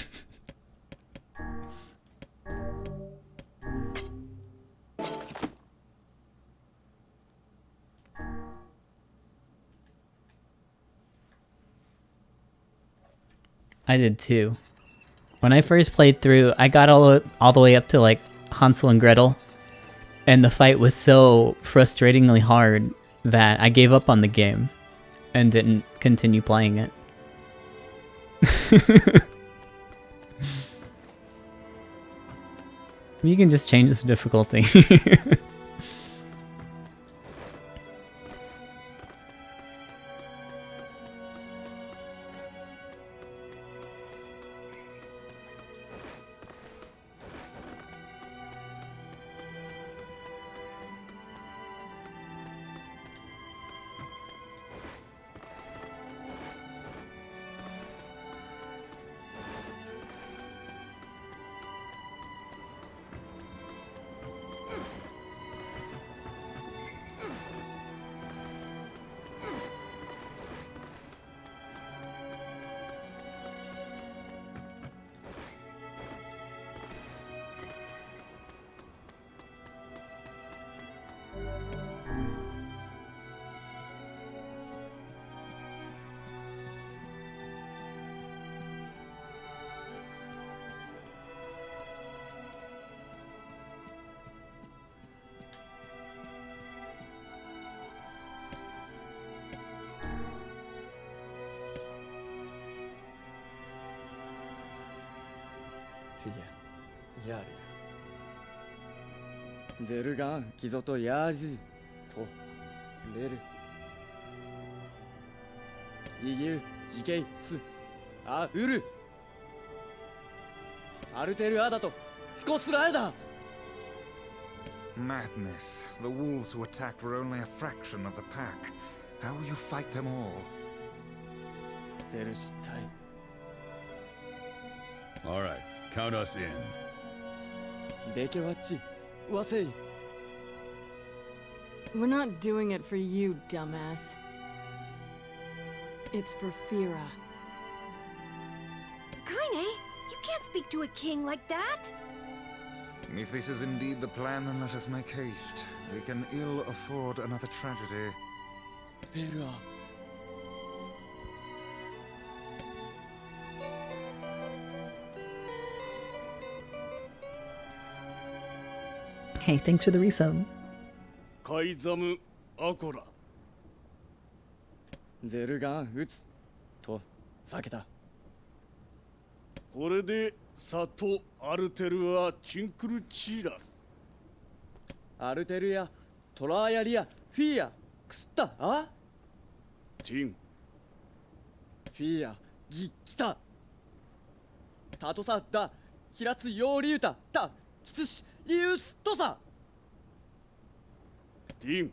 I did too. When I first played through, I got all the way up to like Hansel and Gretel. And the fight was so frustratingly hard that I gave up on the game and didn't continue playing it. You can just change the difficulty.ゼルガン、キゾとヤージとレルイギュジゲイツアウルアルテルアダとスコスラエダ Madness. The wolves who attacked were only a fraction of the pack. How will you fight them all? ゼルシタイ All right, count us in. デケワッチ ワセイ We're not doing it for you, dumbass. It's for Fira. Kaine, you can't speak to a king like that. If this is indeed the plan, then let us make haste. We can ill afford another tragedy. ペルア Hey, thanks for the resub. カイザム・アコラ。ゼルガン撃つと避けた。これでサト・アルテルア・チンクルチーラス。アルテルやトラーヤリアフィーヤくすったあチンフィーヤギ来たタトサダキラツヨーリュータタキツシリウストサティン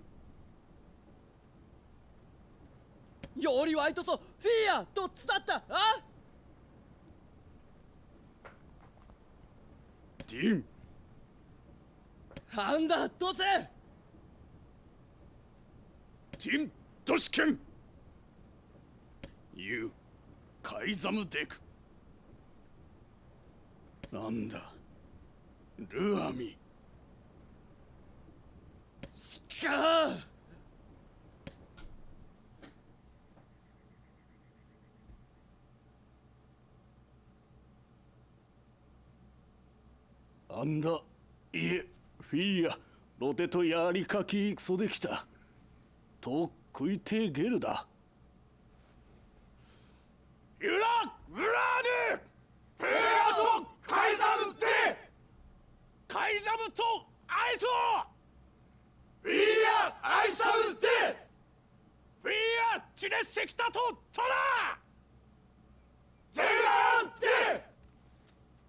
ヨーリワイトソフィーヤとつだったあティンなんだどうせティンドシケンユーカイザムデクなんだルアミしかあんだいえフィーヤロテとやりかきクソできたと食いてゲルだユラ・ブラーデペアとカイザムテカイザムとアイソフィーヤ・アイサムテフィーヤ・チネセキタとトラゼルガンテ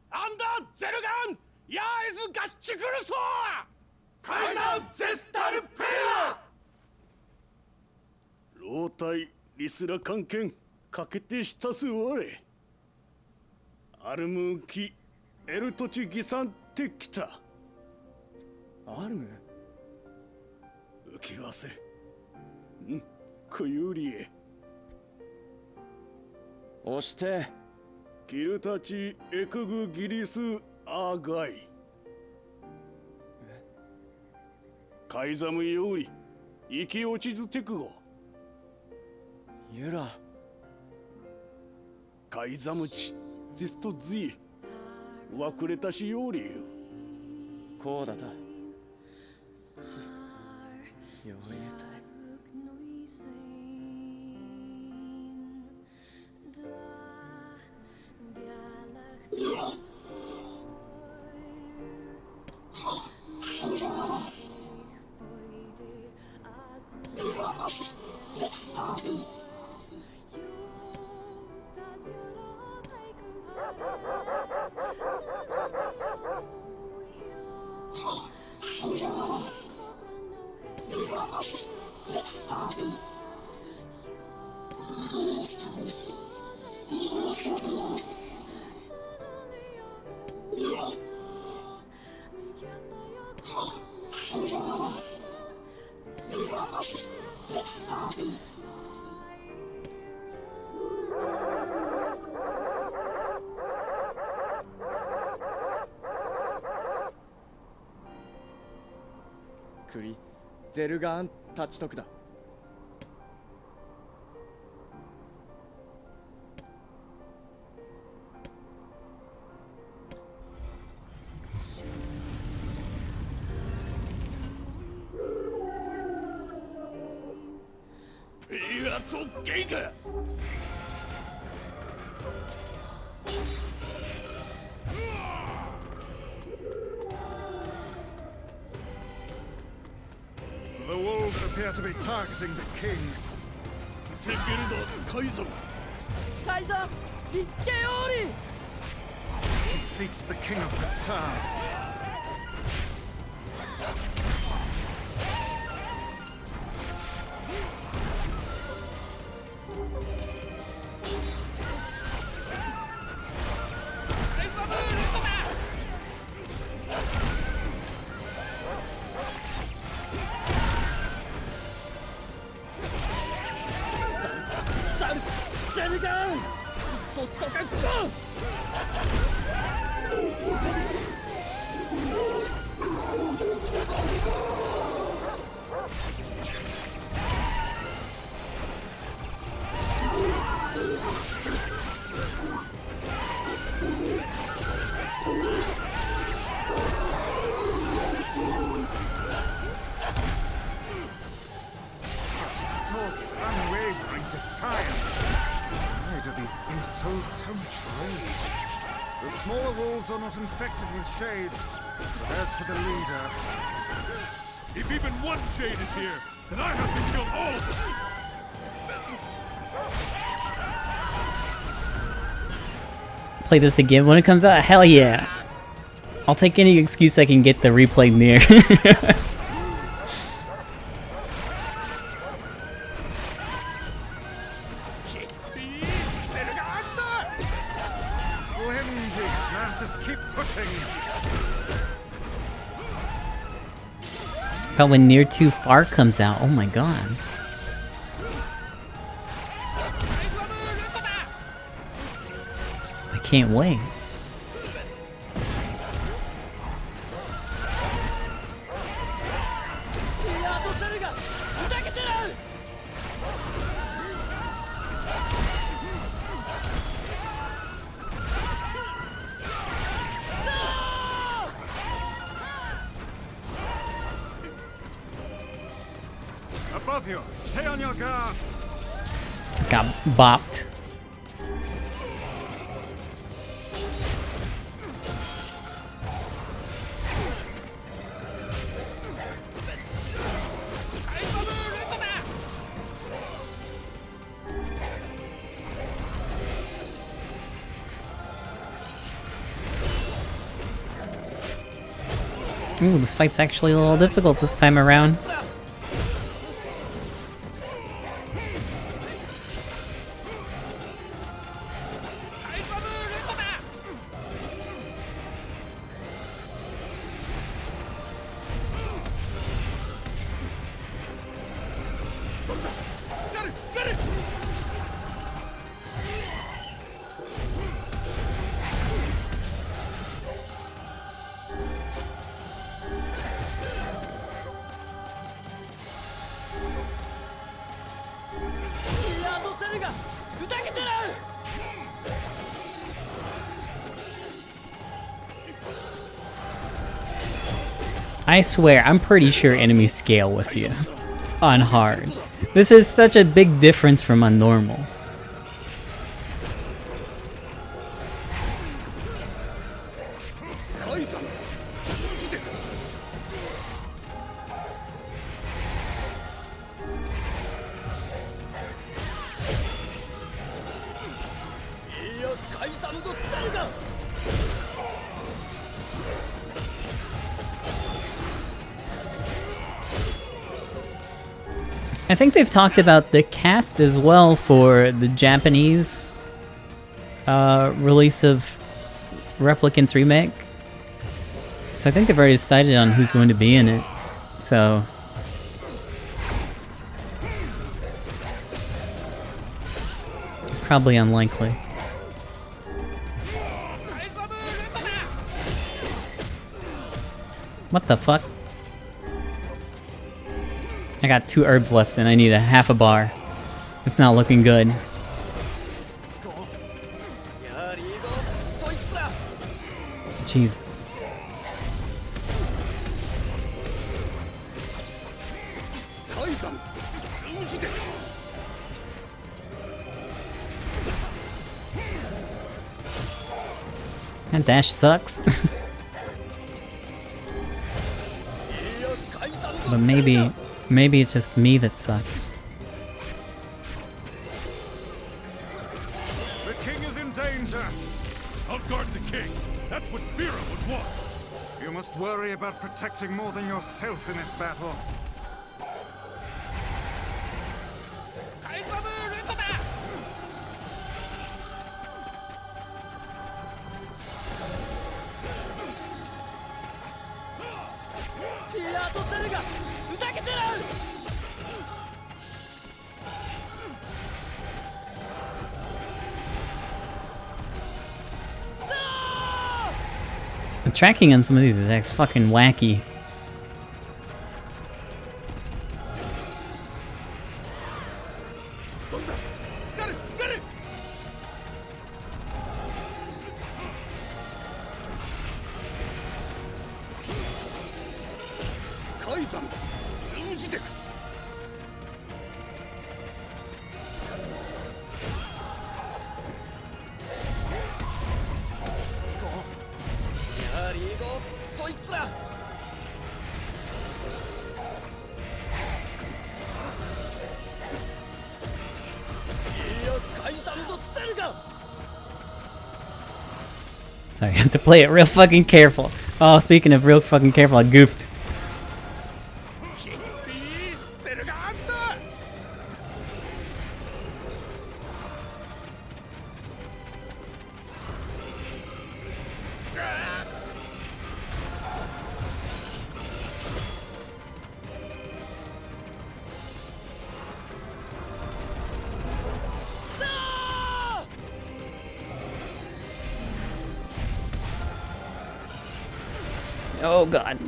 アンダーゼルガンヤーイズガッチクルソーカイザンゼスタルペア老体リスラ関係かけてしたすわれアルムキエルトチギサンテキタアルム浮きわせんクユリエ押してキルタチエクグギリスアーガイカイザムより生き落ちずテクゴユラカイザムチジストズイわくれたしよりこうだたちよう言えたいクリゼルガーン立ち得だいやとゲイかThe wolves appear to be targeting the king. セゲルダ・カイザムカイザーリッケオーリ He seeks the king of Facade. hold so much rage. The smaller wolves are not infected with shades, but as for the leader... If even one shade is here, then I have to kill all of them! Play this again when it comes out? Hell yeah! I'll take any excuse I can get to replay Nier. Now just keep pushing. But when Nier 2 Far comes out, oh my god. I can't wait. Above you, stay on your guard. Got bopped. Ooh, this fight's actually a little difficult this time around. I swear, I'm pretty sure enemies scale with you on hard. This is such a big difference from on normal. I think they've talked about the cast as well for the Japanese release of Replicant's Remake. So I think they've already decided on who's going to be in it. So it's probably unlikely. What the fuck? I got 2 herbs left and I need a half a bar. It's not looking good. Jesus. That dash sucks. But maybe it's just me that sucks. The king is in danger. I'll guard the king. That's what Vera would want. You must worry about protecting more than yourself in this battle. The tracking on some of these attacks is fucking wacky. Sorry, I have to play it real fucking careful. Oh, speaking of real fucking careful, I goofed. Oh god.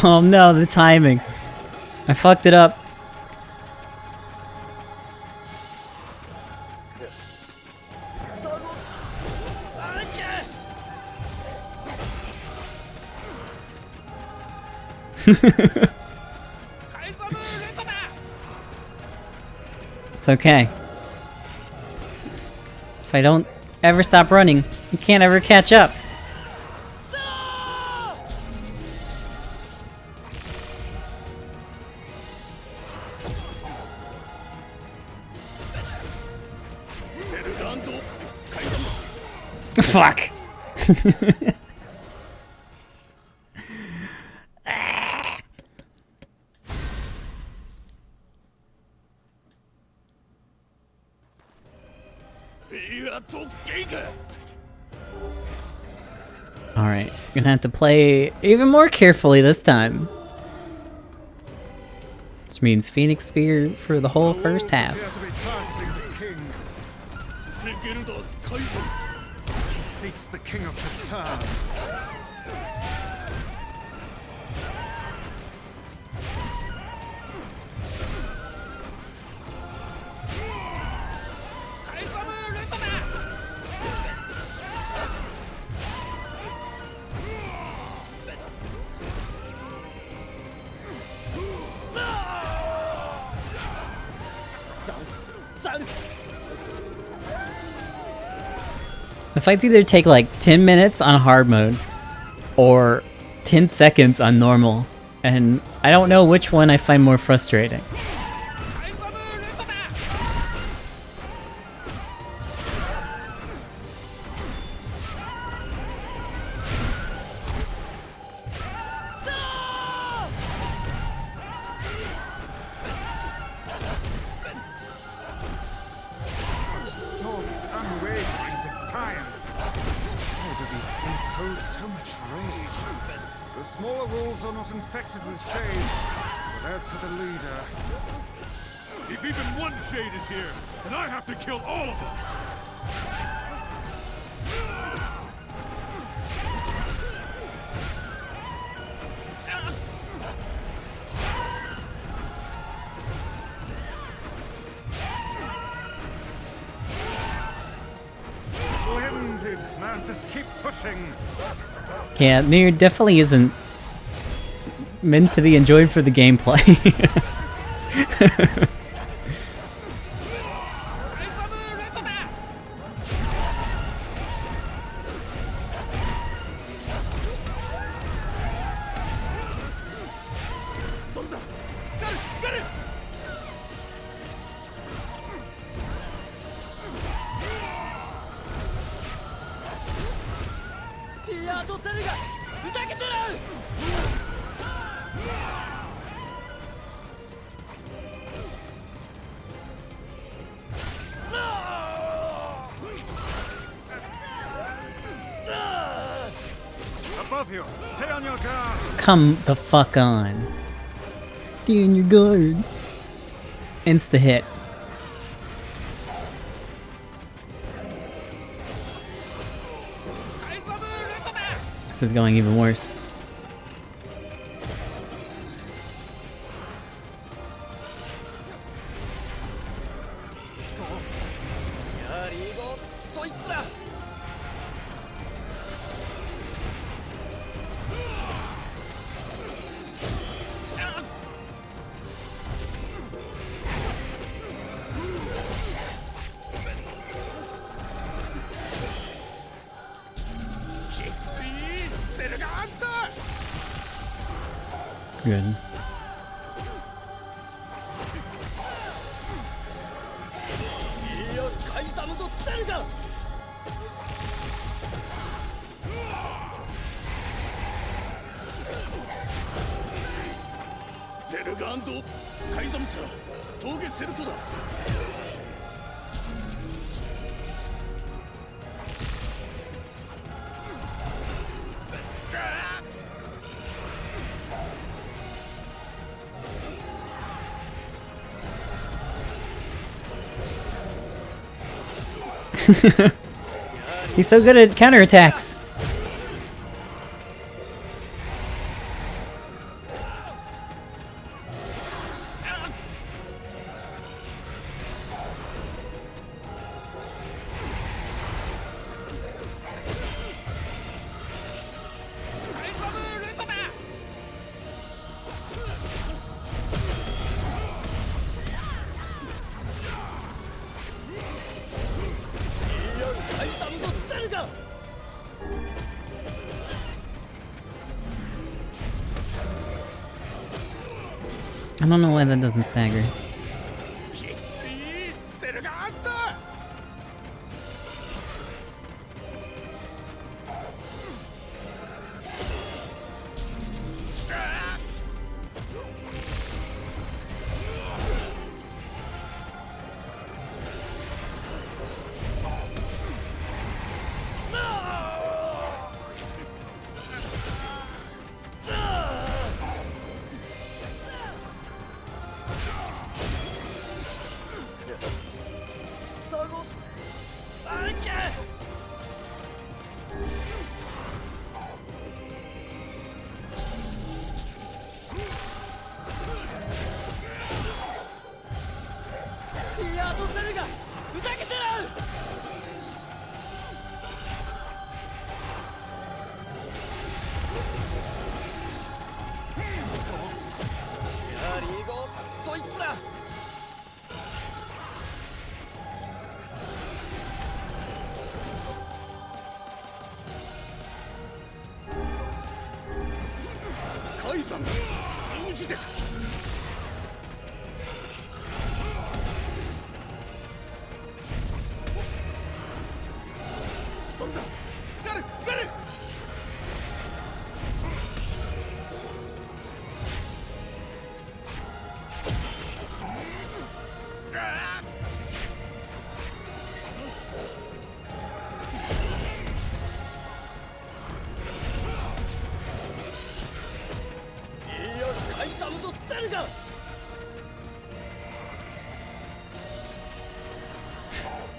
Oh no, the timing. I fucked it up. It's okay. If I don't ever stop running, you can't ever catch up. Fuck. Alright, gonna have to play even more carefully this time. Which means Phoenix Spear for the whole first half. He seeks the king of Facade. The fights either take like 10 minutes on hard mode or 10 seconds on normal, and I don't know which one I find more frustrating. So much rage. The smaller wolves are not infected with shade, but as for the leader... If even one shade is here, then I have to kill all of them! Blended! Now just keep pushing! Yeah, Nier definitely isn't meant to be enjoyed for the gameplay. Above you, stay on your guard. Come the fuck on. Stay on your guard. Insta hit. This is going even worse. そいつだ。Good. ゼルガカイザムサ峠セルトだ。He's so good at counterattacks. I don't know why that doesn't stagger.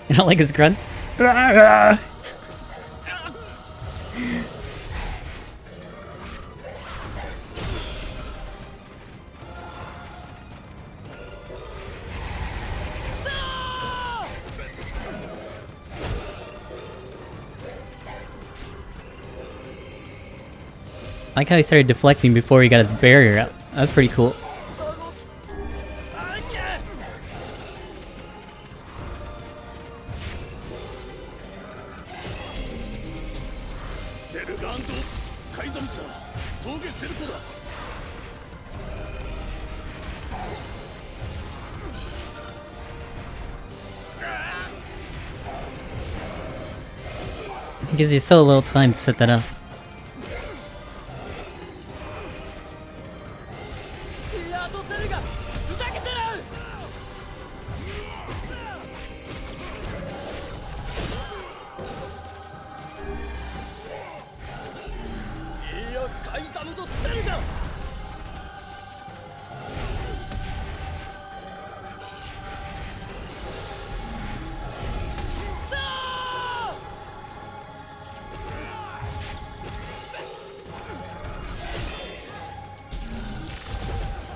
You don't like his grunts? I like how he started deflecting before he got his barrier up. That's pretty cool. It gives you so little time to set that up.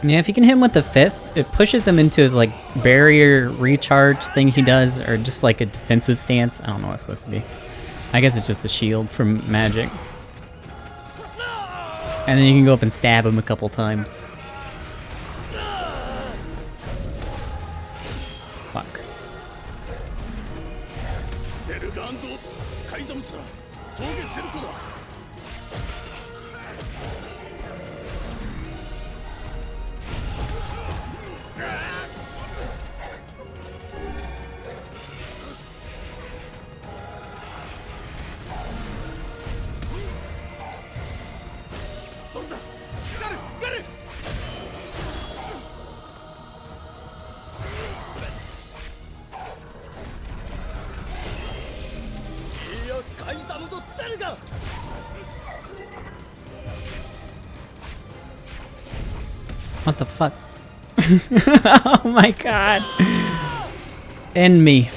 Yeah, if you can hit him with the fist, it pushes him into his like barrier recharge thing he does, or just like a defensive stance. I don't know what it's supposed to be. I guess it's just a shield from magic. And then you can go up and stab him a couple times. Fuck. What the fuck? Oh my god. End me.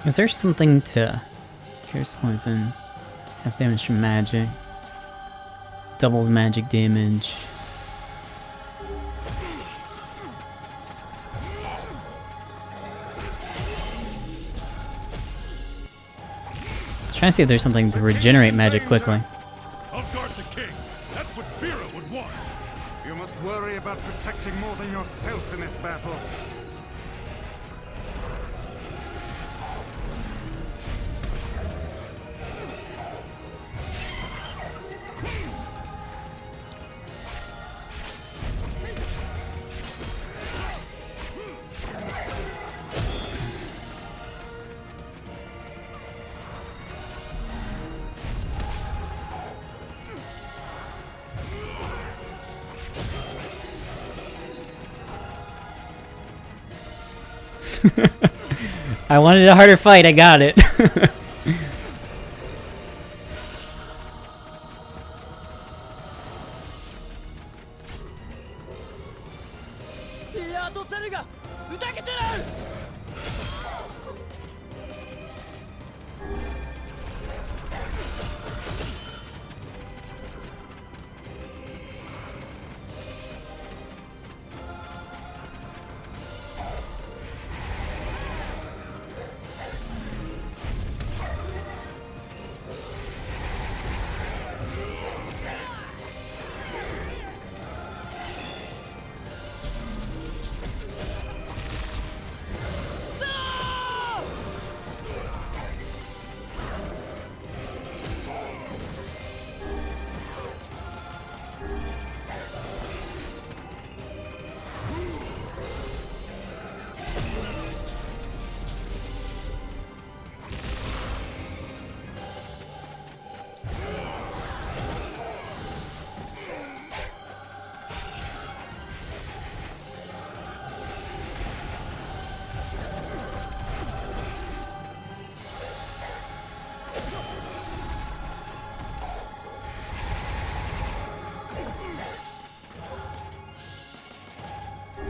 Is there something to... Here's poison. Have damage from magic. Doubles magic damage. Trying to see if there's something to regenerate magic quickly. I'll guard the king. That's what Vera would want. You must worry about protecting more than yourself in this battle. I wanted a harder fight, I got it.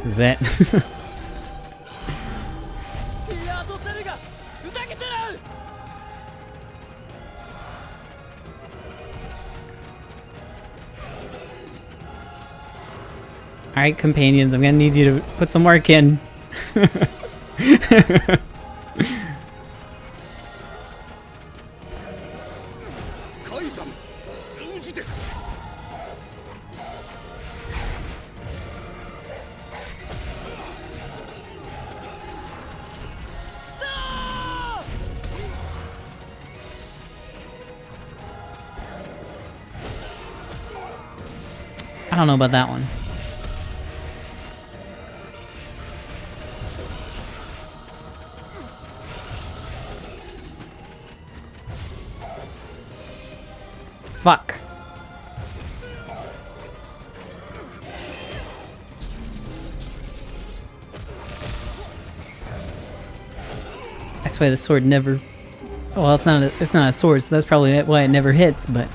This is it. Alright, companions, I'm gonna need you to put some work in. I don't know about that one. Fuck. I swear the sword never... Well, it's not a sword, so that's probably why it never hits, but...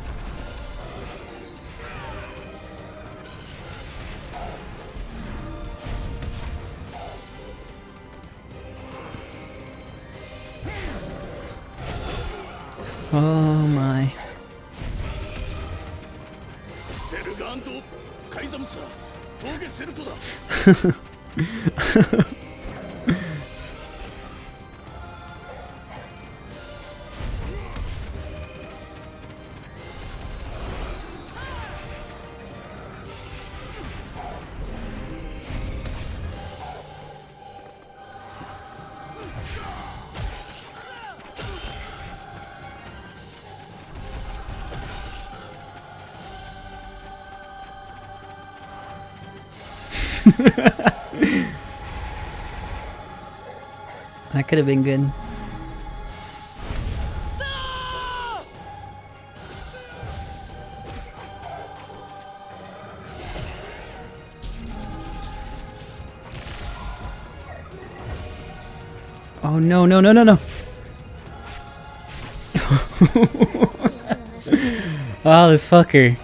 Oh my. That could have been good. Oh no, no, no, no, no. Oh, this fucker.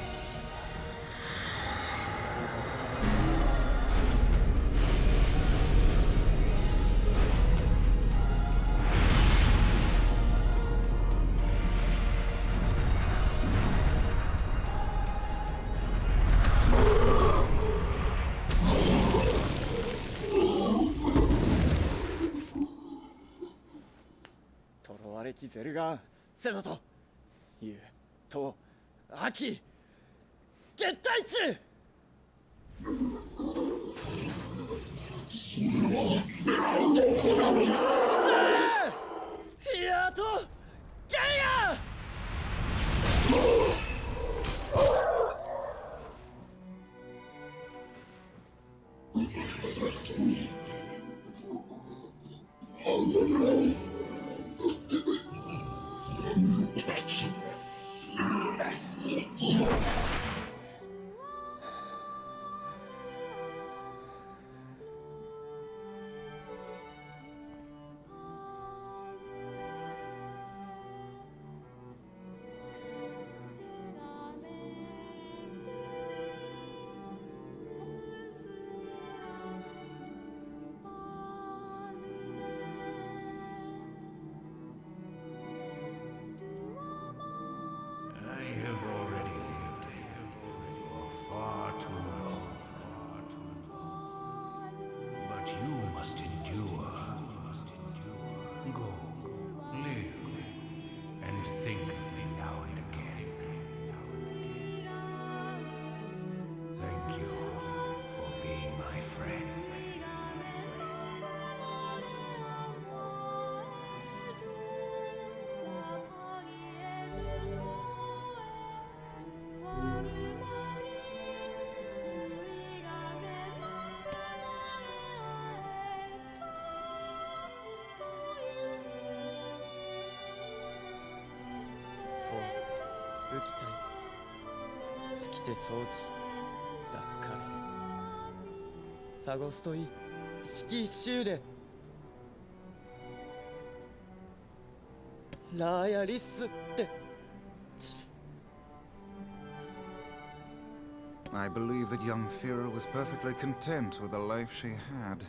I believe that young Fira was perfectly content with the life she had.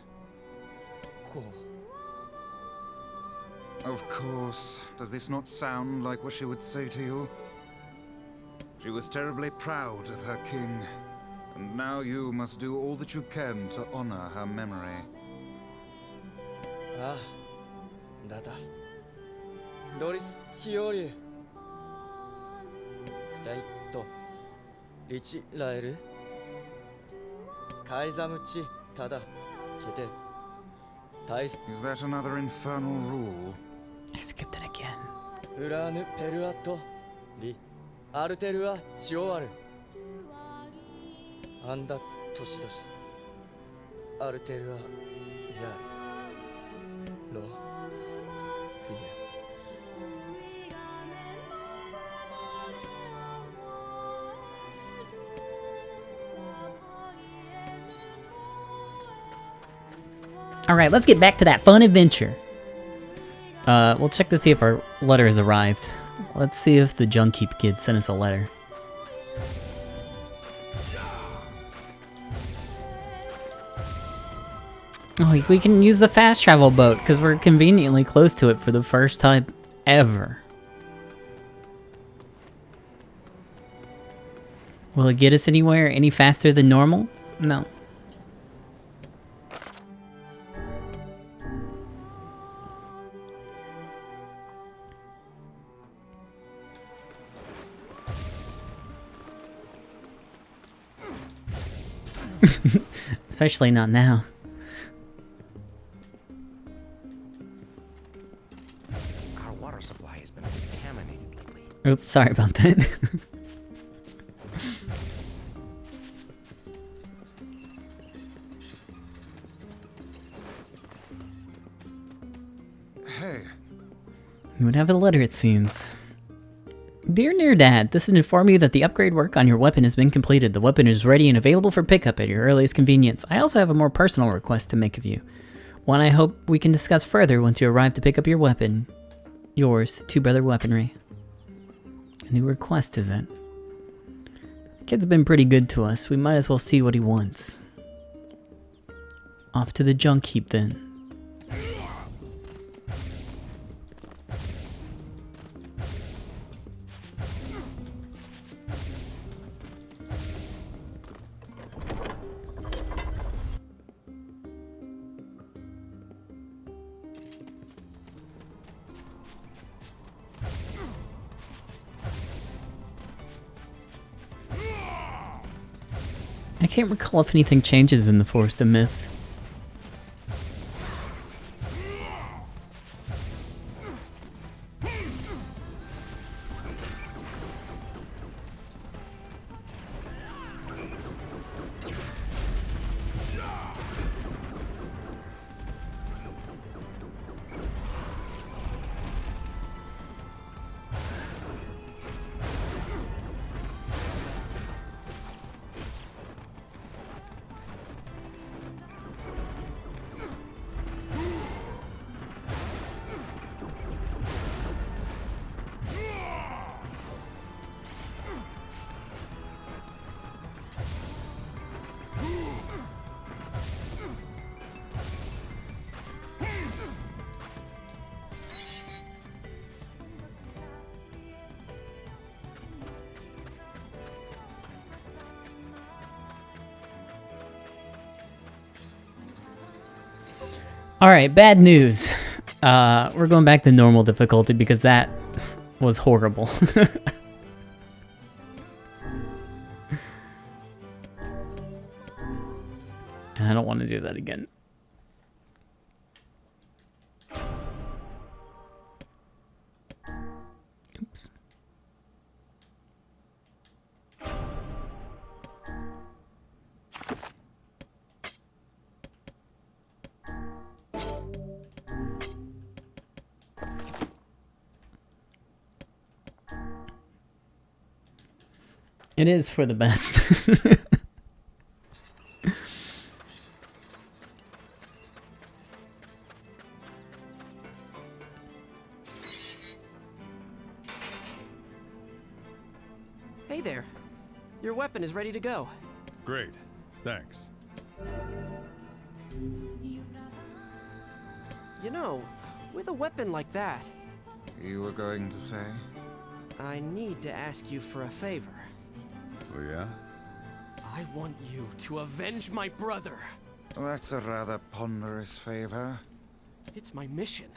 Of course. Does this not sound like what she would say to you? She was terribly proud of her king, and now you must do all that you can to honor her memory. Ah, Dada. Doris Kiori. Daito. Lichi Laeru. Kaizamuchi Tada. Kete. Is that another infernal rule? I skipped it again. Uranu Peruato. Li. Arterua Chioaru. Anda Toshidoshi. Arterua Yari. Lo. Fia. Alright, let's get back to that fun adventure. We'll check to see if our letter has arrived. Let's see if the Junk Heap kid sent us a letter. Oh, we can use the fast travel boat because we're conveniently close to it for the first time ever. Will it get us anywhere any faster than normal? No. Especially not now. Our water supply has been contaminated lately. Oops, sorry about that. Hey. You would have a letter, it seems. Dear Nier Dad, this is to inform you that the upgrade work on your weapon has been completed. The weapon is ready and available for pickup at your earliest convenience. I also have a more personal request to make of you. One I hope we can discuss further once you arrive to pick up your weapon. Yours, Two Brother Weaponry. A new request, is it? The kid's been pretty good to us. We might as well see what he wants. Off to the junk heap then. I can't recall if anything changes in the Forest of Myth. Alright, bad news. We're going back to normal difficulty because that was horrible. And I don't want to do that again. Oops. It is for the best. Hey there. Your weapon is ready to go. Great. Thanks. You know, with a weapon like that... You were going to say? I need to ask you for a favor. Oh, yeah? I want you to avenge my brother. That's a rather ponderous favor. It's my mission.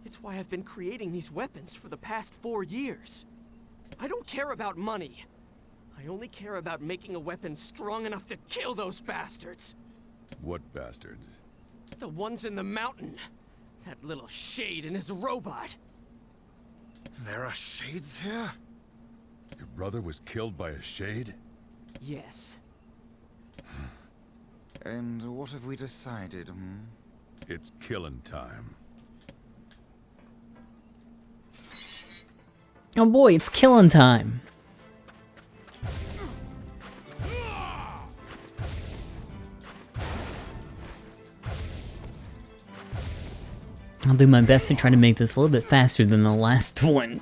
It's why I've been creating these weapons for the past 4 years. I don't care about money. I only care about making a weapon strong enough to kill those bastards. What bastards? The ones in the mountain. That little shade and his robot. There are shades here? Your brother was killed by a shade? Yes. And what have we decided, It's killing time. Oh boy, it's killing time. I'll do my best to try to make this a little bit faster than the last one.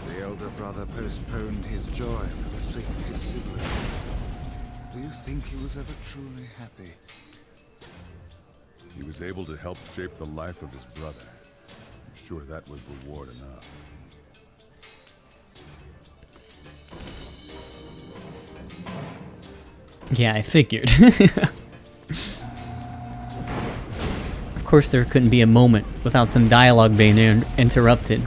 The elder brother postponed his joy for the sake of his sibling. Do you think he was ever truly happy? He was able to help shape the life of his brother. I'm sure that was reward enough. Yeah, I figured. Of course, there couldn't be a moment without some dialogue being interrupted.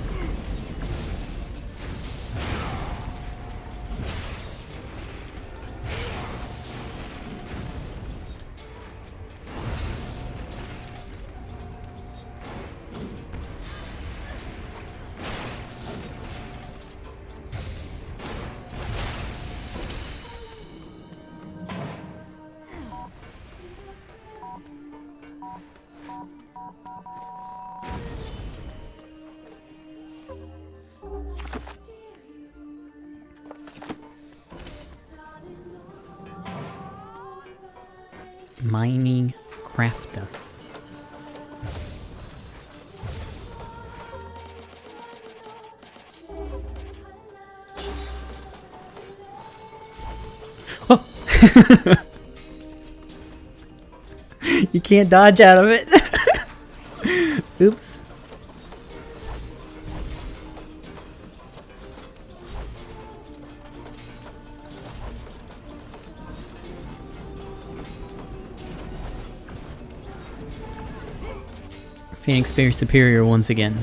Mining crafter. Oh. You can't dodge out of it. Oops. Phoenix Bear superior once again.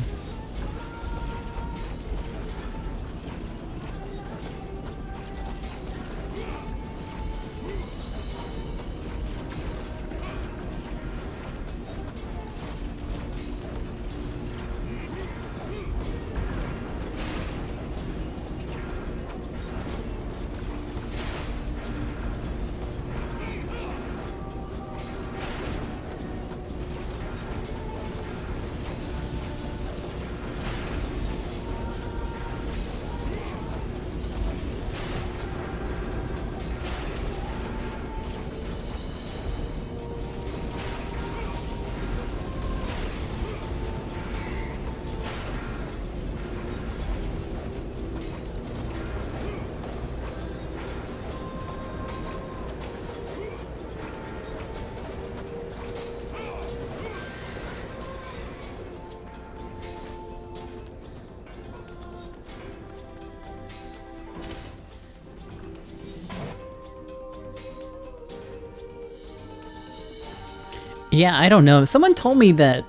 Yeah, I don't know. Someone told me that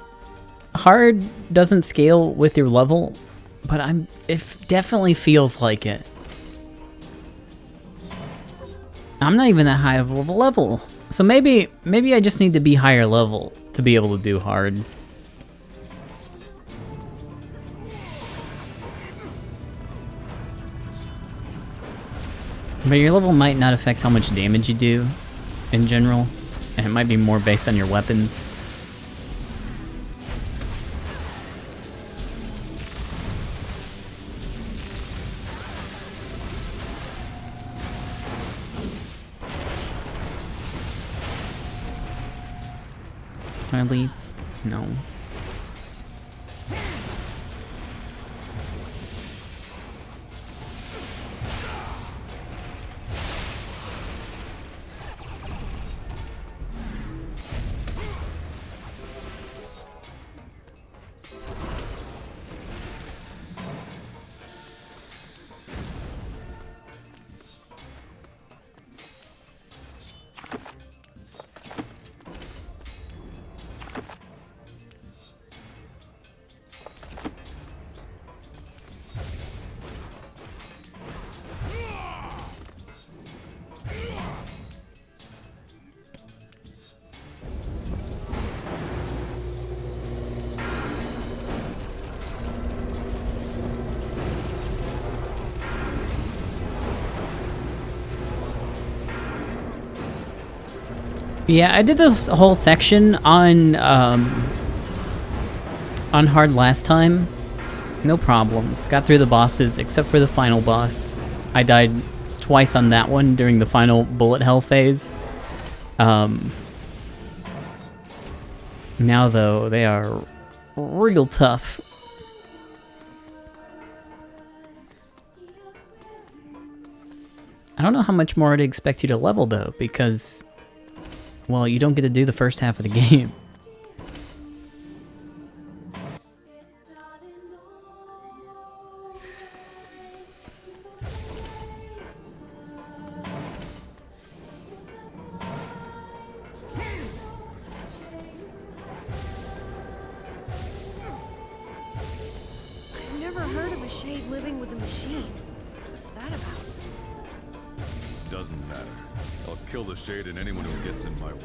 hard doesn't scale with your level, but it definitely feels like it. I'm not even that high of a level. So maybe I just need to be higher level to be able to do hard. But your level might not affect how much damage you do in general. And it might be more based on your weapons. Can I leave? No. Yeah, I did this whole section on hard last time. No problems. Got through the bosses, except for the final boss. I died twice on that one during the final bullet hell phase. Now, though, they are real tough. I don't know how much more I'd expect you to level, though, because, well, you don't get to do the first half of the game. I've never heard of a shade living with a machine. What's that about? Doesn't matter. I'll kill the Shade and anyone who gets in my way.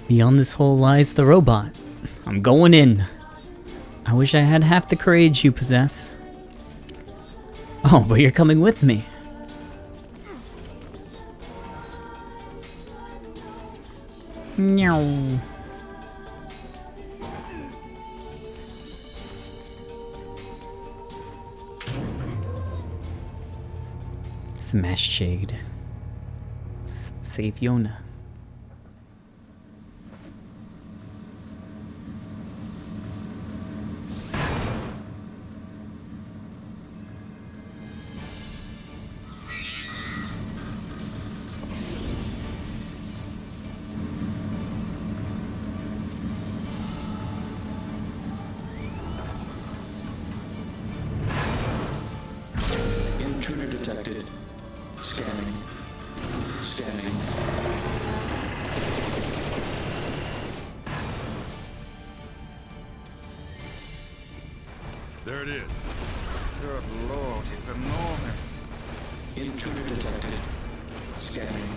Beyond this hole lies the robot. I'm going in. I wish I had half the courage you possess. Oh, but you're coming with me. Meow. Smash Shade. Save Yona. Intruder detected. Scanning. Scanning. There it is. Good lord, it's enormous. Intruder detected. Scanning.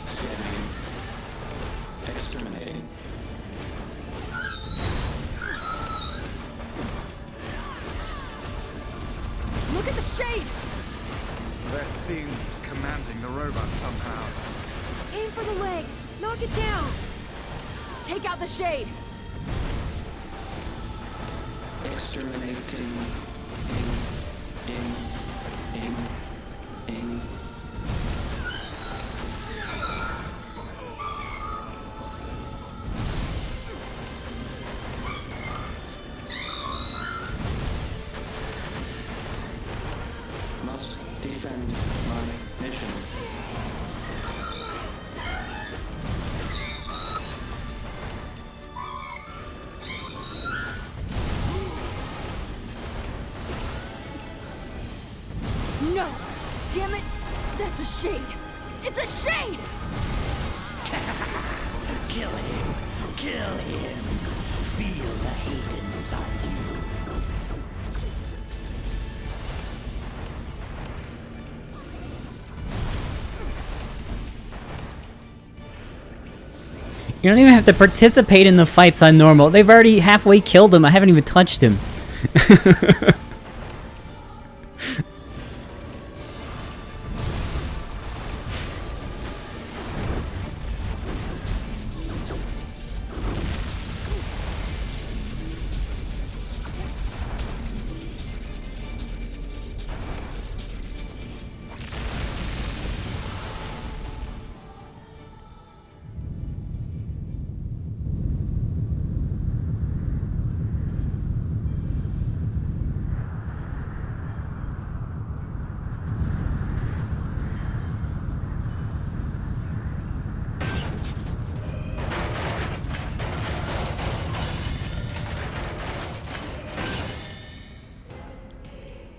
Scanning. Exterminating. Look at the shade! That thing is commanding the robot somehow. Aim for the legs! Knock it down! Take out the shade! Exterminating. In. Must defend my mission. No! Damn it! That's a shade! It's a shade! Kill him! Kill him! Feel the hate inside you. You don't even have to participate in the fights on normal. They've already halfway killed him. I haven't even touched him.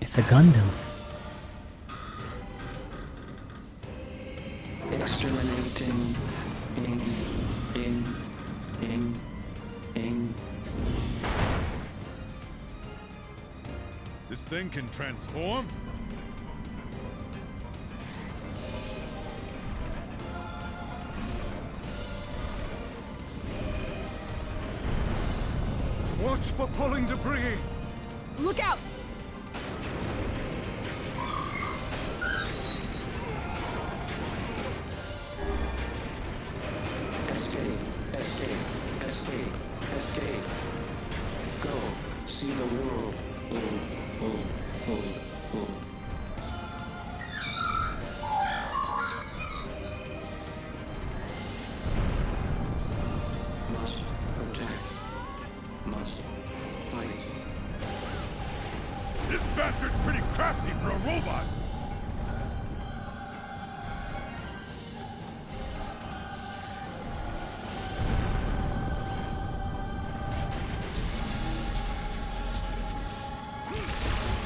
It's a Gundam. Exterminating. In. This thing can transform? Watch for falling debris! Look out! Escape. Go. See the world. Must protect. Must fight. This bastard's pretty crafty for a robot!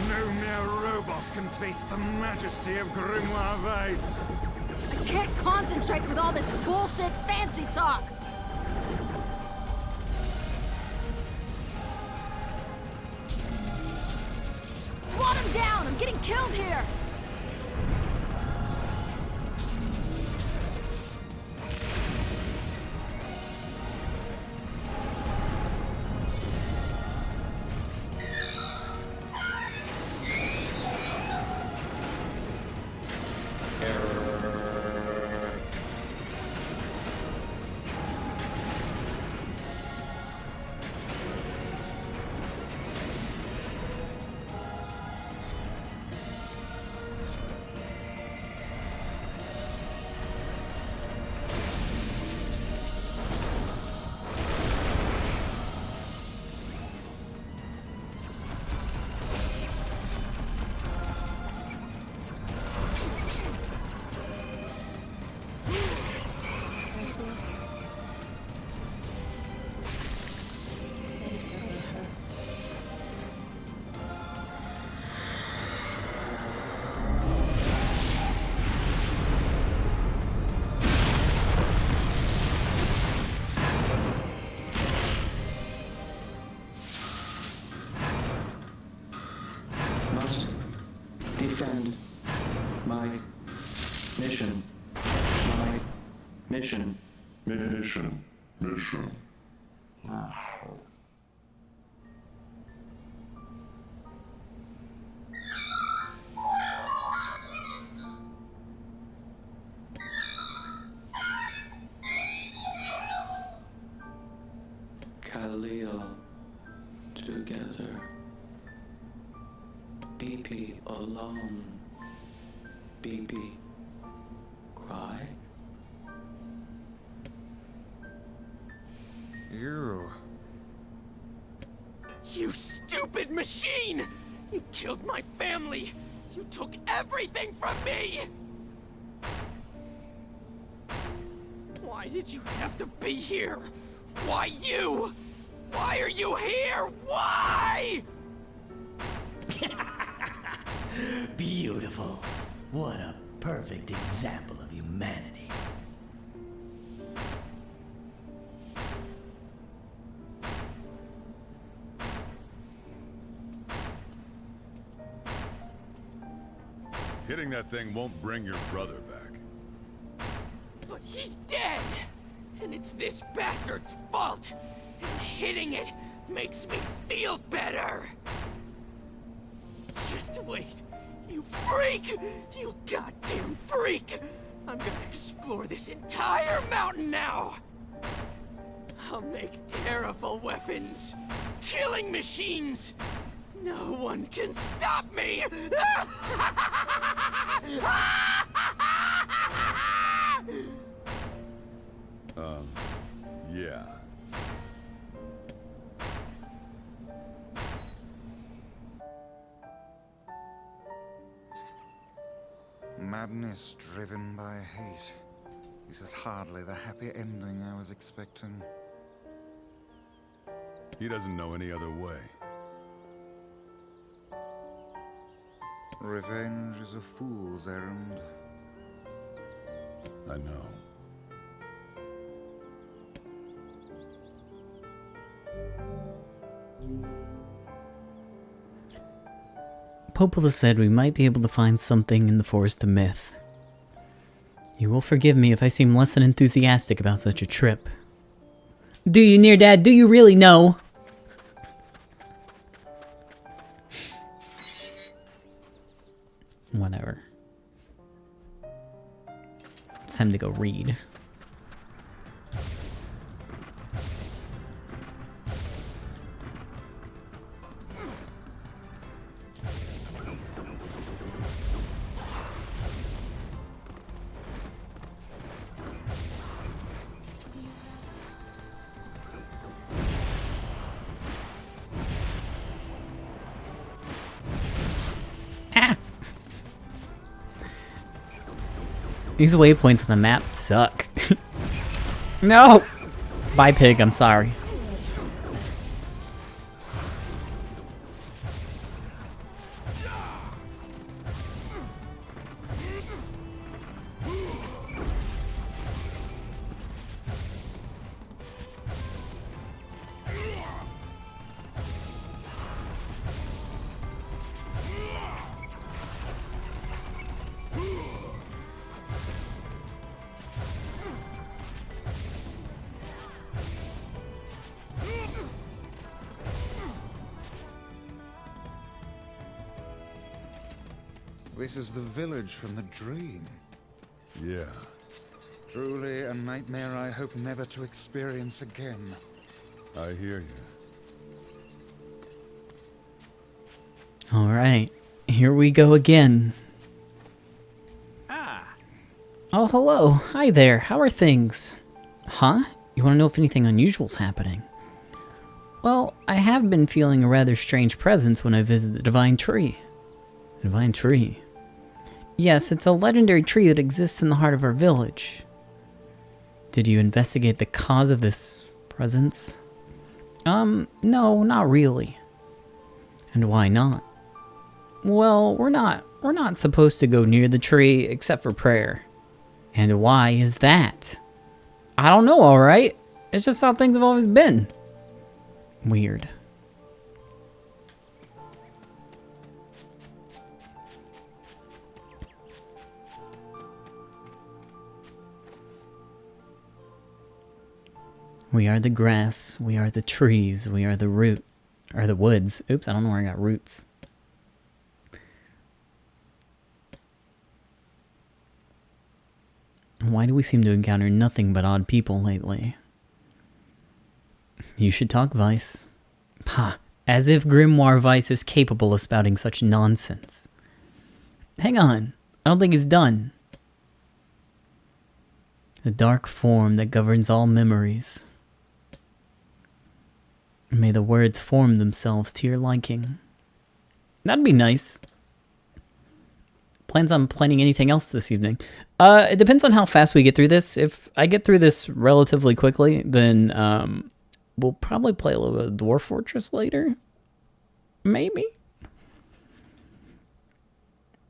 No mere robot can face the majesty of Grimoire Weiss. I can't concentrate with all this bullshit fancy talk! Swat him down! I'm getting killed here! Must defend my mission. My mission. Mission. Khalil together. BP alone. BP cry. You stupid machine! You killed my family! You took everything from me! Why did you have to be here? Why you? Why are you here? Why? Beautiful. What a perfect example of humanity. Hitting that thing won't bring your brother back. But he's dead! And it's this bastard's fault! And hitting it makes me feel better! Just wait! You freak! You goddamn freak! I'm gonna explore this entire mountain now! I'll make terrible weapons! Killing machines! No one can stop me! Yeah. Madness driven by hate. This is hardly the happy ending I was expecting. He doesn't know any other way. Revenge is a fool's errand. I know. Popola said we might be able to find something in the Forest of Myth. You will forgive me if I seem less than enthusiastic about such a trip. Do you, Nier Dad? Do you really know? Whatever. It's time to go read. These waypoints on the map suck. No! Bye, pig, I'm sorry. This is the village from the dream. Yeah. Truly a nightmare I hope never to experience again. I hear you. Alright, here we go again. Oh, hello. Hi there. How are things? Huh? You want to know if anything unusual's happening? Well, I have been feeling a rather strange presence when I visit the Divine Tree. The Divine Tree? Yes, it's a legendary tree that exists in the heart of our village. Did you investigate the cause of this presence? No, not really. And why not? Well, we're not supposed to go near the tree except for prayer. And why is that? I don't know, alright? It's just how things have always been. Weird. We are the grass, we are the trees, we are the root, or the woods. Oops, I don't know where I got roots. Why do we seem to encounter nothing but odd people lately? You should talk Vice. Pah, as if Grimoire Vice is capable of spouting such nonsense. Hang on, I don't think it's done. The dark form that governs all memories. May the words form themselves to your liking. That'd be nice. Plans on planning anything else this evening? It depends on how fast we get through this. If I get through this relatively quickly, then we'll probably play a little bit of Dwarf Fortress later. Maybe?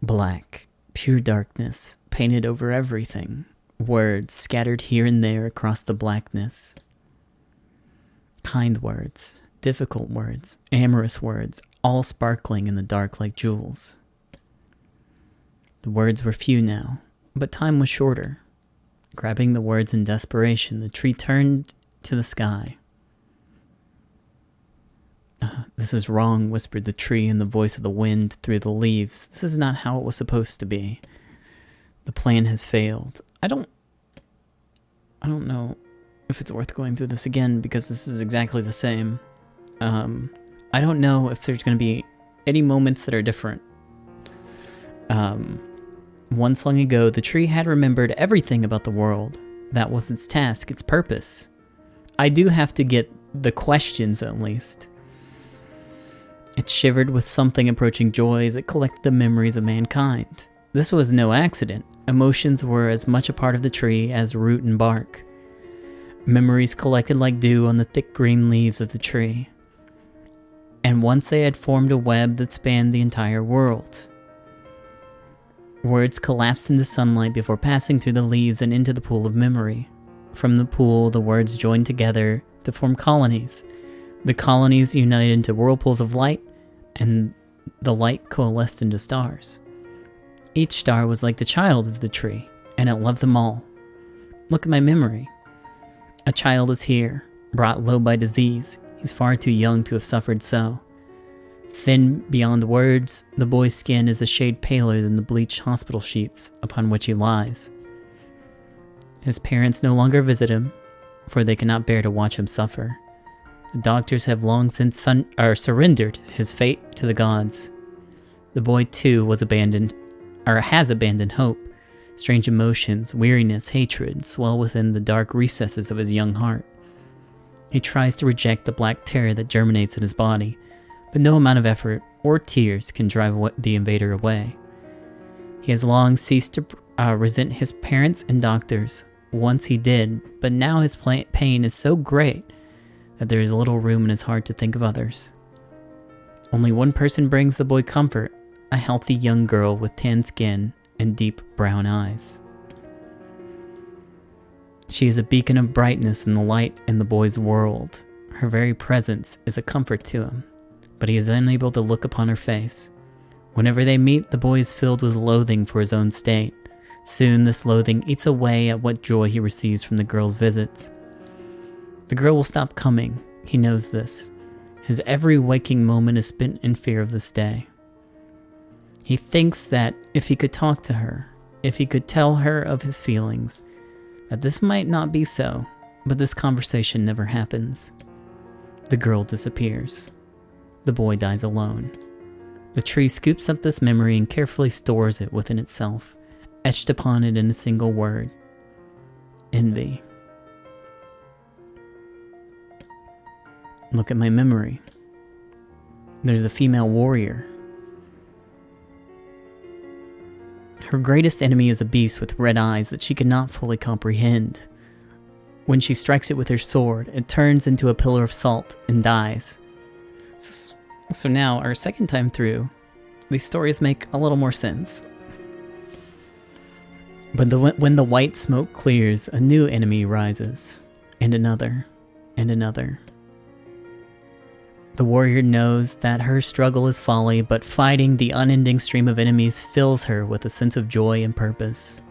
Black, pure darkness, painted over everything. Words scattered here and there across the blackness. Kind words, difficult words, amorous words, all sparkling in the dark like jewels. The words were few now, but time was shorter. Grabbing the words in desperation, the tree turned to the sky. This is wrong, whispered the tree in the voice of the wind through the leaves. This is not how it was supposed to be. The plan has failed. I don't know if it's worth going through this again, because this is exactly the same. I don't know if there's going to be any moments that are different. Once long ago, the tree had remembered everything about the world. That was its task, its purpose. I do have to get the questions, at least. It shivered with something approaching joy as it collected the memories of mankind. This was no accident. Emotions were as much a part of the tree as root and bark. Memories collected like dew on the thick green leaves of the tree. And once they had formed a web that spanned the entire world. Words collapsed into sunlight before passing through the leaves and into the pool of memory. From the pool, the words joined together to form colonies. The colonies united into whirlpools of light, and the light coalesced into stars. Each star was like the child of the tree, and it loved them all. Look at my memory. A child is here, brought low by disease. He's far too young to have suffered so. Thin beyond words, the boy's skin is a shade paler than the bleached hospital sheets upon which he lies. His parents no longer visit him, for they cannot bear to watch him suffer. The doctors have long since surrendered his fate to the gods. The boy too has abandoned hope. Strange emotions, weariness, hatred swell within the dark recesses of his young heart. He tries to reject the black terror that germinates in his body, but no amount of effort or tears can drive the invader away. He has long ceased to resent his parents and doctors. Once he did, but now his pain is so great that there is little room in his heart to think of others. Only one person brings the boy comfort, a healthy young girl with tan skin and deep brown eyes. She is a beacon of brightness in the light in the boy's world. Her very presence is a comfort to him, but he is unable to look upon her face. Whenever they meet, the boy is filled with loathing for his own state. Soon this loathing eats away at what joy he receives from the girl's visits. The girl will stop coming, he knows this. His every waking moment is spent in fear of this day. He thinks that if he could talk to her, if he could tell her of his feelings, that this might not be so, but this conversation never happens. The girl disappears. The boy dies alone. The tree scoops up this memory and carefully stores it within itself, etched upon it in a single word: envy. Look at my memory. There's a female warrior. Her greatest enemy is a beast with red eyes that she cannot fully comprehend. When she strikes it with her sword, it turns into a pillar of salt and dies. So now, our second time through, these stories make a little more sense. But when the white smoke clears, a new enemy rises, and another, and another. The warrior knows that her struggle is folly, but fighting the unending stream of enemies fills her with a sense of joy and purpose.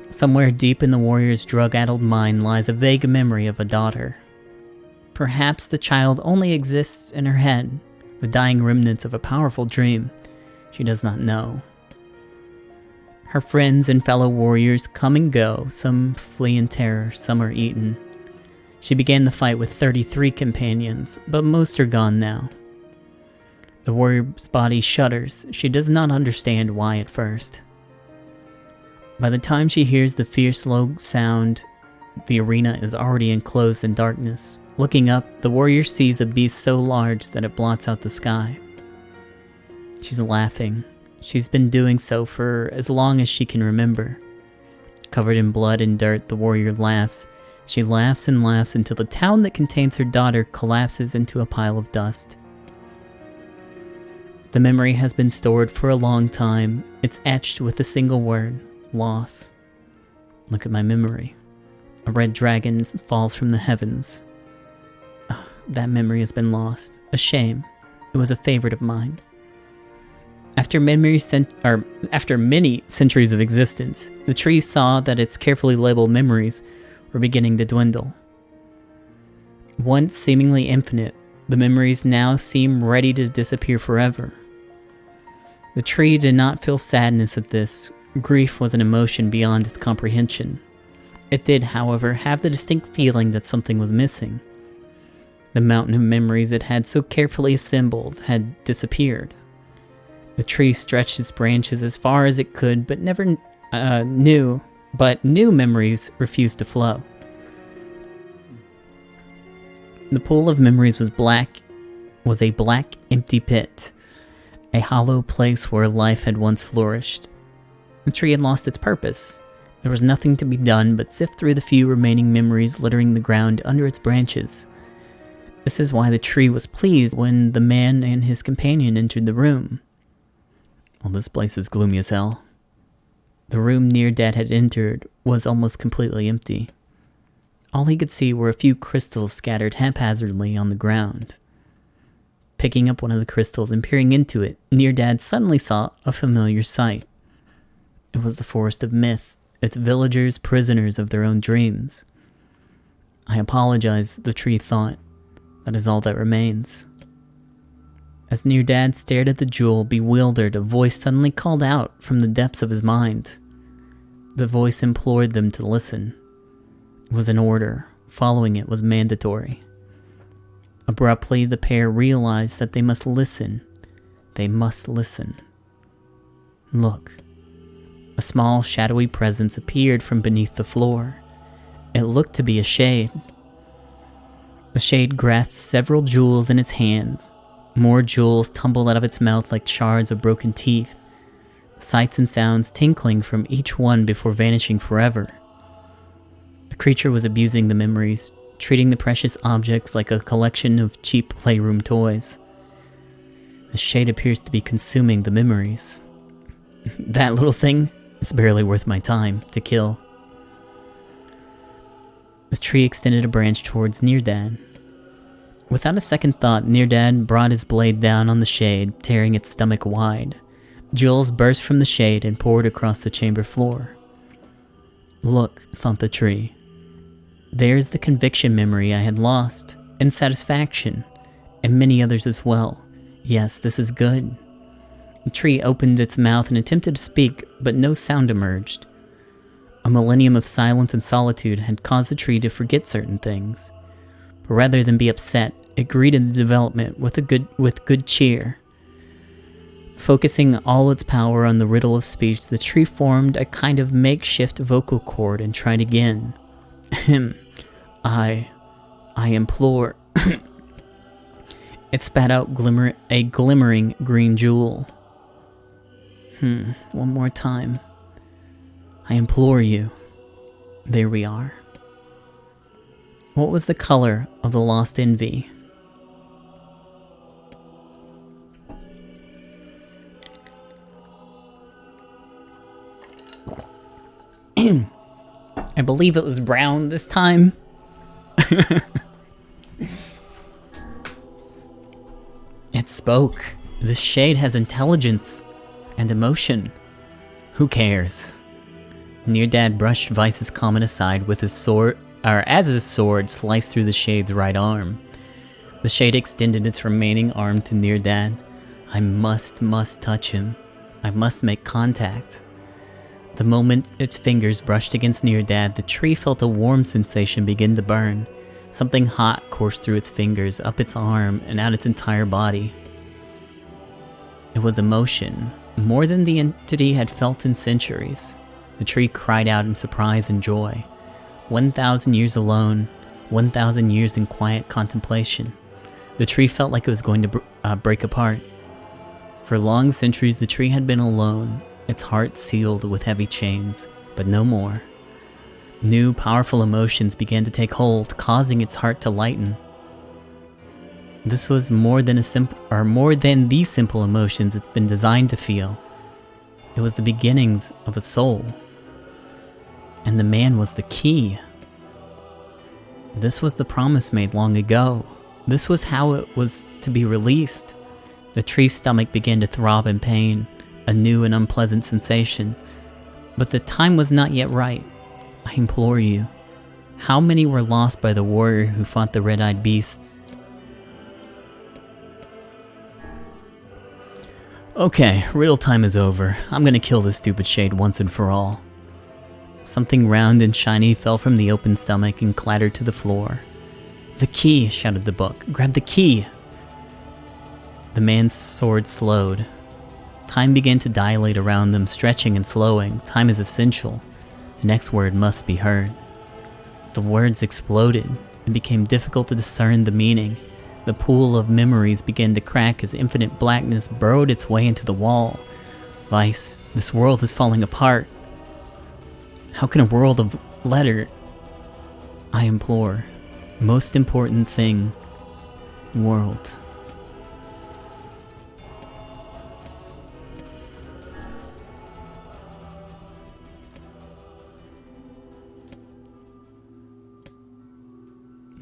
Somewhere deep in the warrior's drug-addled mind lies a vague memory of a daughter. Perhaps the child only exists in her head, the dying remnants of a powerful dream. She does not know. Her friends and fellow warriors come and go, some flee in terror, some are eaten. She began the fight with 33 companions, but most are gone now. The warrior's body shudders. She does not understand why at first. By the time she hears the fierce low sound, the arena is already enclosed in darkness. Looking up, the warrior sees a beast so large that it blots out the sky. She's laughing. She's been doing so for as long as she can remember. Covered in blood and dirt, the warrior laughs. She laughs and laughs until the town that contains her daughter collapses into a pile of dust. The memory has been stored for a long time. It's etched with a single word: loss. Look at my memory. A red dragon falls from the heavens. That memory has been lost. A shame. It was a favorite of mine. After many centuries of existence, the tree saw that its carefully labeled memories were beginning to dwindle. Once seemingly infinite, the memories now seem ready to disappear forever. The tree did not feel sadness at this. Grief was an emotion beyond its comprehension. It did, however, have the distinct feeling that something was missing. The mountain of memories it had so carefully assembled had disappeared. The tree stretched its branches as far as it could, but new memories refused to flow. The pool of memories was a black, empty pit, a hollow place where life had once flourished. The tree had lost its purpose. There was nothing to be done but sift through the few remaining memories littering the ground under its branches. This is why the tree was pleased when the man and his companion entered the room. Well, this place is gloomy as hell. The room Nier Dad had entered was almost completely empty. All he could see were a few crystals scattered haphazardly on the ground. Picking up one of the crystals and peering into it, Nier Dad suddenly saw a familiar sight. It was the Forest of Myth, its villagers prisoners of their own dreams. I apologize, the tree thought. That is all that remains. As Nier Dad stared at the jewel, bewildered, a voice suddenly called out from the depths of his mind. The voice implored them to listen. It was an order. Following it was mandatory. Abruptly, the pair realized that they must listen. They must listen. Look. A small, shadowy presence appeared from beneath the floor. It looked to be a shade. The shade grasped several jewels in its hand. More jewels tumbled out of its mouth like shards of broken teeth. Sights and sounds tinkling from each one before vanishing forever. The creature was abusing the memories, treating the precious objects like a collection of cheap playroom toys. The shade appears to be consuming the memories. That little thing, it's barely worth my time to kill. The tree extended a branch towards Nier Dad. Without a second thought, Nier Dad brought his blade down on the shade, tearing its stomach wide. Jewels burst from the shade and poured across the chamber floor. Look, thought the tree. There's the conviction memory I had lost, and satisfaction, and many others as well. Yes, this is good. The tree opened its mouth and attempted to speak, but no sound emerged. A millennium of silence and solitude had caused the tree to forget certain things. But rather than be upset, it greeted the development with good cheer. Focusing all its power on the riddle of speech, the tree formed a kind of makeshift vocal cord and tried again. I implore. It spat out a glimmering green jewel. One more time. I implore you. There we are. What was the color of the lost envy? I believe it was brown this time. It spoke. This shade has intelligence and emotion. Who cares? Nier Dad brushed Vice's comment aside with his sword, as his sword sliced through the shade's right arm. The shade extended its remaining arm to Nier Dad. I must touch him. I must make contact. The moment its fingers brushed against Nier Dad, the tree felt a warm sensation begin to burn. Something hot coursed through its fingers, up its arm, and out its entire body. It was emotion, more than the entity had felt in centuries. The tree cried out in surprise and joy. 1,000 years alone, 1,000 years in quiet contemplation. The tree felt like it was going to break apart. For long centuries, the tree had been alone, its heart sealed with heavy chains, but no more. New, powerful emotions began to take hold, causing its heart to lighten. This was more than the simple emotions it's been designed to feel. It was the beginnings of a soul. And the man was the key. This was the promise made long ago. This was how it was to be released. The tree's stomach began to throb in pain, a new and unpleasant sensation. But the time was not yet right. I implore you. How many were lost by the warrior who fought the red-eyed beasts? Okay, riddle time is over. I'm gonna kill this stupid shade once and for all. Something round and shiny fell from the open stomach and clattered to the floor. The key, shouted the book. Grab the key! The man's sword slowed. Time began to dilate around them, stretching and slowing. Time is essential. The next word must be heard. The words exploded. It became difficult to discern the meaning. The pool of memories began to crack as infinite blackness burrowed its way into the wall. Vice, this world is falling apart. How can a world of letter... I implore. Most important thing. World.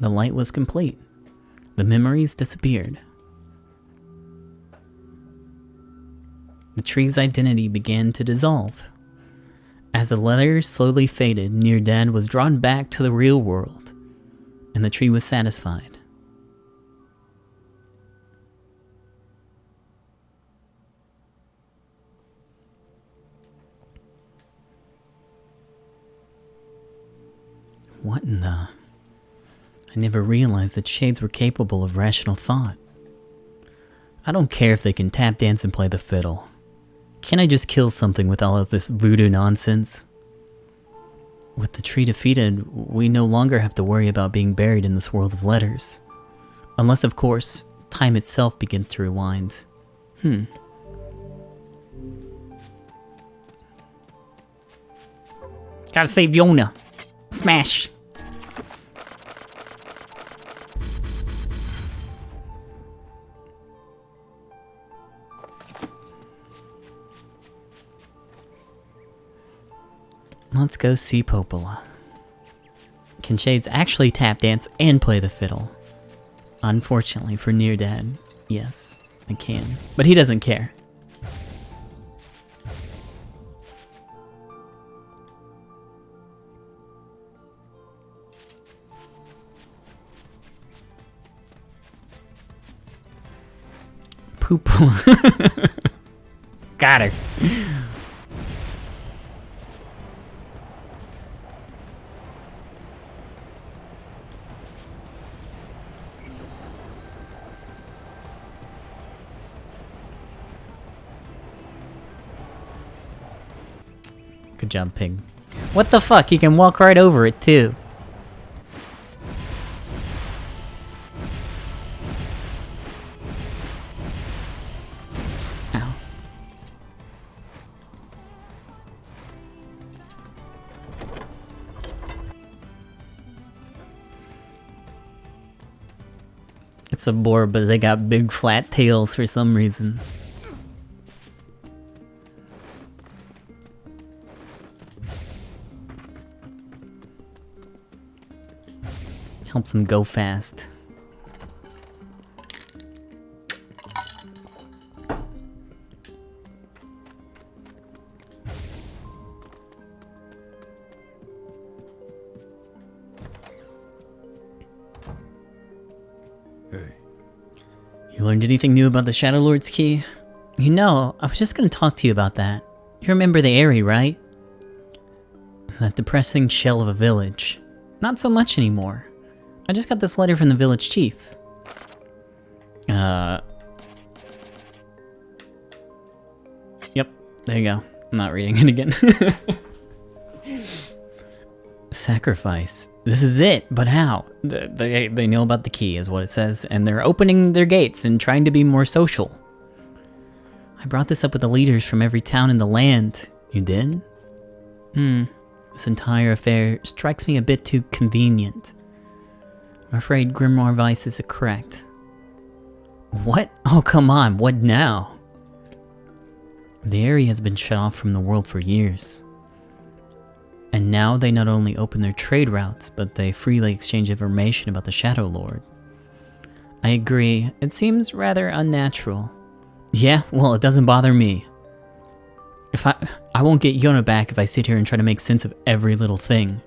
The light was complete. The memories disappeared. The tree's identity began to dissolve. As the letters slowly faded, Nier Dad was drawn back to the real world, and the tree was satisfied. What in the... I never realized that shades were capable of rational thought. I don't care if they can tap dance and play the fiddle. Can't I just kill something with all of this voodoo nonsense? With the tree defeated, we no longer have to worry about being buried in this world of letters. Unless, of course, time itself begins to rewind. Gotta save Yona. Smash. Let's go see Popola. Can Shades actually tap dance and play the fiddle? Unfortunately for Nier Dad, yes, I can. But he doesn't care. Popola. Got her. Good job, pig. What the fuck? He can walk right over it, too. Ow. It's a boar, but they got big flat tails for some reason. Helps him go fast. Hey. You learned anything new about the Shadow Lord's key? You know, I was just gonna talk to you about that. You remember the area, right? That depressing shell of a village. Not so much anymore. I just got this letter from the village chief. Yep, there you go. I'm not reading it again. Sacrifice. This is it, but how? They know about the key, is what it says, and they're opening their gates and trying to be more social. I brought this up with the leaders from every town in the land. You did? This entire affair strikes me a bit too convenient. I'm afraid Grimoire Vice is correct. What? Oh, come on, what now? The area has been shut off from the world for years. And now they not only open their trade routes, but they freely exchange information about the Shadow Lord. I agree, it seems rather unnatural. Yeah, well, it doesn't bother me. If I won't get Yona back if I sit here and try to make sense of every little thing.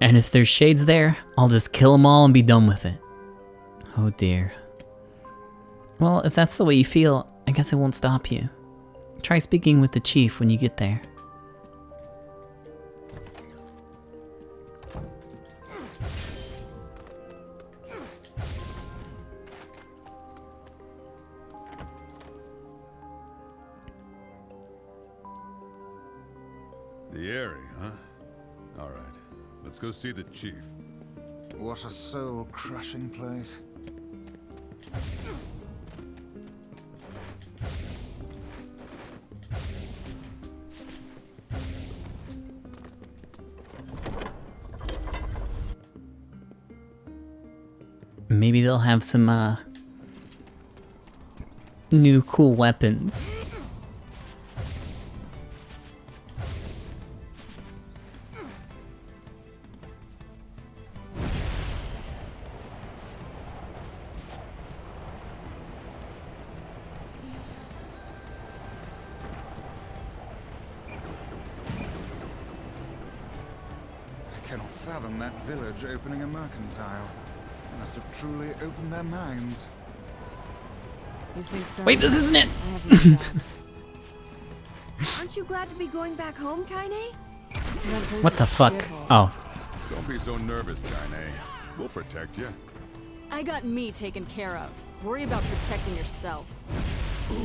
And if there's shades there, I'll just kill them all and be done with it. Oh dear. Well, if that's the way you feel, I guess I won't stop you. Try speaking with the chief when you get there. The area, huh? Alright. Let's go see the chief. What a soul-crushing place. Maybe they'll have some, new cool weapons. cannot fathom that village opening a mercantile. They must have truly opened their minds. You think so? Wait, this isn't it! I have no doubts. Aren't you glad to be going back home, Kaine? What the fuck? Oh. Don't be so nervous, Kaine. We'll protect you. I got me taken care of. Worry about protecting yourself. Ooh,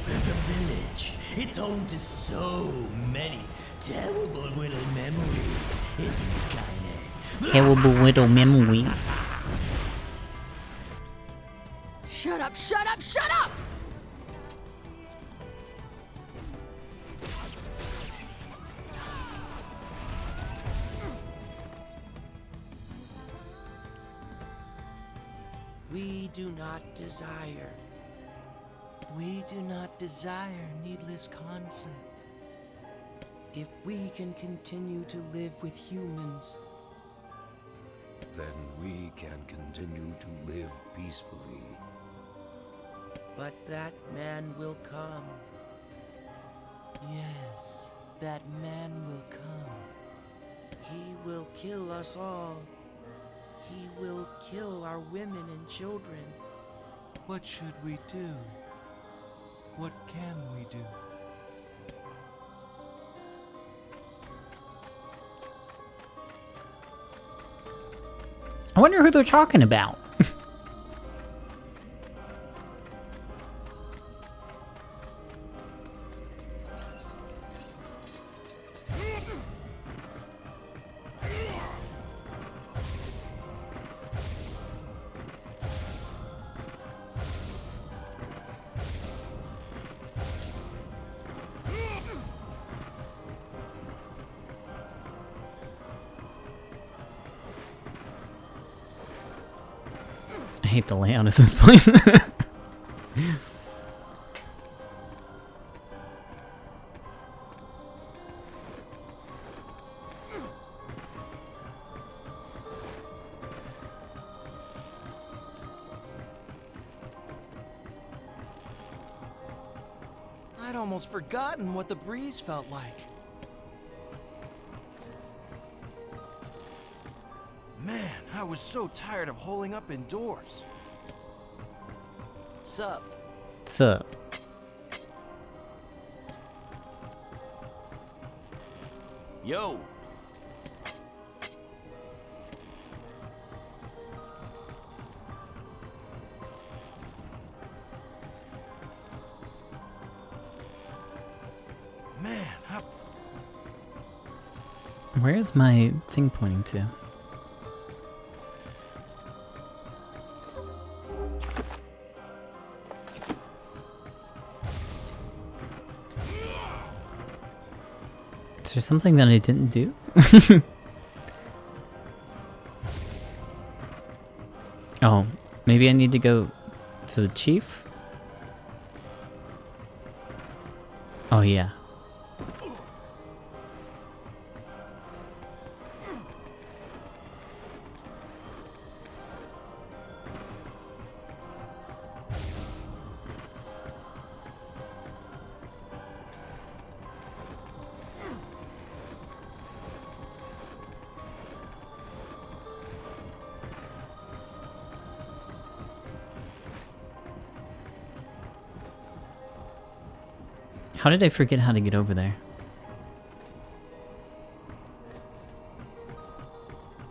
the village. It's home to so many terrible little memories, isn't it, Kaine? Terrible little memories. Shut up, shut up, shut up! We do not desire. We do not desire needless conflict. If we can continue to live with humans, then we can continue to live peacefully. But that man will come. Yes, that man will come. He will kill us all. He will kill our women and children. What should we do? What can we do? I wonder who they're talking about. I hate the layout of this place. I'd almost forgotten what the breeze felt like. Man, I was so tired of holing up indoors. Sup? Sup? Yo! Man, Where is my thing pointing to? Is there something that I didn't do? Oh, maybe I need to go to the chief? Oh yeah. How did I forget how to get over there?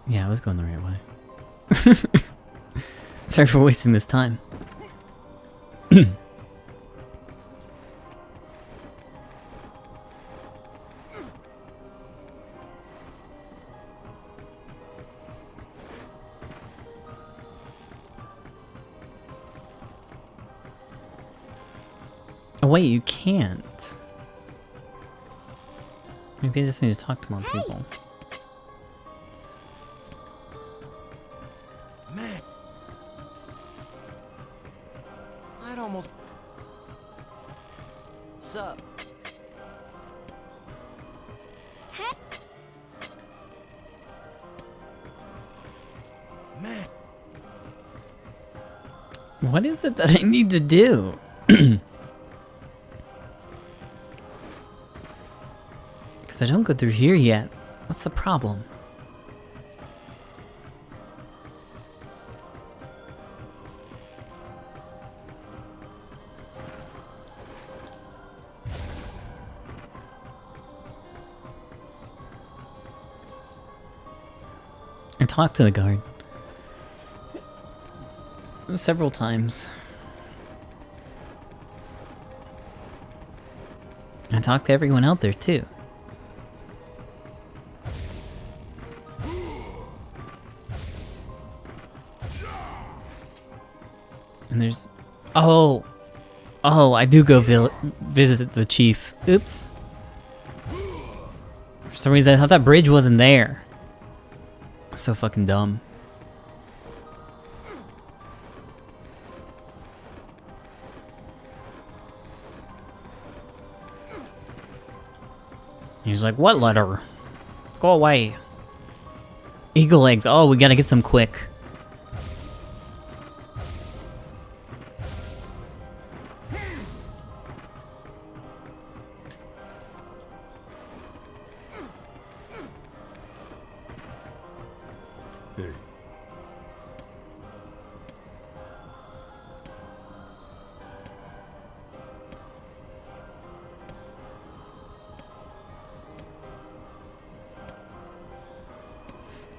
Yeah, I was going the right way. Sorry for wasting this time. Oh wait, you can't. Maybe I just need to talk to more people. man. I'd almost... Sup? Man. What is it that I need to do? Because I don't go through here yet. What's the problem? I talked to the guard. Several times. I talked to everyone out there too. And there's... Oh! Oh, I do go visit the chief. Oops. For some reason I thought that bridge wasn't there. I'm so fucking dumb. He's like, what letter? Go away. Eagle eggs. Oh, we gotta get some quick. Hey.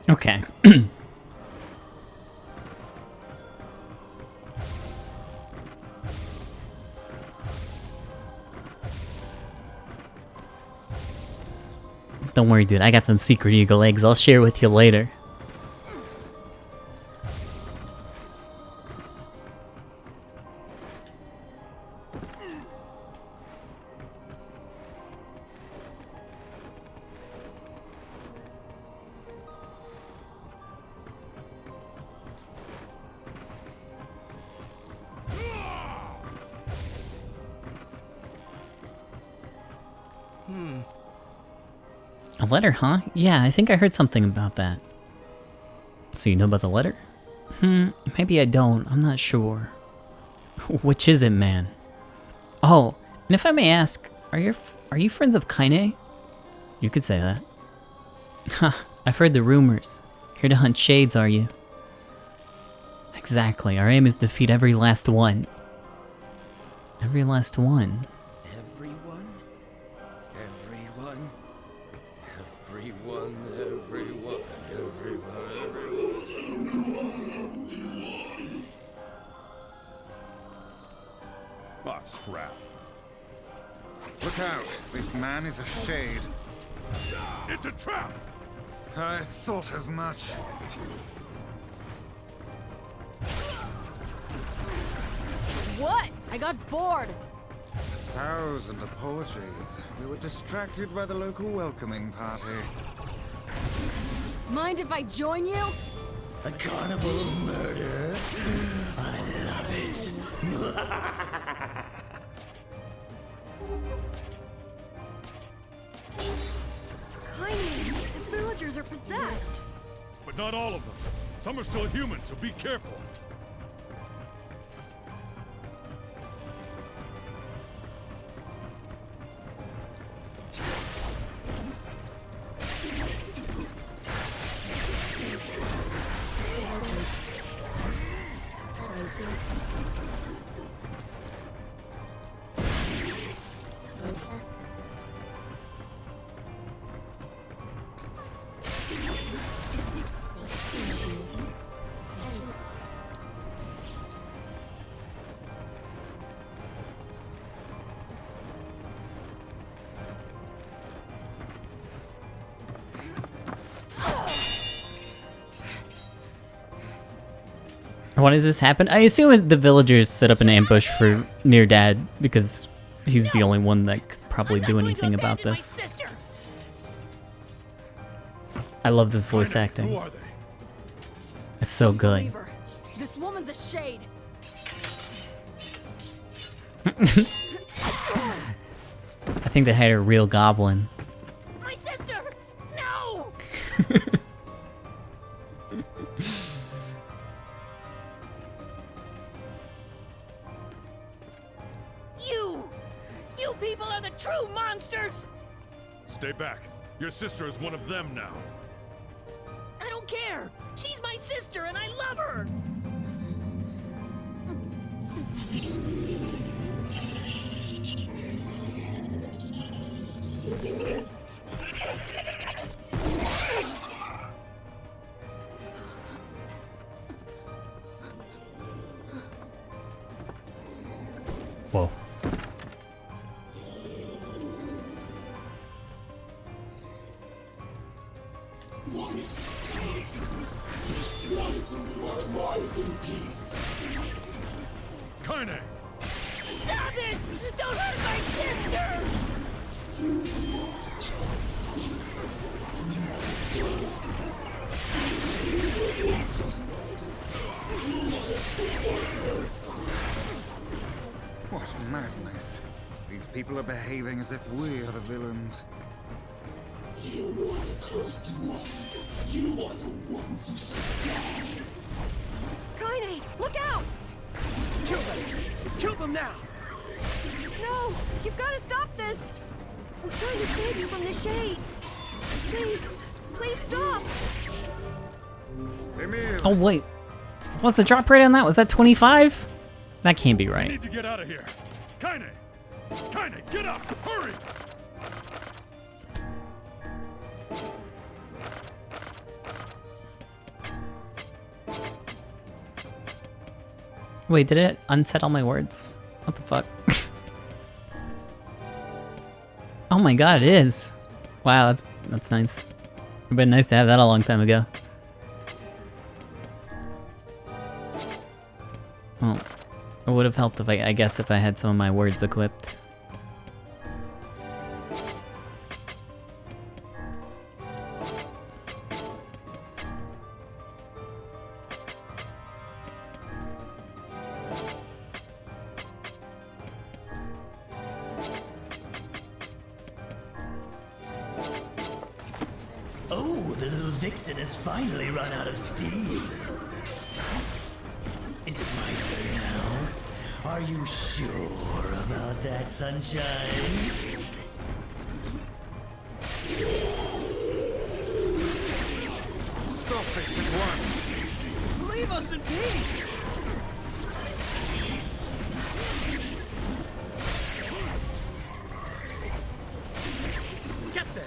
Okay. Don't worry, dude. I got some secret eagle eggs. I'll share with you later. A letter, huh? Yeah, I think I heard something about that. So you know about the letter? Maybe I don't. I'm not sure. Which is it, man? Oh, and if I may ask, are you friends of Kaine? You could say that. Ha, I've heard the rumors. Here to hunt shades, are you? Exactly. Our aim is to defeat every last one. Every last one. Ah, crap. Look out! This man is a shade. It's a trap! I thought as much. What? I got bored. 1,000 apologies. We were distracted by the local welcoming party. Mind if I join you? A carnival of murder? I love it. Kaine, the villagers are possessed. But not all of them. Some are still human, so be careful. Why does this happen? I assume the villagers set up an ambush for Nier Dad because he's the only one that could probably do anything about this. I love this voice acting. Who are they? It's so good. Leave her. This woman's a shade. I think they hired a real goblin. My sister! No! You people are the true monsters! Stay back. Your sister is one of them now. I don't care! She's my sister and I love her! Kaine! Stop it! Don't hurt my sister! What madness. These people are behaving as if we are the villains. You are the cursed one. You are the ones who should die. Kaine, look out! Kill them! Kill them now! No! You've got to stop this! We're trying to save you from the shades! Please! Please stop! Oh, wait. What's the drop rate on that? Was that 25? That can't be I right. need to get out of here. Kaine! Kaine, get up! Hurry! Wait, did it unset all my words? What the fuck? Oh my god, it is. Wow, that's nice. It'd been nice to have that a long time ago. Well, it would have helped if I guess if I had some of my words equipped. Oh, the little vixen has finally run out of steam. Is it my turn now? Are you sure about that, sunshine? Stop this at once! Leave us in peace! Get there!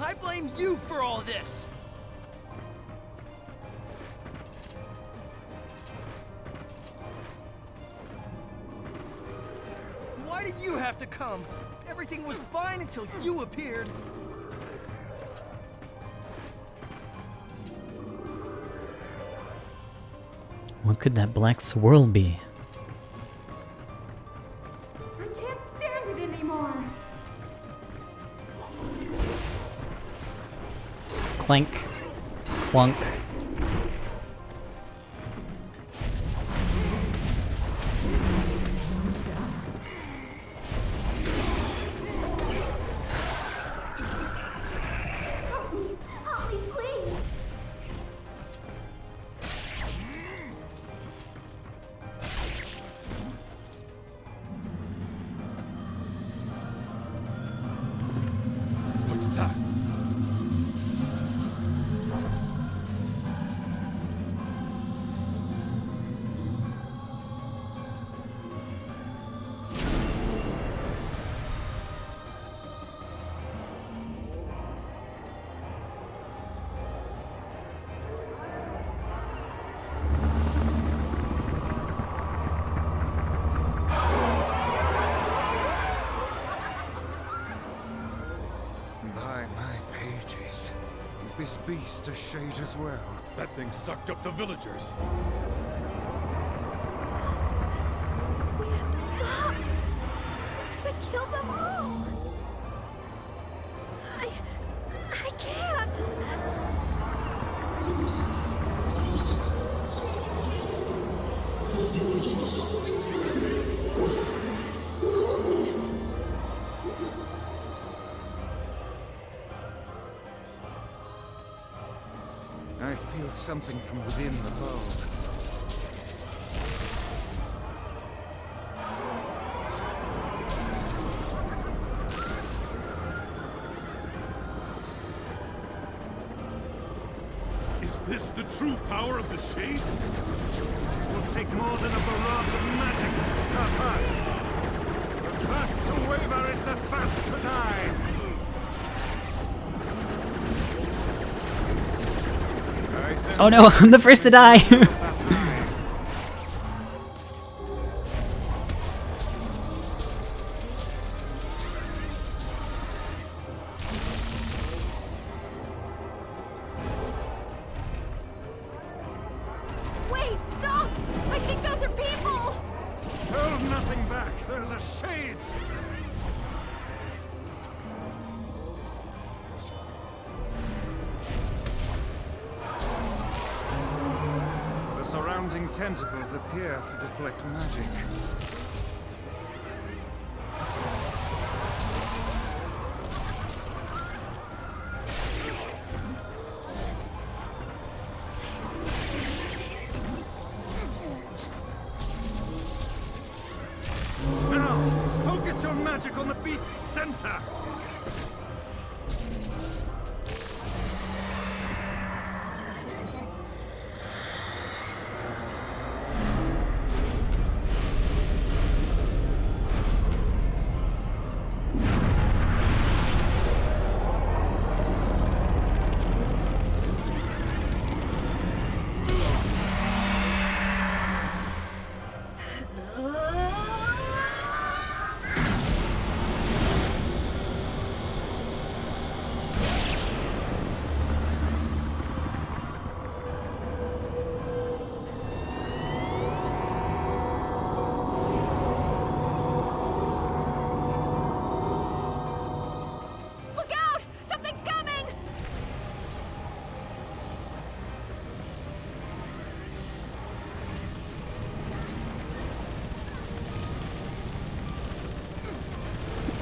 I blame you for all this! Why did you have to come? Everything was fine until you appeared. What could that black swirl be? I can't stand it anymore. Clank. Clunk. Help me, please. What's that? By my pages. Is this beast a shade as well? That thing sucked up the villagers. We have to stop! We killed them all! I can't! I feel something from within the bulb. Is this the true power of the Shades? What's take more than a barrage of magic to stop us. The first to waver is the first to die. Oh no, I'm the first to die! Wait, stop! I think those are people! Hold nothing back, those are shades! The surrounding tentacles appear to deflect magic. Now, focus your magic on the beast's center! Look out! Something's coming!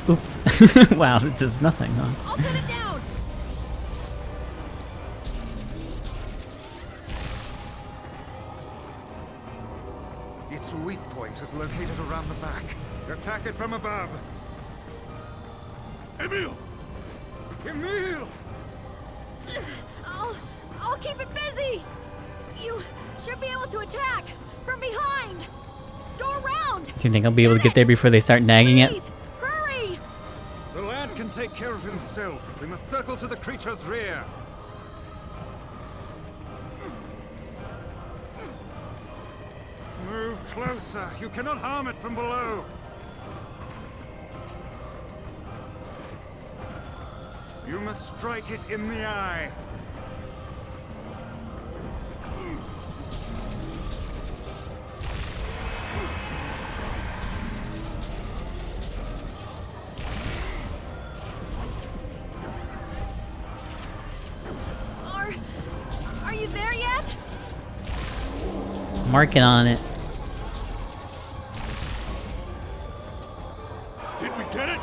Oops. Wow, it does nothing, huh? I'll put it down! Its weak point is located around the back. Attack it from above. Emil! Emil! I'll keep it busy! You should be able to attack! From behind! Go around! Do you think I'll be able to get there before they start nagging it? Please, hurry! The lad can take care of himself. We must circle to the creature's rear. Move closer. You cannot harm it from below. You must strike it in the eye. Are you there yet? Marking on it. Did we get it?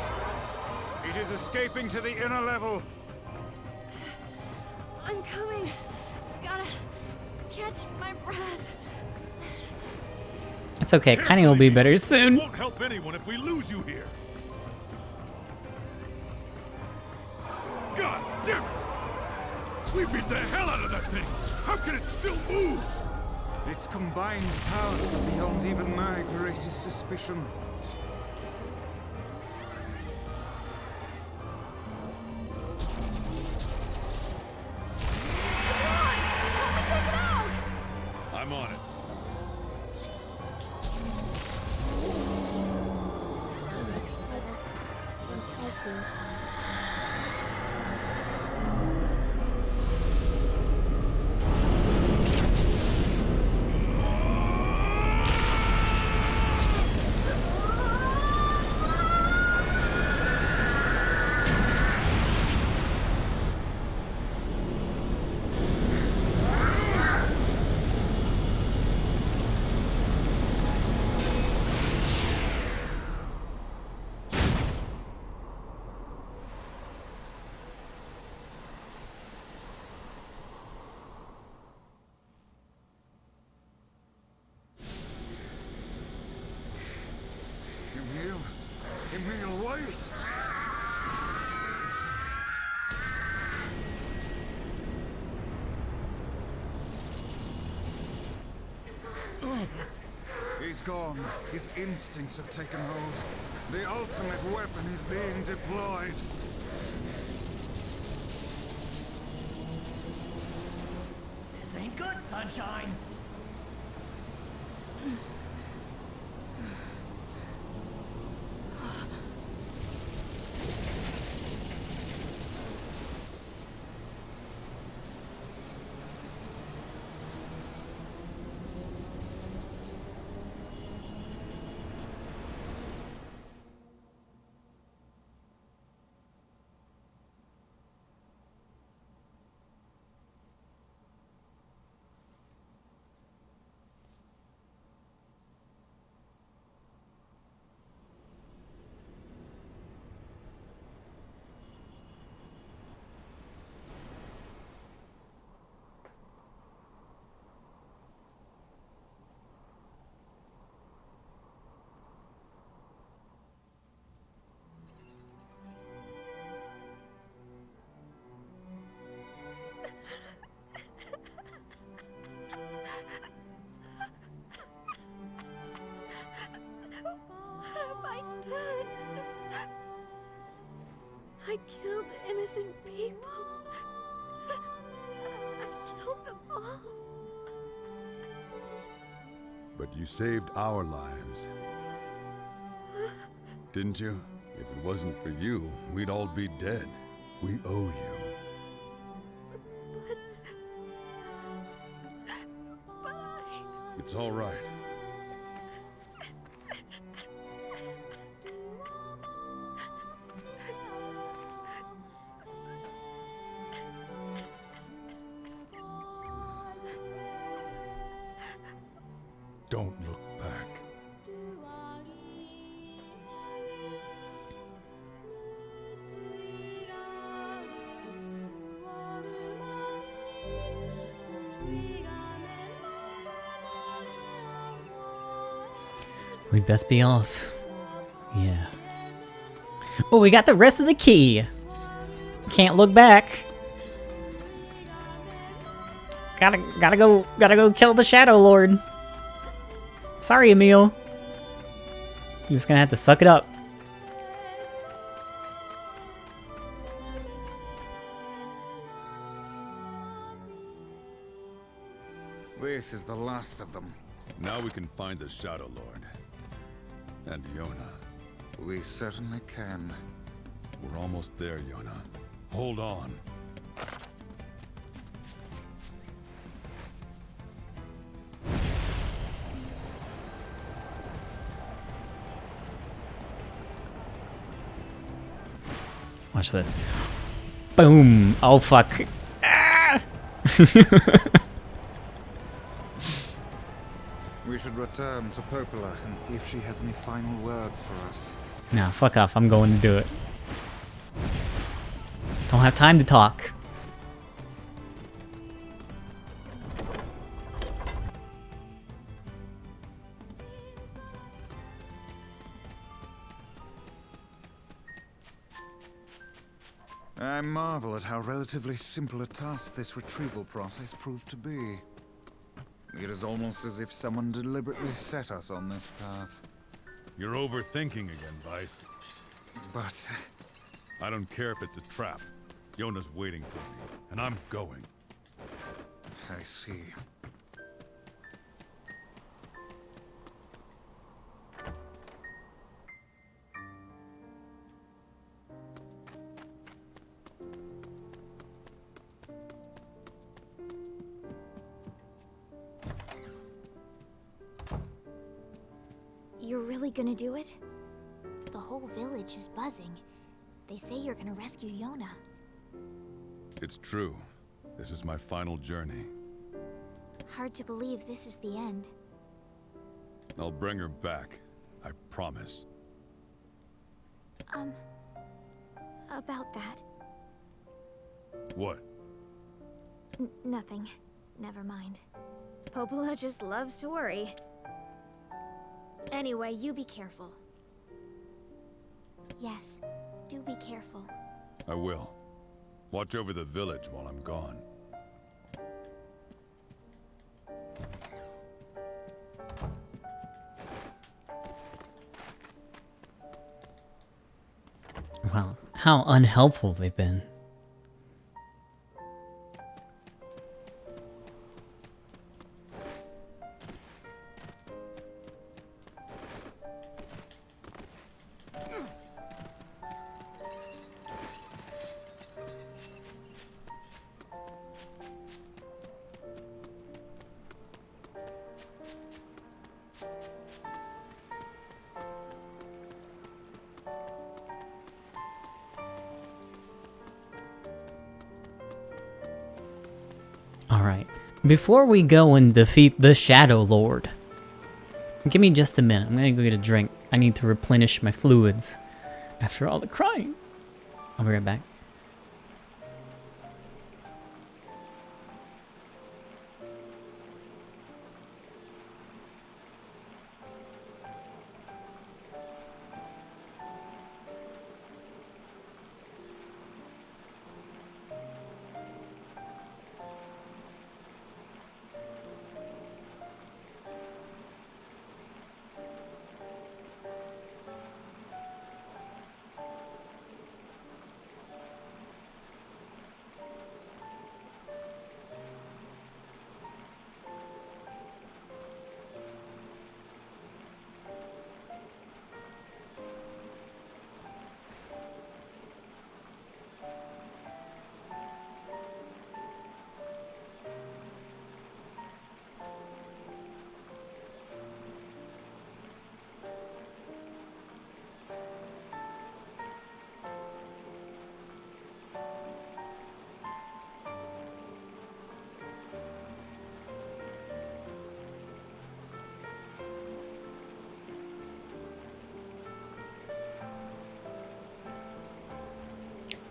It is escaping to the inner level. I'm coming. Gotta catch my breath. It's okay, Kaine will be better soon. It won't help anyone if we lose you here. God damn it! We beat the hell out of that thing! How can it still move? Its combined powers are beyond even my greatest suspicion. Come on! Help me take it out! I'm on it. Emil, wait! He's gone. His instincts have taken hold. The ultimate weapon is being deployed. This ain't good, sunshine. I killed innocent people. I killed them all. But you saved our lives. Didn't you? If it wasn't for you, we'd all be dead. We owe you. It's all right. Don't look back. We'd best be off. Yeah. Oh, we got the rest of the key. Can't look back. Gotta go kill the Shadow Lord. Sorry, Emil. You're just gonna have to suck it up. This is the last of them. Now we can find the Shadow Lord. And Yona. We certainly can. We're almost there, Yona. Hold on. Watch this. Boom! Oh fuck. Ah! We should return to Popola and see if she has any final words for us. Nah, fuck off. I'm going to do it. Don't have time to talk. I marvel at how relatively simple a task this retrieval process proved to be. It is almost as if someone deliberately set us on this path. You're overthinking again, Vice. But... I don't care if it's a trap. Yona's waiting for me, and I'm going. I see. You're really gonna do it? The whole village is buzzing. They say you're gonna rescue Yona. It's true. This is my final journey. Hard to believe this is the end. I'll bring her back. I promise. About that. What? Nothing. Never mind. Popola just loves to worry. Anyway, you be careful. Yes, do be careful. I will. Watch over the village while I'm gone. Wow, how unhelpful they've been. Alright, before we go and defeat the Shadow Lord, give me just a minute. I'm gonna go get a drink. I need to replenish my fluids after all the crying. I'll be right back.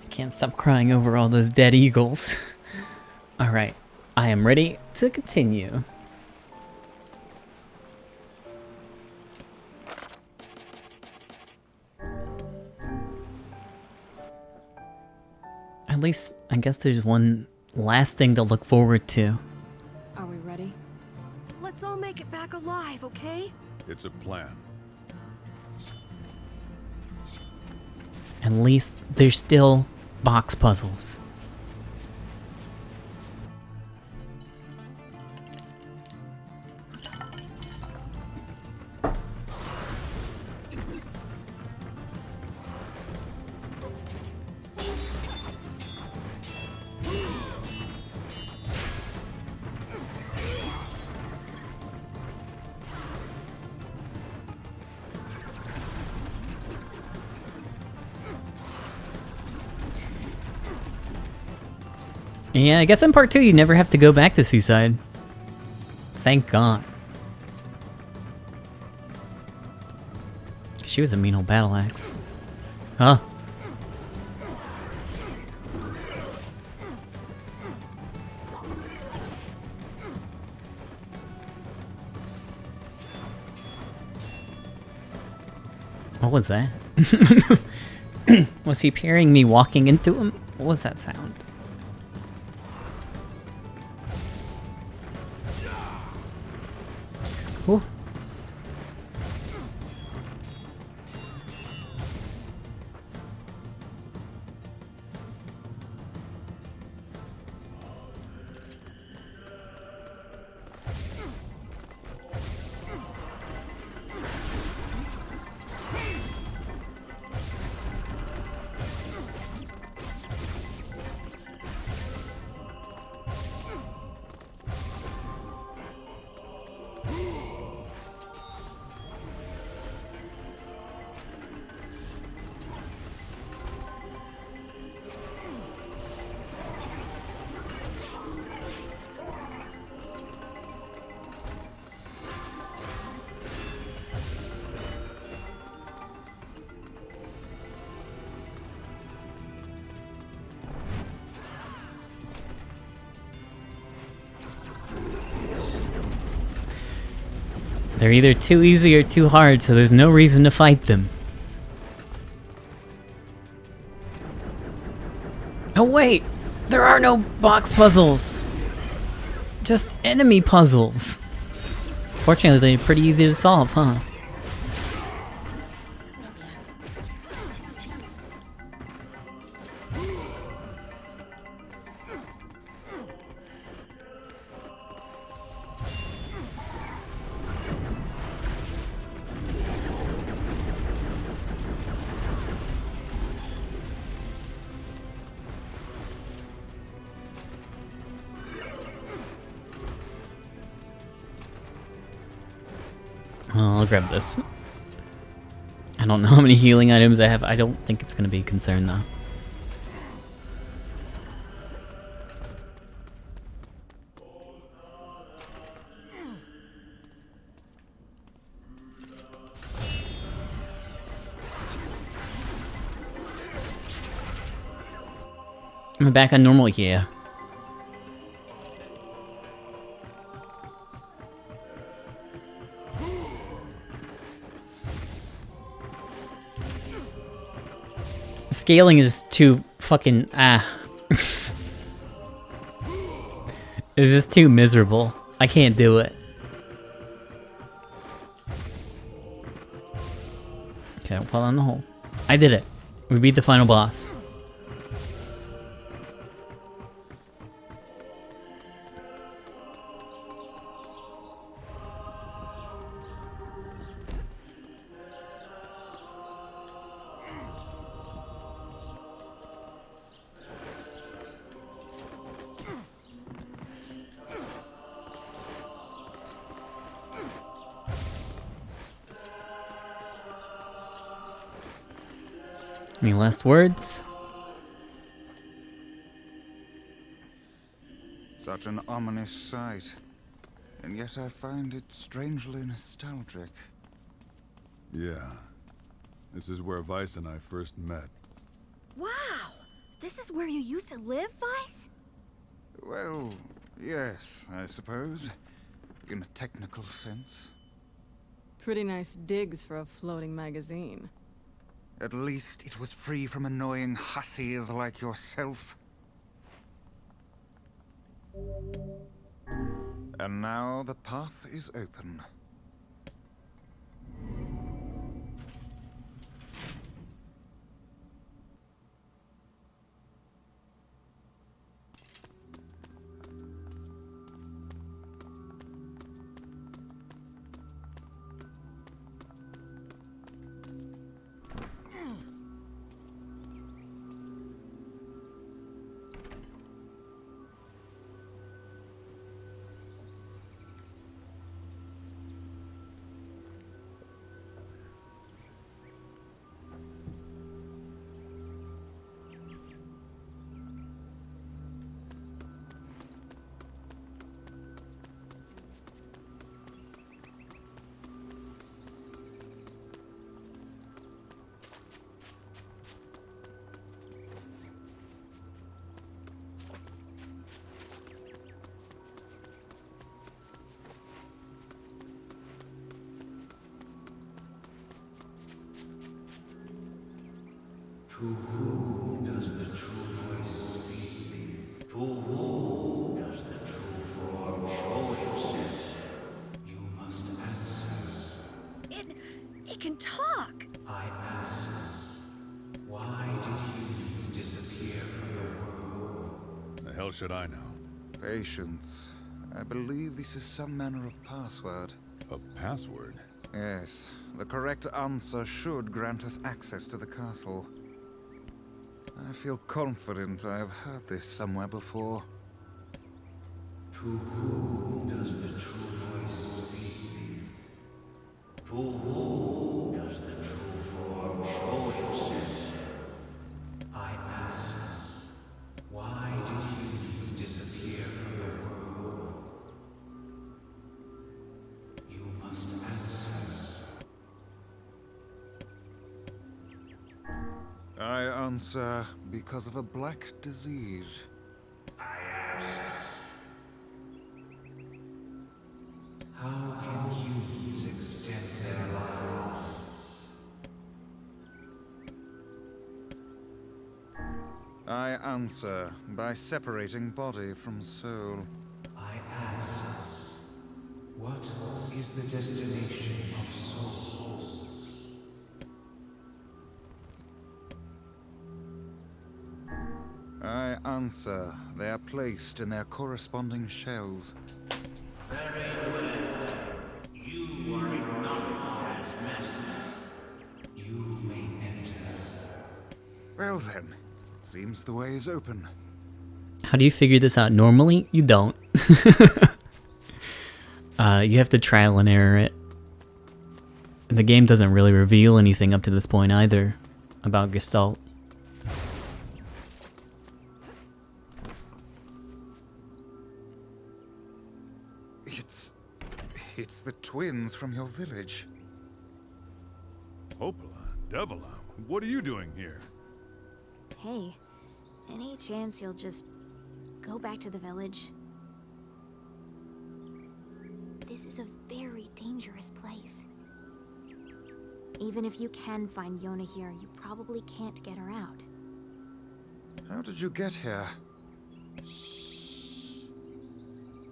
Can't stop crying over all those dead eagles. Alright, I am ready to continue. At least, I guess there's one last thing to look forward to. Are we ready? Let's all make it back alive, okay? It's a plan. At least there's still box puzzles. Yeah, I guess in part 2 you never have to go back to Seaside. Thank God. She was a mean old battle axe. Huh? What was that? Was he hearing me walking into him? What was that sound? Ooh. They're either too easy or too hard, so there's no reason to fight them. Oh wait! There are no box puzzles! Just enemy puzzles! Fortunately, they're pretty easy to solve, huh? I'll grab this. I don't know how many healing items I have. I don't think it's gonna be a concern though. Am I back on normal here? The scaling is just too fucking It's just too miserable. I can't do it. Okay, I'll fall down the hole. I did it. We beat the final boss. Any last words? Such an ominous sight, and yet I find it strangely nostalgic. Yeah. This is where Vice and I first met. Wow! This is where you used to live, Vice? Well, yes, I suppose. In a technical sense. Pretty nice digs for a floating magazine. At least it was free from annoying hussies like yourself. And now the path is open. To whom does the true voice speak? To whom does the true form show itself? You must answer. It can talk! I ask, why did humans disappear from your world? The hell should I know? Patience. I believe this is some manner of password. A password? Yes. The correct answer should grant us access to the castle. I feel confident I have heard this somewhere before. To whom does the true voice speak? To whom does the true form show itself? I ask, why did humans disappear from your world? You must answer. I answer because of a black disease. I ask, how can humans extend their lives? I answer by separating body from soul. I ask, what is the destination of souls? I answer, they are placed in their corresponding shells. Very well. You are acknowledged as master. You may enter. Well then, seems the way is open. How do you figure this out? Normally, you don't. You have to trial and error it. The game doesn't really reveal anything up to this point either about Gestalt. It's the twins from your village. Hopala, Devila, what are you doing here? Hey, any chance you'll just go back to the village? This is a very dangerous place. Even if you can find Yona here, you probably can't get her out. How did you get here? Shh.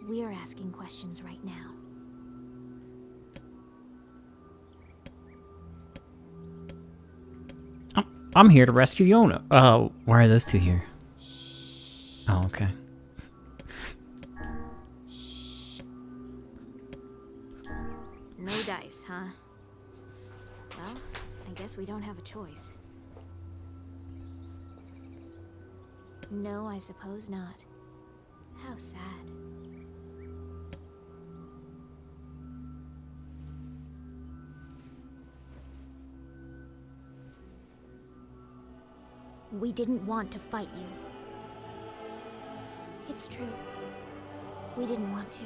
We're asking questions right now. I'm here to rescue Yona. Oh, why are those two here? Oh, okay. No dice, huh? Well, I guess we don't have a choice. No, I suppose not. How sad. We didn't want to fight you. It's true. We didn't want to.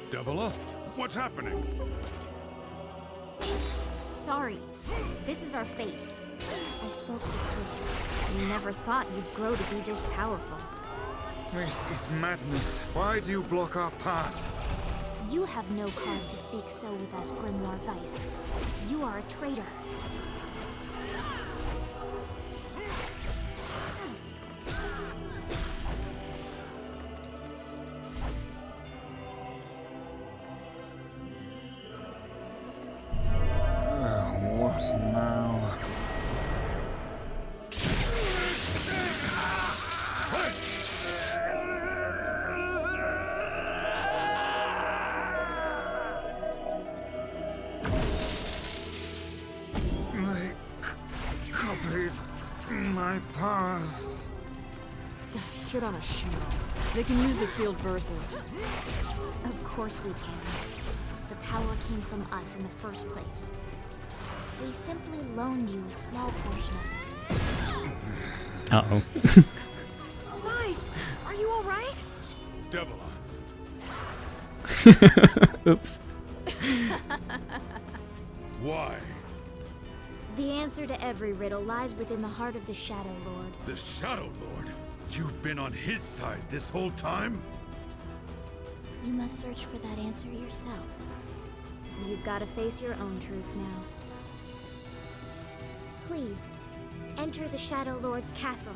Devila, what's happening? Sorry. This is our fate. I spoke the truth. We never thought you'd grow to be this powerful. This is madness. Why do you block our path? You have no cause to speak so with us, Grimoire Weiss. You are a traitor. What now? My paws. Shit on a shingle. They can use the sealed verses. Of course we can. The power came from us in the first place. We simply loaned you a small portion of it. Uh-oh. Weiss, are you alright? Devila. Oops. Why? The answer to every riddle lies within the heart of the Shadow Lord. The Shadow Lord? You've been on his side this whole time? You must search for that answer yourself. You've got to face your own truth now. Please, enter the Shadow Lord's castle.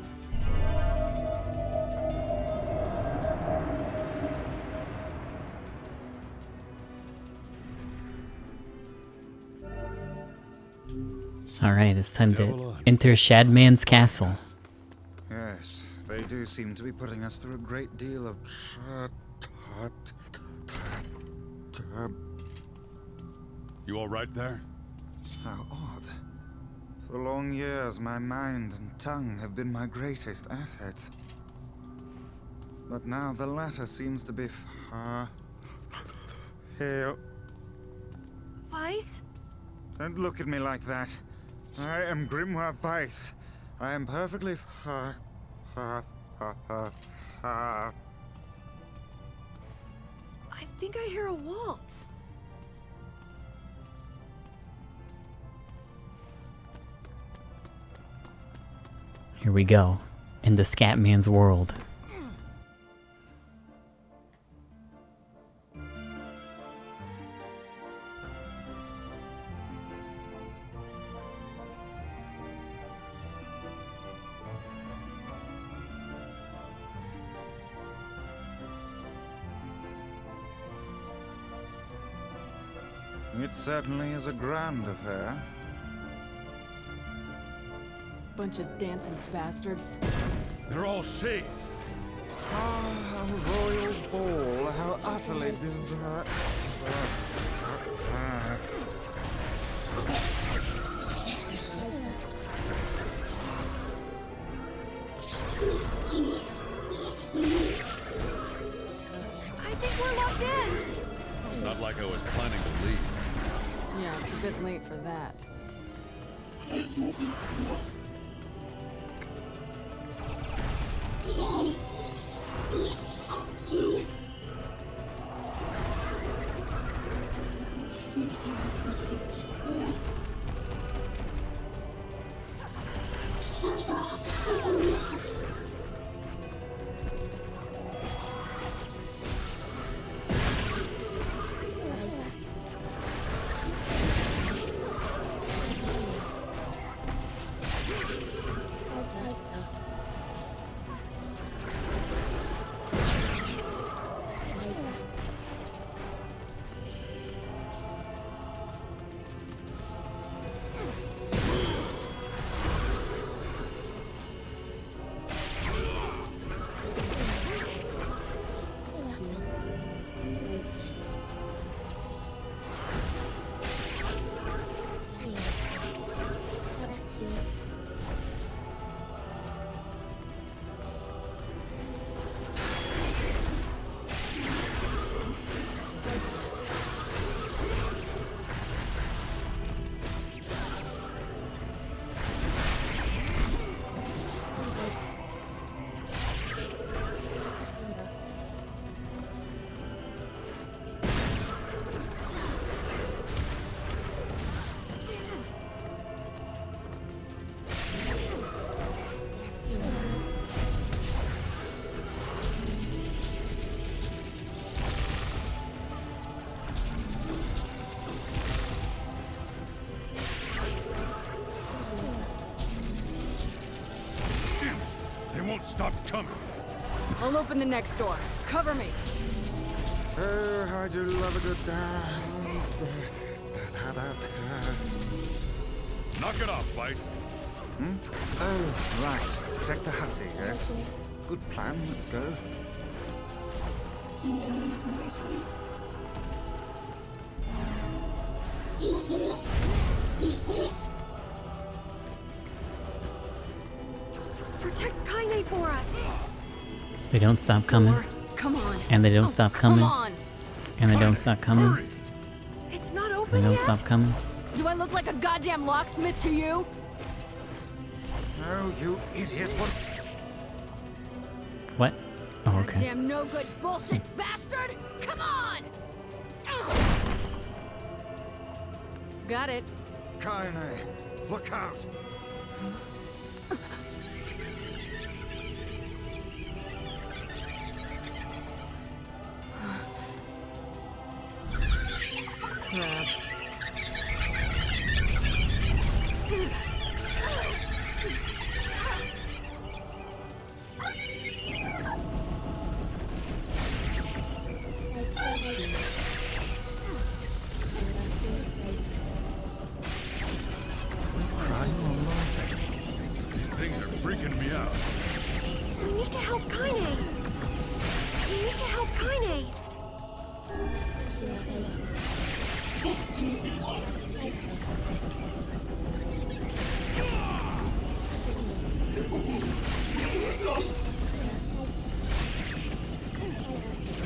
Alright, it's time to enter Shadman's castle. Yes, they do seem to be putting us through a great deal of You all right there? How odd. For long years, my mind and tongue have been my greatest assets. But now the latter seems to be far here. Weiss? Don't look at me like that. I am Grimoire Weiss. I am perfectly I think I hear a waltz. Here we go. Into Scatman's world. It certainly is a grand affair. Bunch of dancing bastards. They're all shades. Ah, a royal ball. How utterly diverse. like I was planning to leave. Yeah, it's a bit late for that. Stop coming. I'll open the next door. Cover me. Oh, how do you love a good Knock it off, Vice. Hmm? Oh, right. Protect the hussy, yes? Good plan, let's go. Protect Kaine for us. They don't stop coming. Come on. And they don't stop coming. Come on. And they don't stop coming. It's not open They don't yet. stop coming. Do I look like a goddamn locksmith to you? Oh, you idiot. What? Oh, okay. Goddamn no good bullshit bastard! Come on! Got it. Kaine, look out. Crap. Crying or laughing? These things are freaking me out. We need to help Kaine. We need to help Kaine.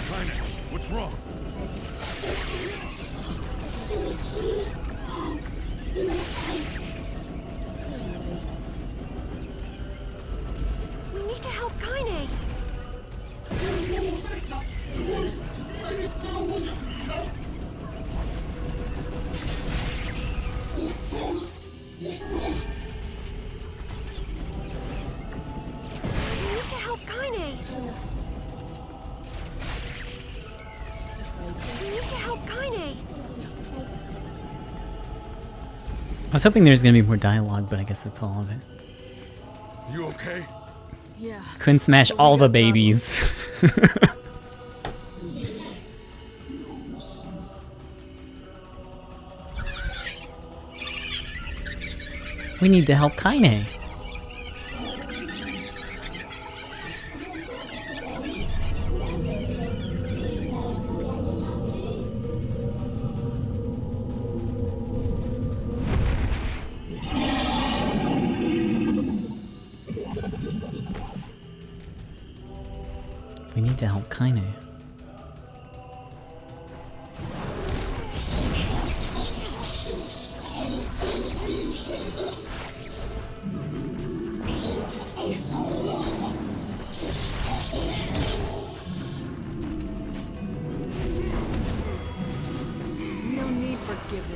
Kaine, what's wrong? We need to help Kaine. We need to help Kaine. We need to help Kaine. I was hoping there's gonna be more dialogue, but I guess that's all of it. You okay? Yeah. Couldn't smash all the babies. We need to help Kaine. We need to help Kaine.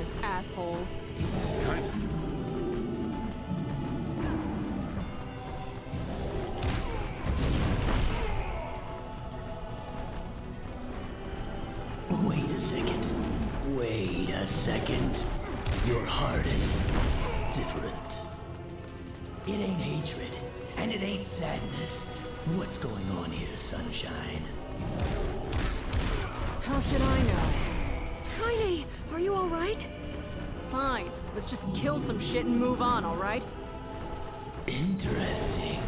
this, asshole. Wait a second. Wait a second. Your heart is different. It ain't hatred, and it ain't sadness. What's going on here, sunshine? How should I know? Kaine, are you alright? Fine. Let's just kill some shit and move on, alright? Interesting.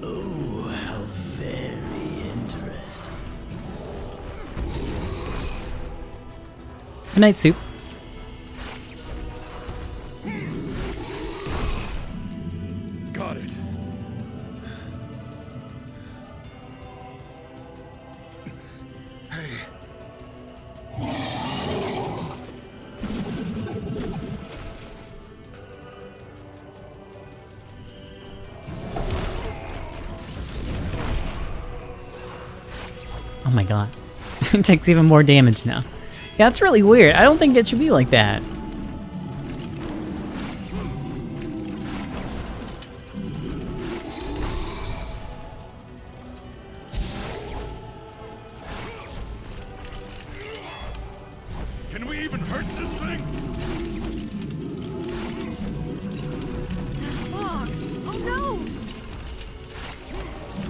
Oh, how very interesting. Good night, Soup. Got it. Hey. Oh my god. It takes even more damage now. Yeah, that's really weird. I don't think it should be like that. Can we even hurt this thing? Fog! Oh no!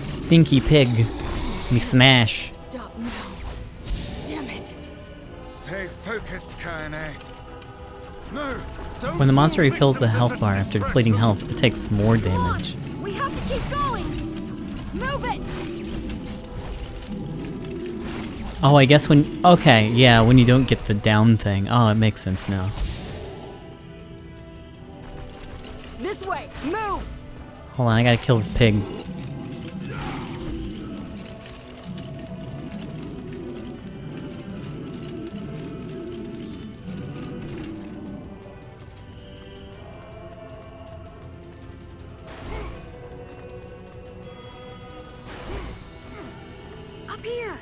Stinky pig. Me smash. Stop now. Damn it. Stay focused, Kaine. No, don't. When the monster fall refills the victim to health such bar after distress. depleting health, it takes more damage. We have to keep going! Move it! Oh, I guess when... Okay, yeah, when you don't get the down thing. Oh, it makes sense now. This way! Move! Hold on, I gotta kill this pig. Up here!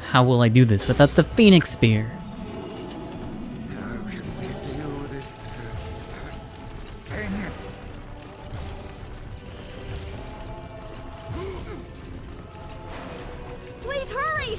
How will I do this without the Phoenix Spear? How can we deal with this thing? Please hurry!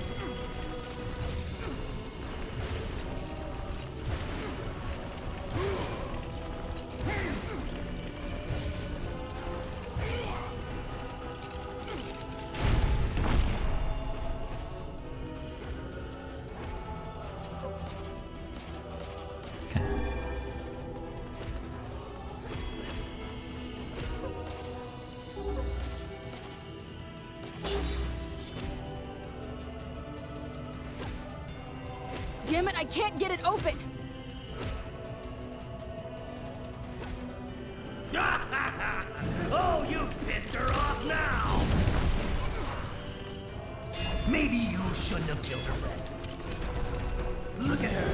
Damn it, I can't get it open! Oh, you pissed her off now! Maybe you shouldn't have killed her friends. Look at her,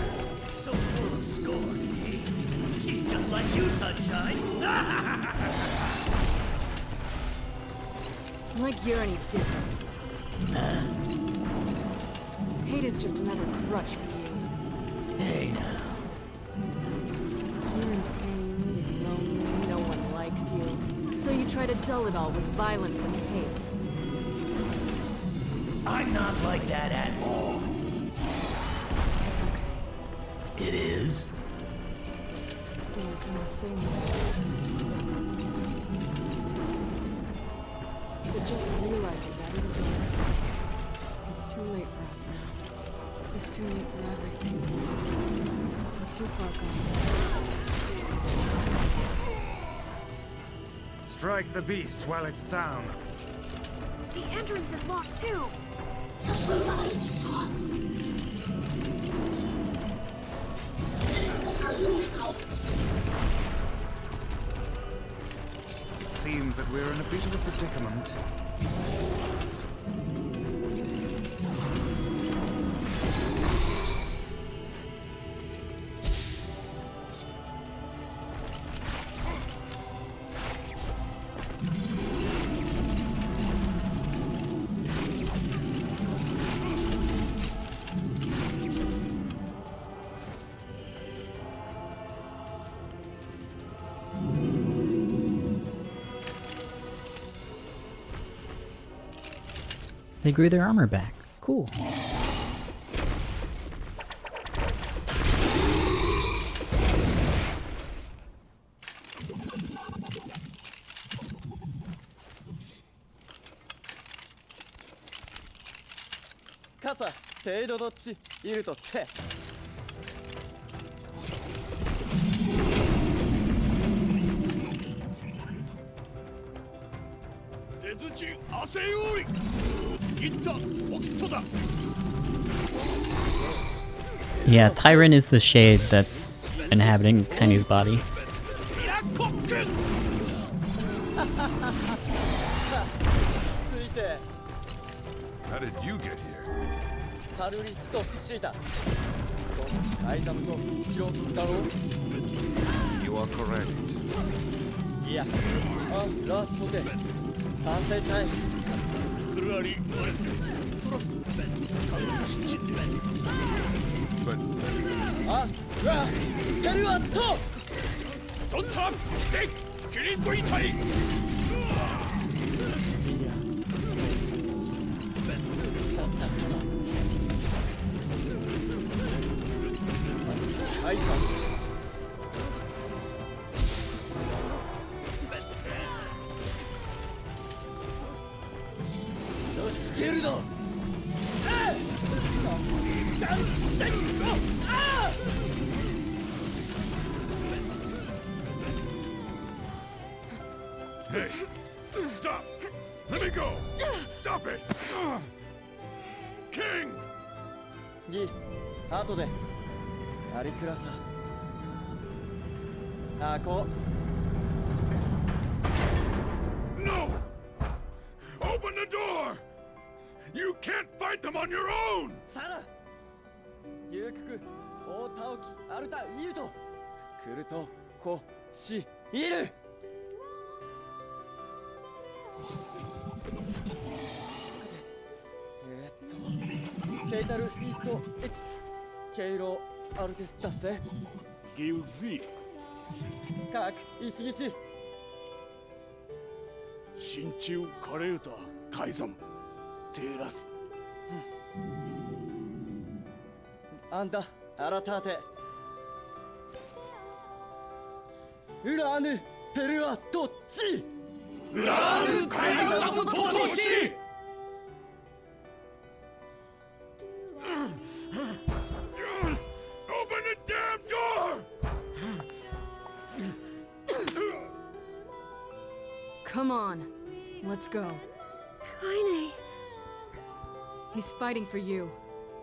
so full of scorn and hate. She's just like you, Sunshine. Like you're any different. Huh? Hate is just another crutch for you. Hey now. You're in pain, you're lonely, no one likes you. So you try to dull it all with violence and hate. I'm not like that at all. It's okay. It is? You're in the same way. But just realizing that isn't gonna work. It's too late for us now. It's too late for everything. We're too far gone. Strike the beast while it's down. The entrance is locked too! It seems that we're in a bit of a predicament. They grew their armor back. Cool. Kasa, 程度どっちいるとって。出槌汗より。いった、おきっとだ。Yeah, Tyrant is the shade that's inhabiting Kenny's body. How did you get here? サルリットシータ。アイザムとヒロだろう。 You are correct. いや、あ、ラットで賛成タイム。クルアリ、ワレトでトラス、カルカシチンで。あ、ラ、テルワット。ドンタン、来て、キリンといたい。アイさん。よし、ゲルド。Hey, stop! Let me go! Stop it! King! ギ、後で。アリクラさ。あ、こう。 No! Open the door! You can't fight them on your own! サラ。ユークク、オータオキ、アルタ、イユト。クルト、コ、シ、イル。ケイタル、イト、エチ、ケイロ、アルテスタセ。ギウズィ。カク、イシギシ。真鍮カレータ、改ざん。テラス。あんた、アラターテ。ウラーヌ、ペルア、どっち。ウラーヌ、改ざんとどっち。Open the damn door! Come on, let's go. Kaine. He's fighting for you,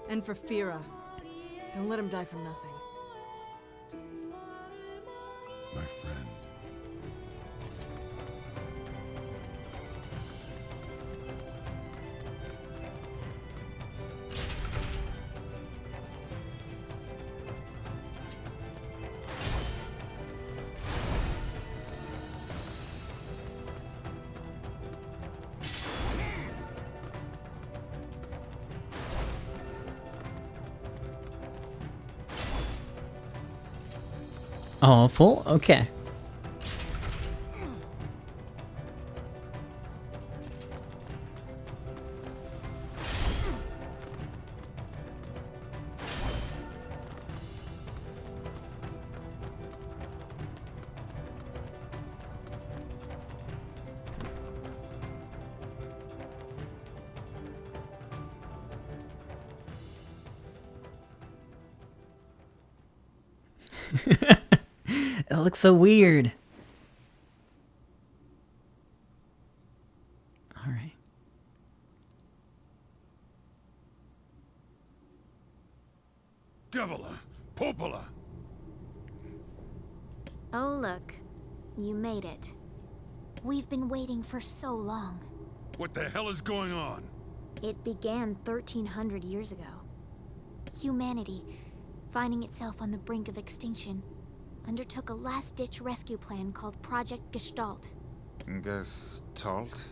and for Fira. Don't let him die for nothing. My friend. Oh, full? Okay. It looks so weird. All right. Devila, Popola. Oh, look. You made it. We've been waiting for so long. What the hell is going on? It began 1,300 years ago. Humanity, finding itself on the brink of extinction, undertook a last-ditch rescue plan called Project Gestalt. Gestalt?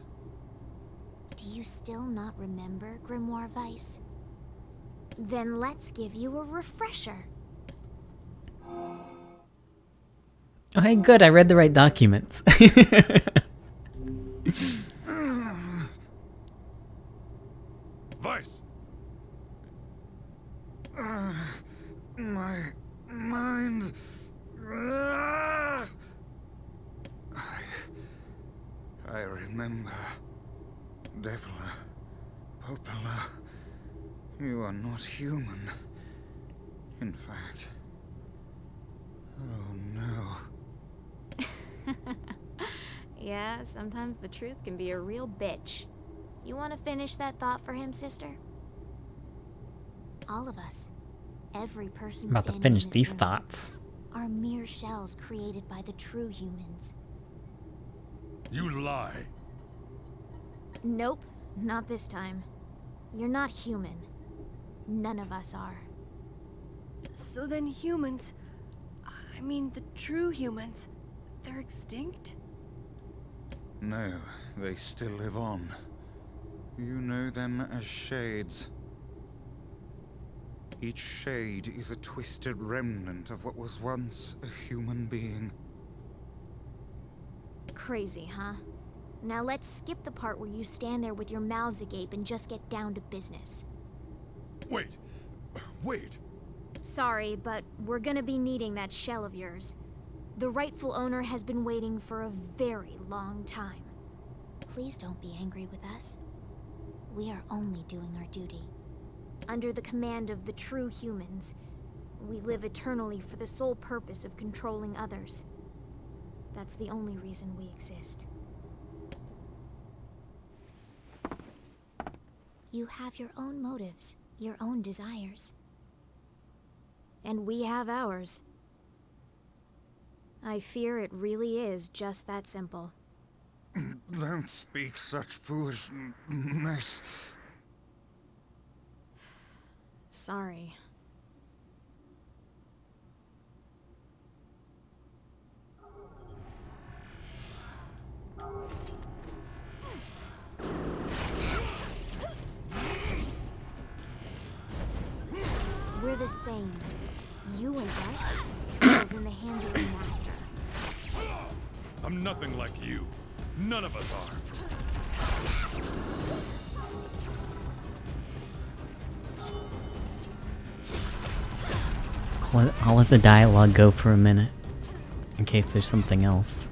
Do you still not remember, Grimoire Weiss? Then let's give you a refresher. Oh, hey, good. I read the right documents. twice! My mind. I remember. Devla, Popola, you are not human. In fact. Oh no. Yeah, sometimes the truth can be a real bitch. You want to finish that thought for him, sister? All of us, every person I'm about to standing finish in this these room, thoughts. are mere shells created by the true humans. You lie. Nope, not this time. You're not human. None of us are. So then humans, I mean the true humans, they're extinct? No, they still live on. You know them as shades. Each shade is a twisted remnant of what was once a human being. Crazy, huh? Now let's skip the part where you stand there with your mouths agape and just get down to business. Wait. Wait. Sorry, but we're gonna be needing that shell of yours. The rightful owner has been waiting for a very long time. Please don't be angry with us. We are only doing our duty. Under the command of the true humans, we live eternally for the sole purpose of controlling others. That's the only reason we exist. You have your own motives, your own desires. And we have ours. I fear it really is just that simple. Don't speak such foolishness. Sorry. We're the same. You and us, tools in the hands of the master. I'm nothing like you. None of us are. I'll let the dialogue go for a minute, in case there's something else.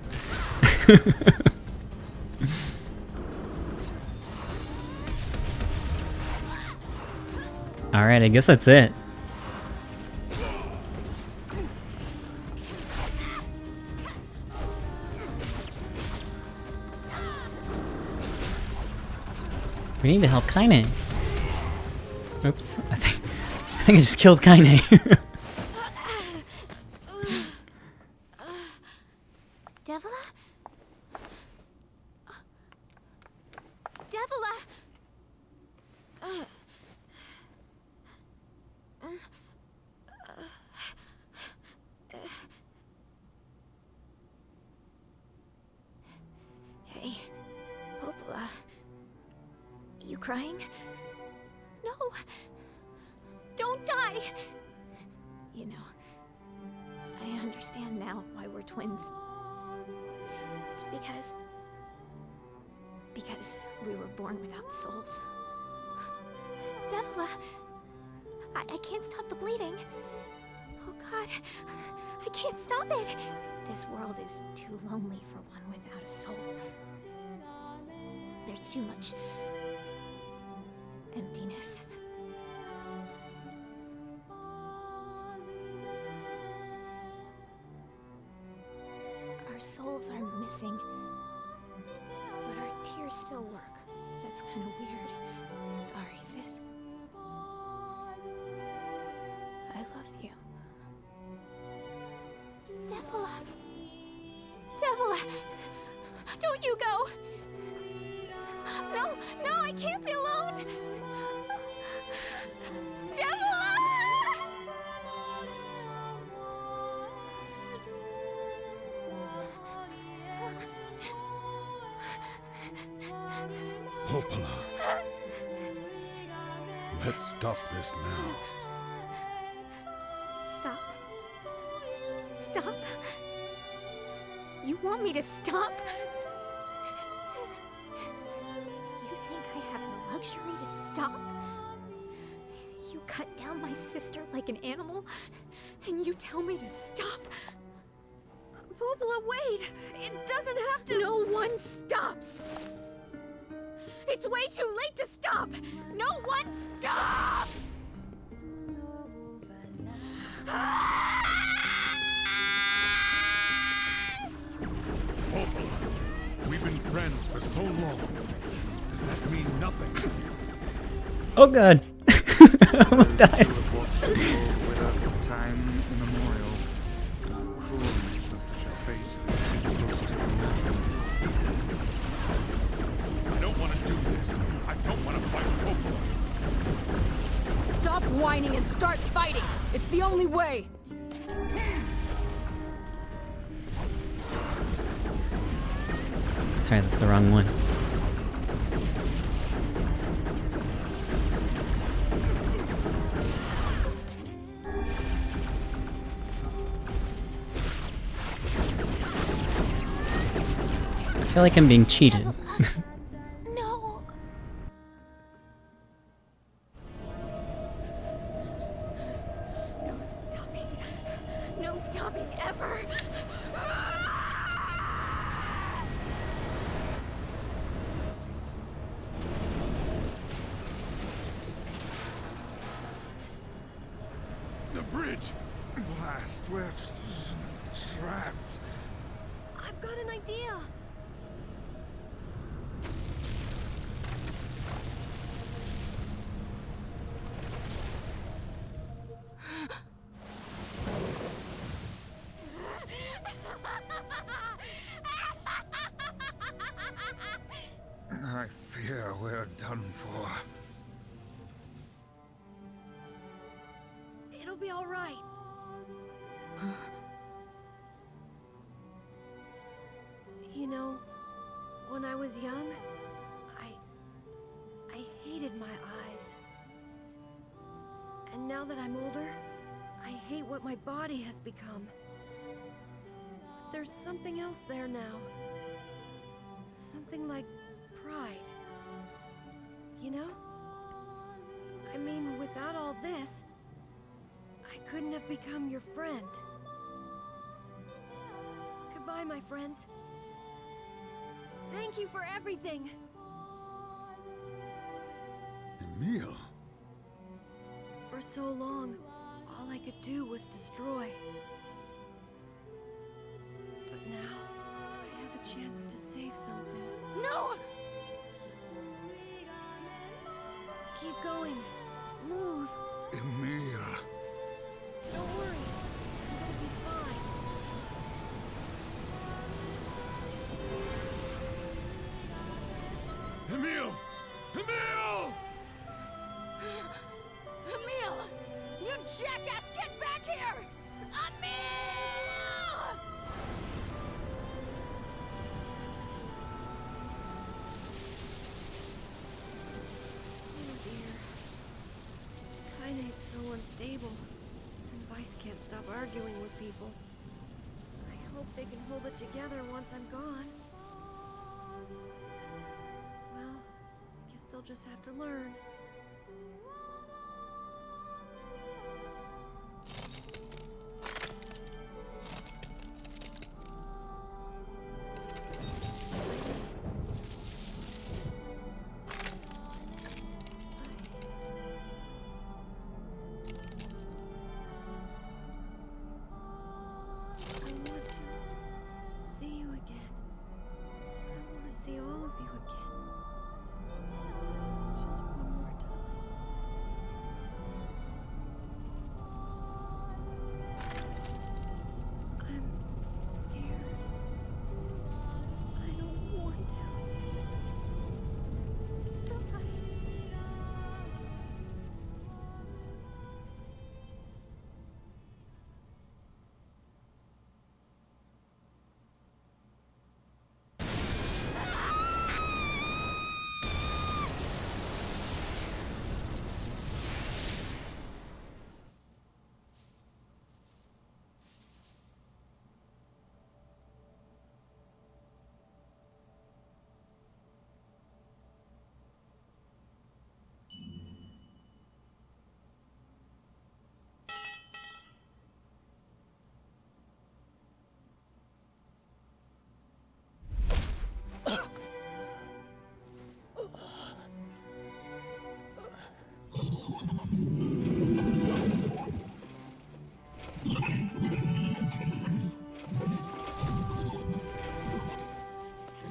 Alright, I guess that's it. We need to help Kaine. Oops, I think I just killed Kaine. Devila? Devila! Hey, Popola. You crying? No! Don't die! You know, I understand now why we're twins. It's because we were born without souls. Devila! I can't stop the bleeding. Oh God, I can't stop it! This world is too lonely for one without a soul. There's too much emptiness. Our souls are missing, but our tears still work. That's kind of weird. Sorry, sis. I love you. Devila! Devila! Don't you go! No, no, I can't be alone! Devila! Popola. Let's stop this now. Stop. Stop. You want me to stop? You think I have the luxury to stop? You cut down my sister like an animal, and you tell me to stop? Popola, wait! It doesn't have to— No one stops! It's way too late to stop! No one stops! Popola, we've been friends for so long. Does that mean nothing to you? Oh god. Almost died. Watched the world without time immemorial. Cruelness of such a fate is difficult to imagine. I don't want to do this. I don't want to fight Popola. Stop whining and start fighting! It's the only way! Sorry, that's the wrong one. I feel like I'm being cheated. No. No stopping. No stopping ever. The bridge! Blast, we're trapped. I've got an idea. I fear we're done for. It'll be all right. You know, when I was young, I hated my eyes. And now that I'm older, I hate what my body has become. But there's something else there now. Something like pride. You know? I mean, without all this, I couldn't have become your friend. Goodbye, my friends. Thank you for everything. Emil. For so long, all I could do was destroy. But now, I have a chance to save something. No! Keep going. Move. Emil. Don't worry. I'm gonna be fine. Emil! Emil! Emil! You jackass, get back here! Emil! Oh dear. Kaine's so unstable. And Vice can't stop arguing with people. I hope they can hold it together once I'm gone. Well, guess they'll just have to learn. I want to see you again. I want to see all of you again. Just one more time. I'm scared. I don't want to.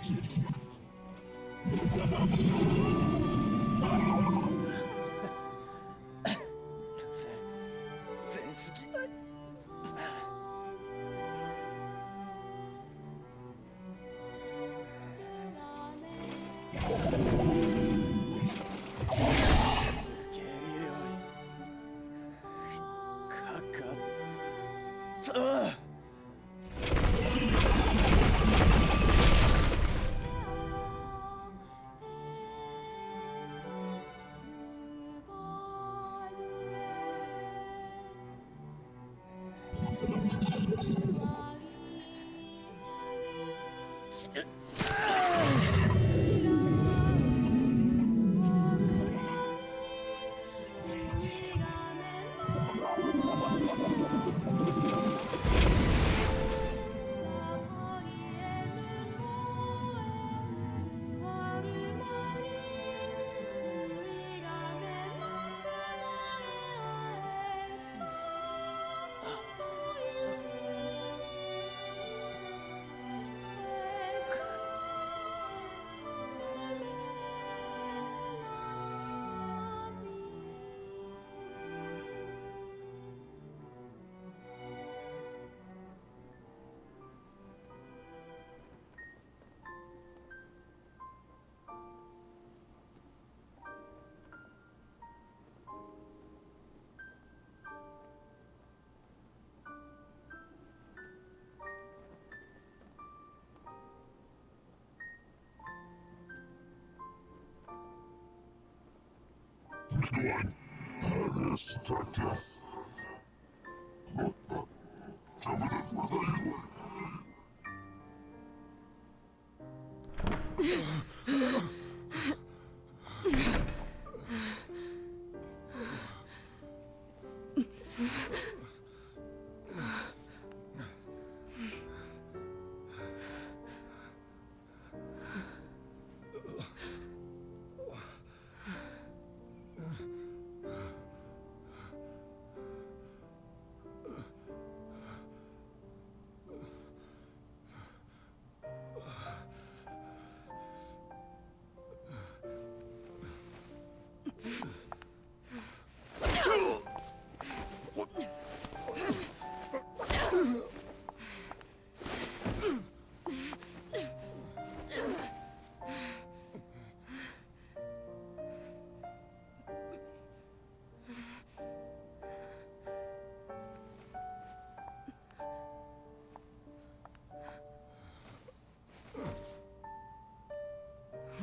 全式だ。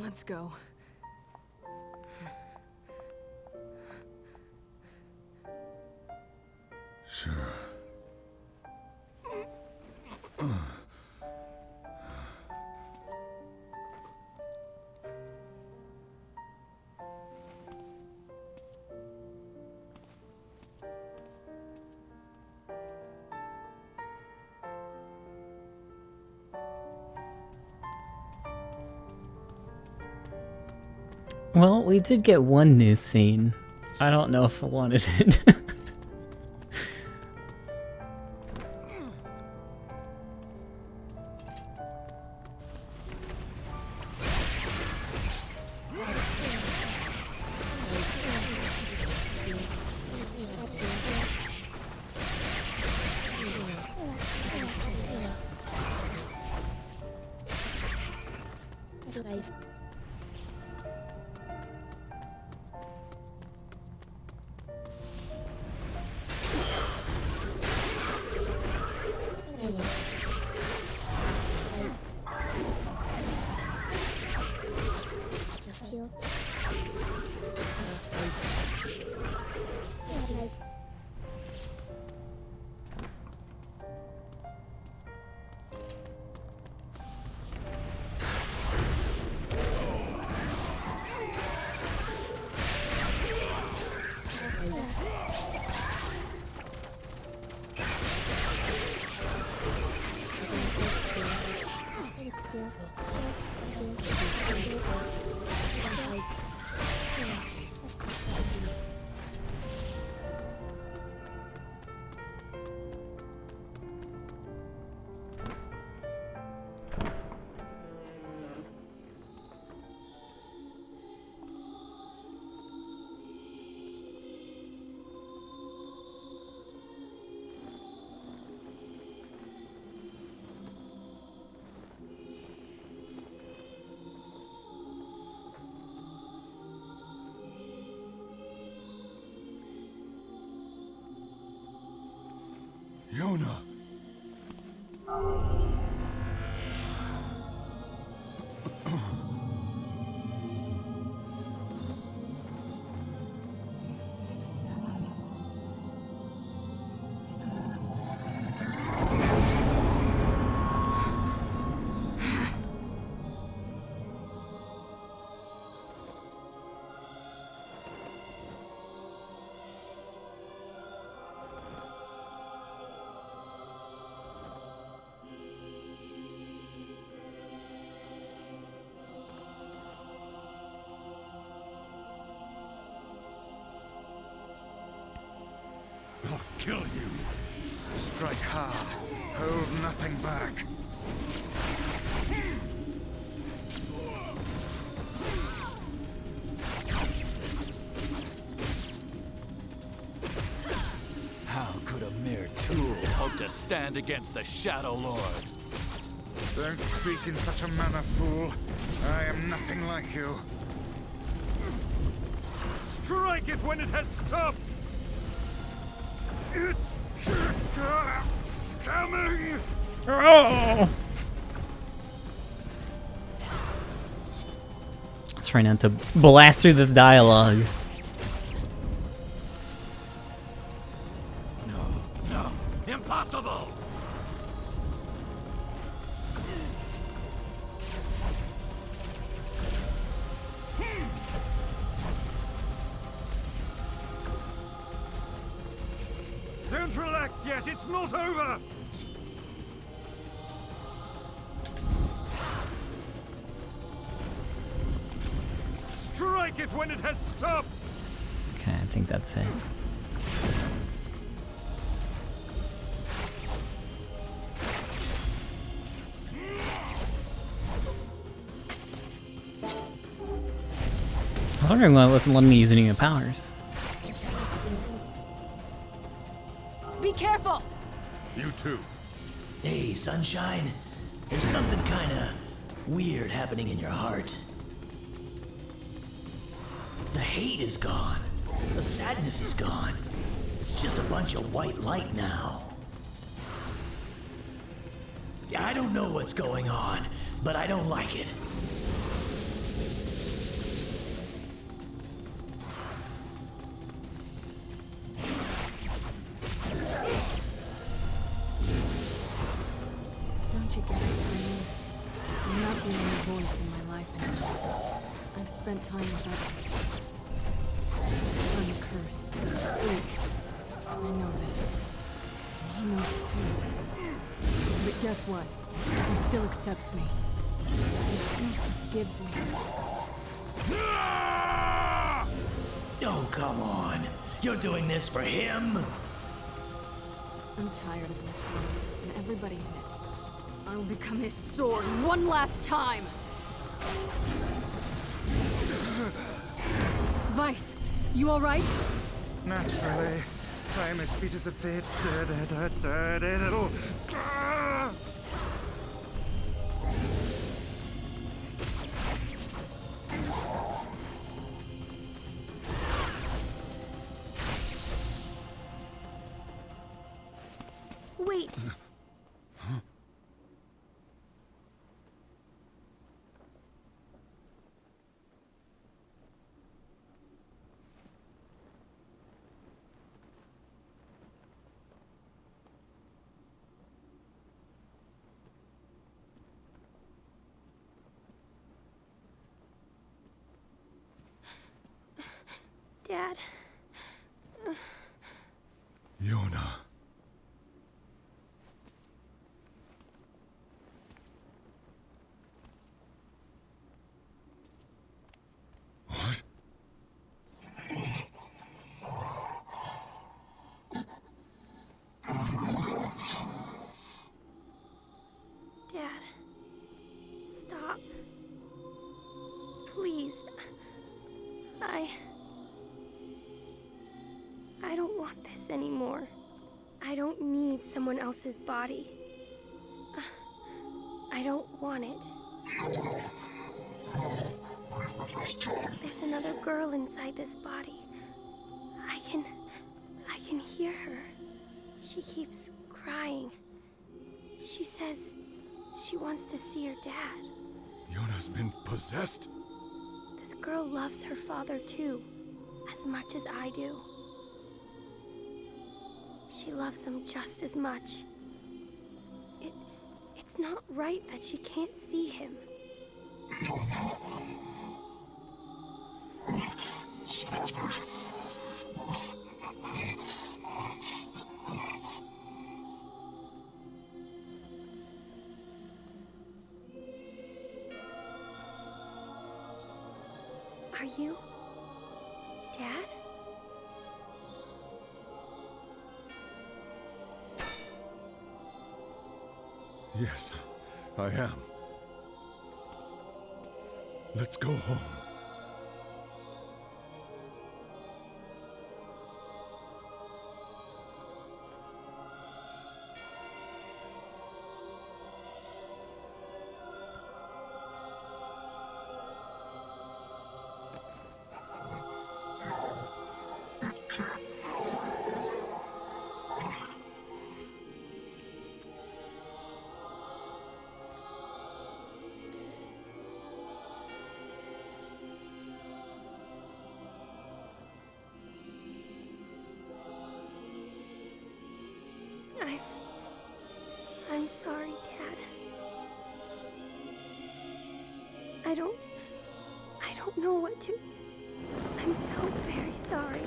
Let's go. Sure. Well, we did get one new scene. I don't know if I wanted it. Yona! I'll kill you. Strike hard. Hold nothing back. How could a mere tool hope to stand against the Shadow Lord? Don't speak in such a manner, fool. I am nothing like you. Strike it when it has stopped! It's coming! Oh! Let's try not to blast through this dialogue. No, impossible! Don't relax yet, it's not over! Strike it when it has stopped! Okay, I think that's it. I'm wondering why it wasn't letting me use any of the powers. Be careful! You too. Hey, Sunshine. There's something kinda weird happening in your heart. The hate is gone. The sadness is gone. It's just a bunch of white light now. I don't know what's going on, but I don't like it. Don't you get it, Tiny? I'm not the only voice in my life anymore. I've spent time with others. I'm a curse. I know that. And he knows it too. But guess what? He still accepts me. He still forgives me. Oh, come on. You're doing this for him? I'm tired of this world and everybody in it. I will become his sword one last time! Vice, you alright? Naturally. I am as fit as a fit. Little. Wait. Dad. Yona. What? Dad. Stop. Please. I don't want this anymore. I don't need someone else's body. I don't want it. There's another girl inside this body. I can hear her. She keeps crying. She says she wants to see her dad. Yona's been possessed? This girl loves her father too, as much as I do. She loves him just as much. It's not right that she can't see him. Are you Dad? Yes, I am. Let's go home. I'm sorry, Dad. I don't know what to... I'm so very sorry.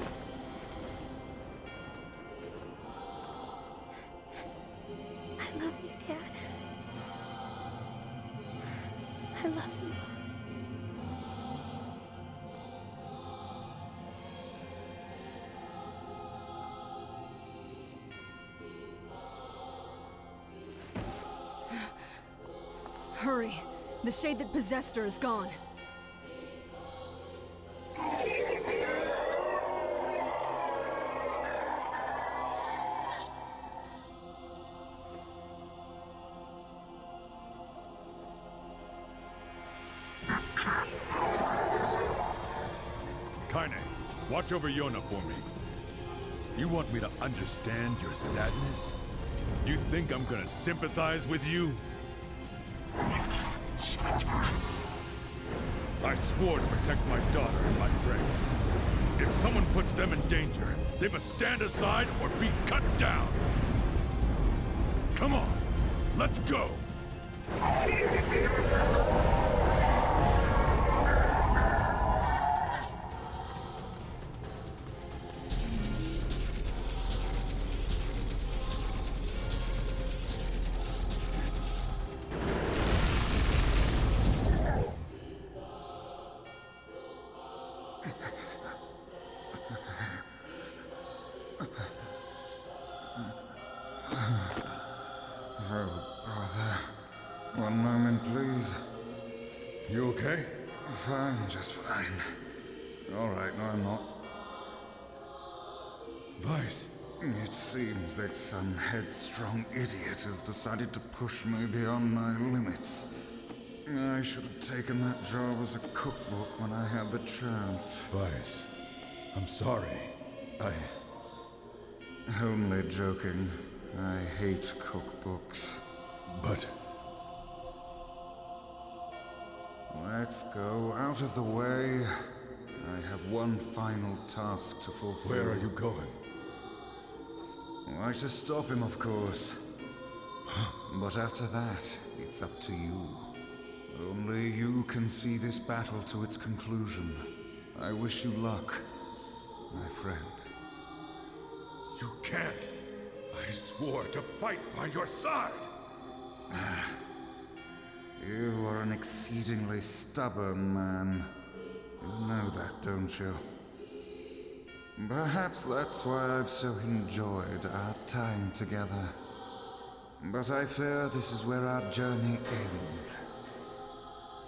I love you, Dad. I love you. Hurry! The shade that possessed her is gone. Kaine, watch over Yona for me. You want me to understand your sadness? You think I'm gonna sympathize with you? I swore to protect my daughter and my friends. If someone puts them in danger, they must stand aside or be cut down. Come on, let's go. Oh, bother. One moment, please. You okay? Fine, just fine. All right, no, I'm not. Vice. It seems that some headstrong idiot has decided to push me beyond my limits. I should have taken that job as a cookbook when I had the chance. Vice, I'm sorry. Only joking. I hate cookbooks. But... Let's go out of the way. I have one final task to fulfill. Where are you going? Why, to stop him, of course. But after that, it's up to you. Only you can see this battle to its conclusion. I wish you luck, my friend. You can't. I swore to fight by your side. You are an exceedingly stubborn man. You know that, don't you? Perhaps that's why I've so enjoyed our time together. But I fear this is where our journey ends.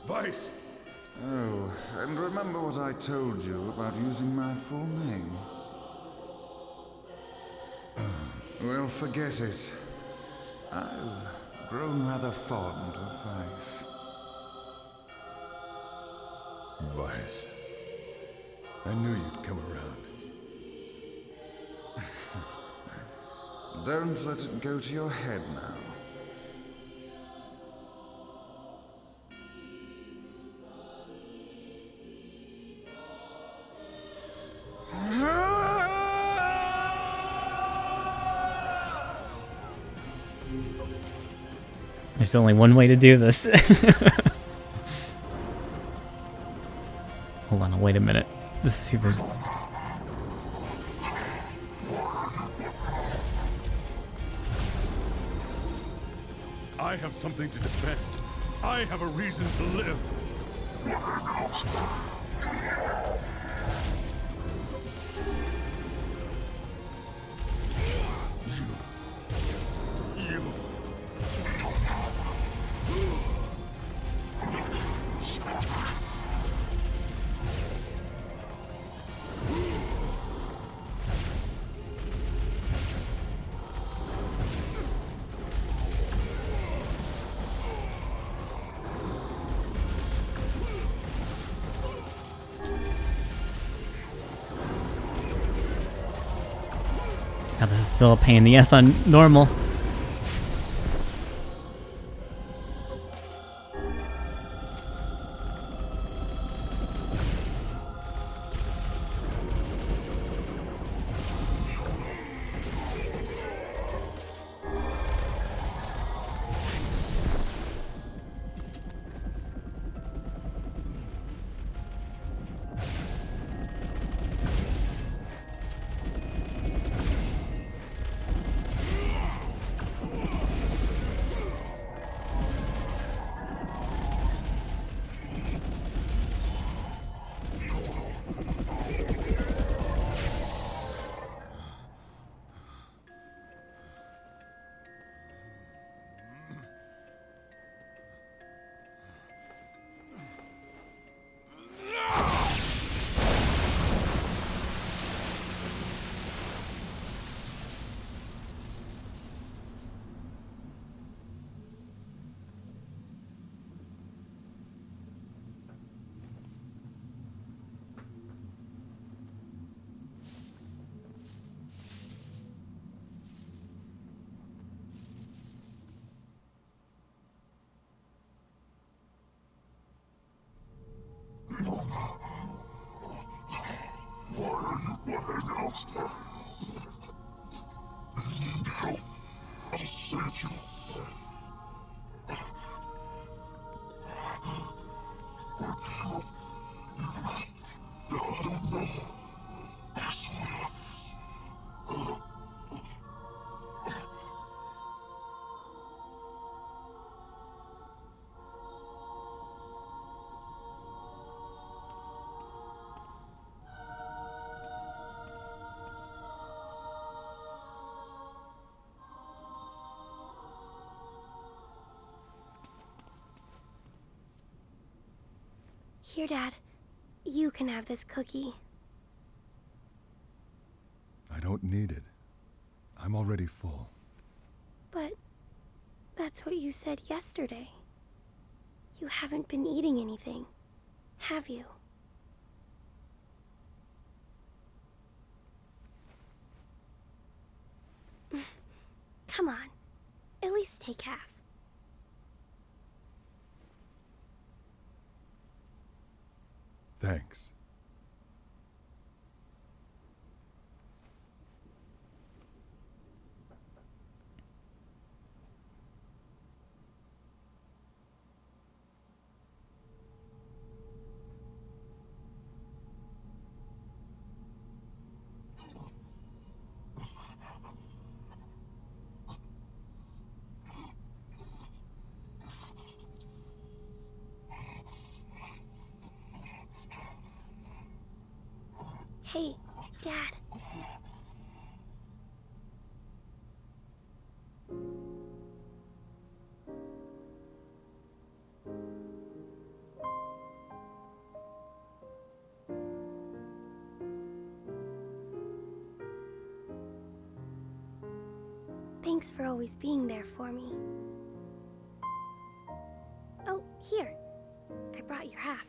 Vice! Oh, and remember what I told you about using my full name? Well, forget it. I've grown rather fond of Vice. Vice. I knew you'd come around. Don't let it go to your head now. There's only one way to do this. Hold on, wait a minute. This is super. I have something to defend. I have a reason to live. God, this is still a pain in the ass on normal. Here, Dad. You can have this cookie. I don't need it. I'm already full. But that's what you said yesterday. You haven't been eating anything, have you? Come on. At least take half. Thanks. Hey, Dad. Thanks for always being there for me. Oh, here. I brought your half.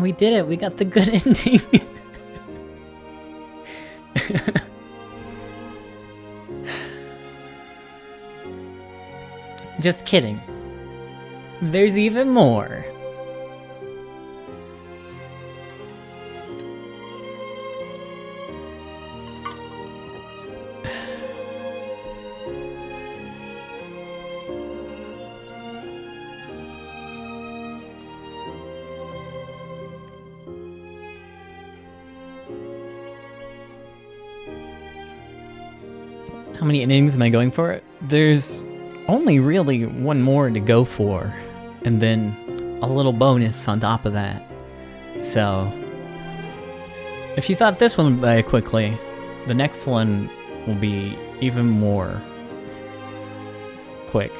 We did it. We got the good ending. Just kidding. There's even more. How many innings am I going for? There's only really one more to go for, and then a little bonus on top of that. So, if you thought this one went by quickly, the next one will be even more quick.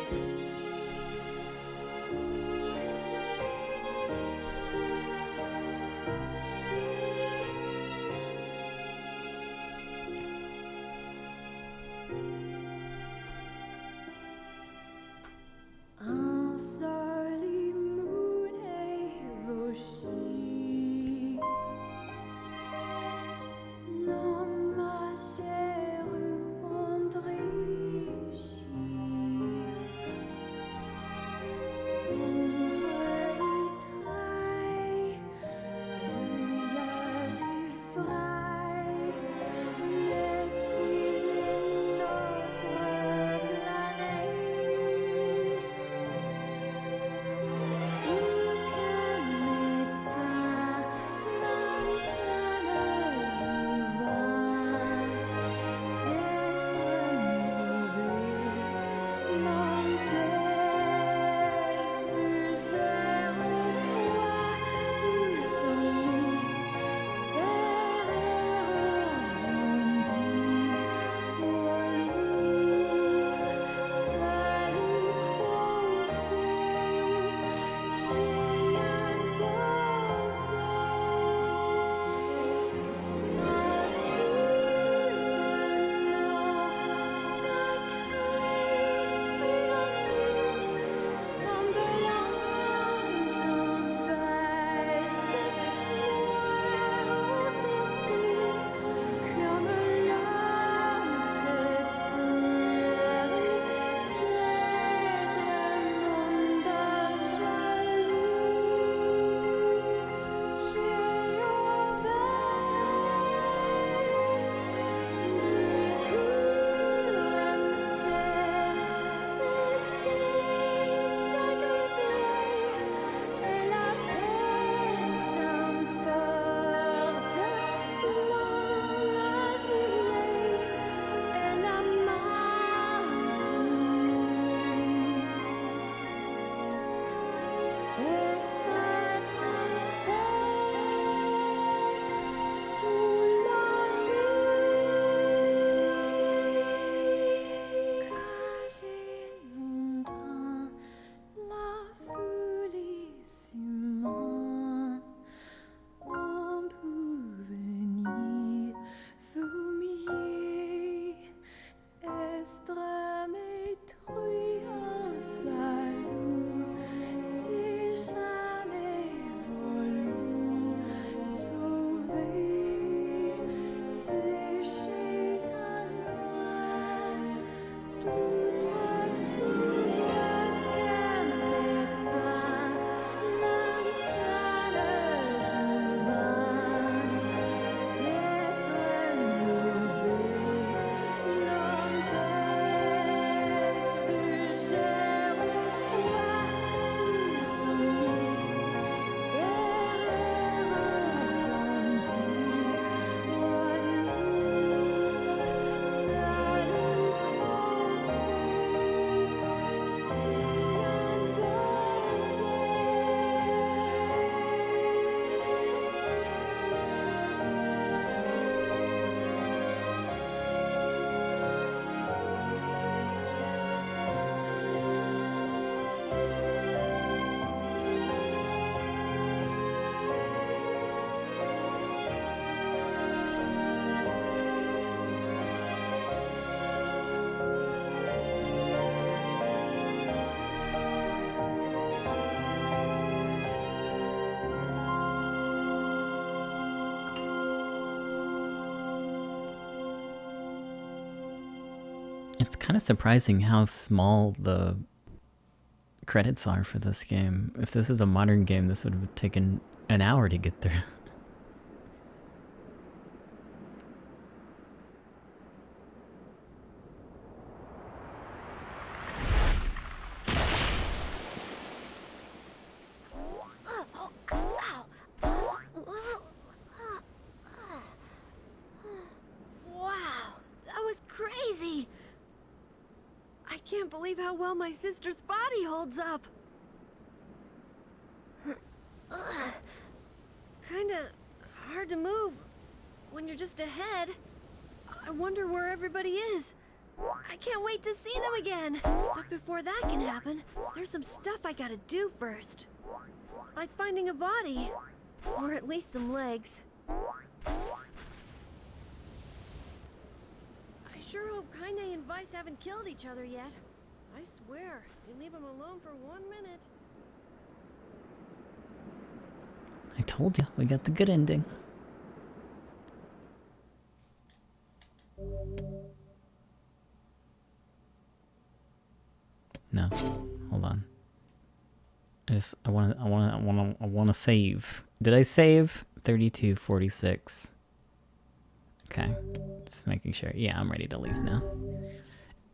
It's kind of surprising how small the credits are for this game. If this is a modern game, this would have taken an hour to get through. Wow, that was crazy. I can't believe how well my sister's body holds up. Kinda hard to move when you're just ahead. I wonder where everybody is. I can't wait to see them again. But before that can happen, there's some stuff I gotta do first. Like finding a body. Or at least some legs. I sure hope Kaine and Vice haven't killed each other yet. I swear, you leave them alone for 1 minute. I told you, we got the good ending. No, hold on. I want to save. Did I save? 32:46. Okay, just making sure. Yeah, I'm ready to leave now.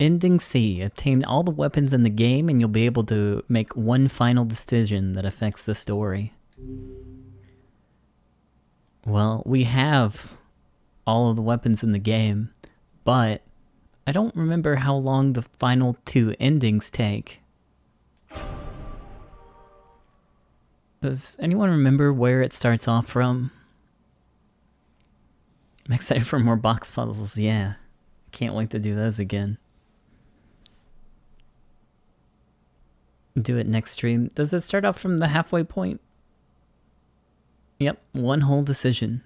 Ending C. Obtain all the weapons in the game and you'll be able to make one final decision that affects the story. Well, we have all of the weapons in the game, but I don't remember how long the final 2 endings take. Does anyone remember where it starts off from? I'm excited for more box puzzles, yeah. Can't wait to do those again. Do it next stream. Does it start off from the halfway point? Yep, one whole decision.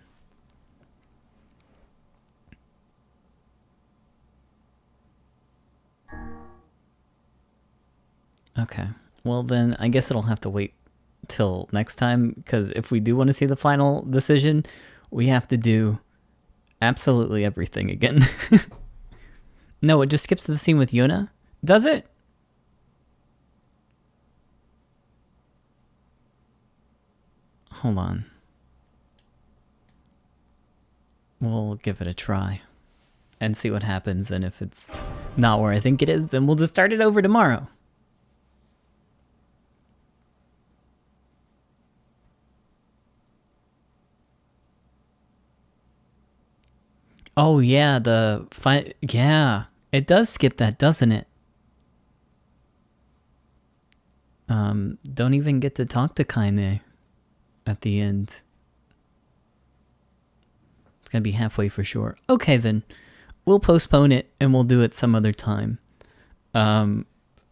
Okay, well then I guess it'll have to wait till next time, because if we do want to see the final decision, we have to do absolutely everything again. No, it just skips to the scene with Yuna. Does it? Hold on. We'll give it a try and see what happens, and if it's not where I think it is, then we'll just start it over tomorrow. Oh yeah, yeah, it does skip that, doesn't it? Don't even get to talk to Kaine at the end. It's gonna be halfway for sure. Okay then, we'll postpone it and we'll do it some other time. I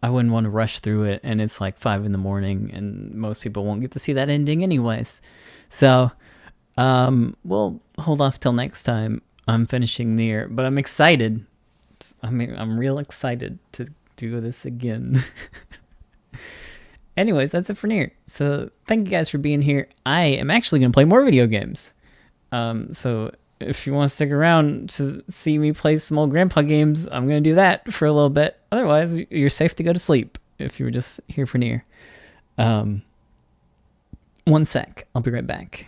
wouldn't want to rush through it, and it's like 5 in the morning and most people won't get to see that ending anyways. So, we'll hold off till next time. I'm finishing Nier, but I'm excited. I'm real excited to do this again. Anyways, that's it for Nier. So thank you guys for being here. I am actually going to play more video games. So if you want to stick around to see me play some old grandpa games, I'm going to do that for a little bit. Otherwise, you're safe to go to sleep if you were just here for Nier. 1 sec. I'll be right back.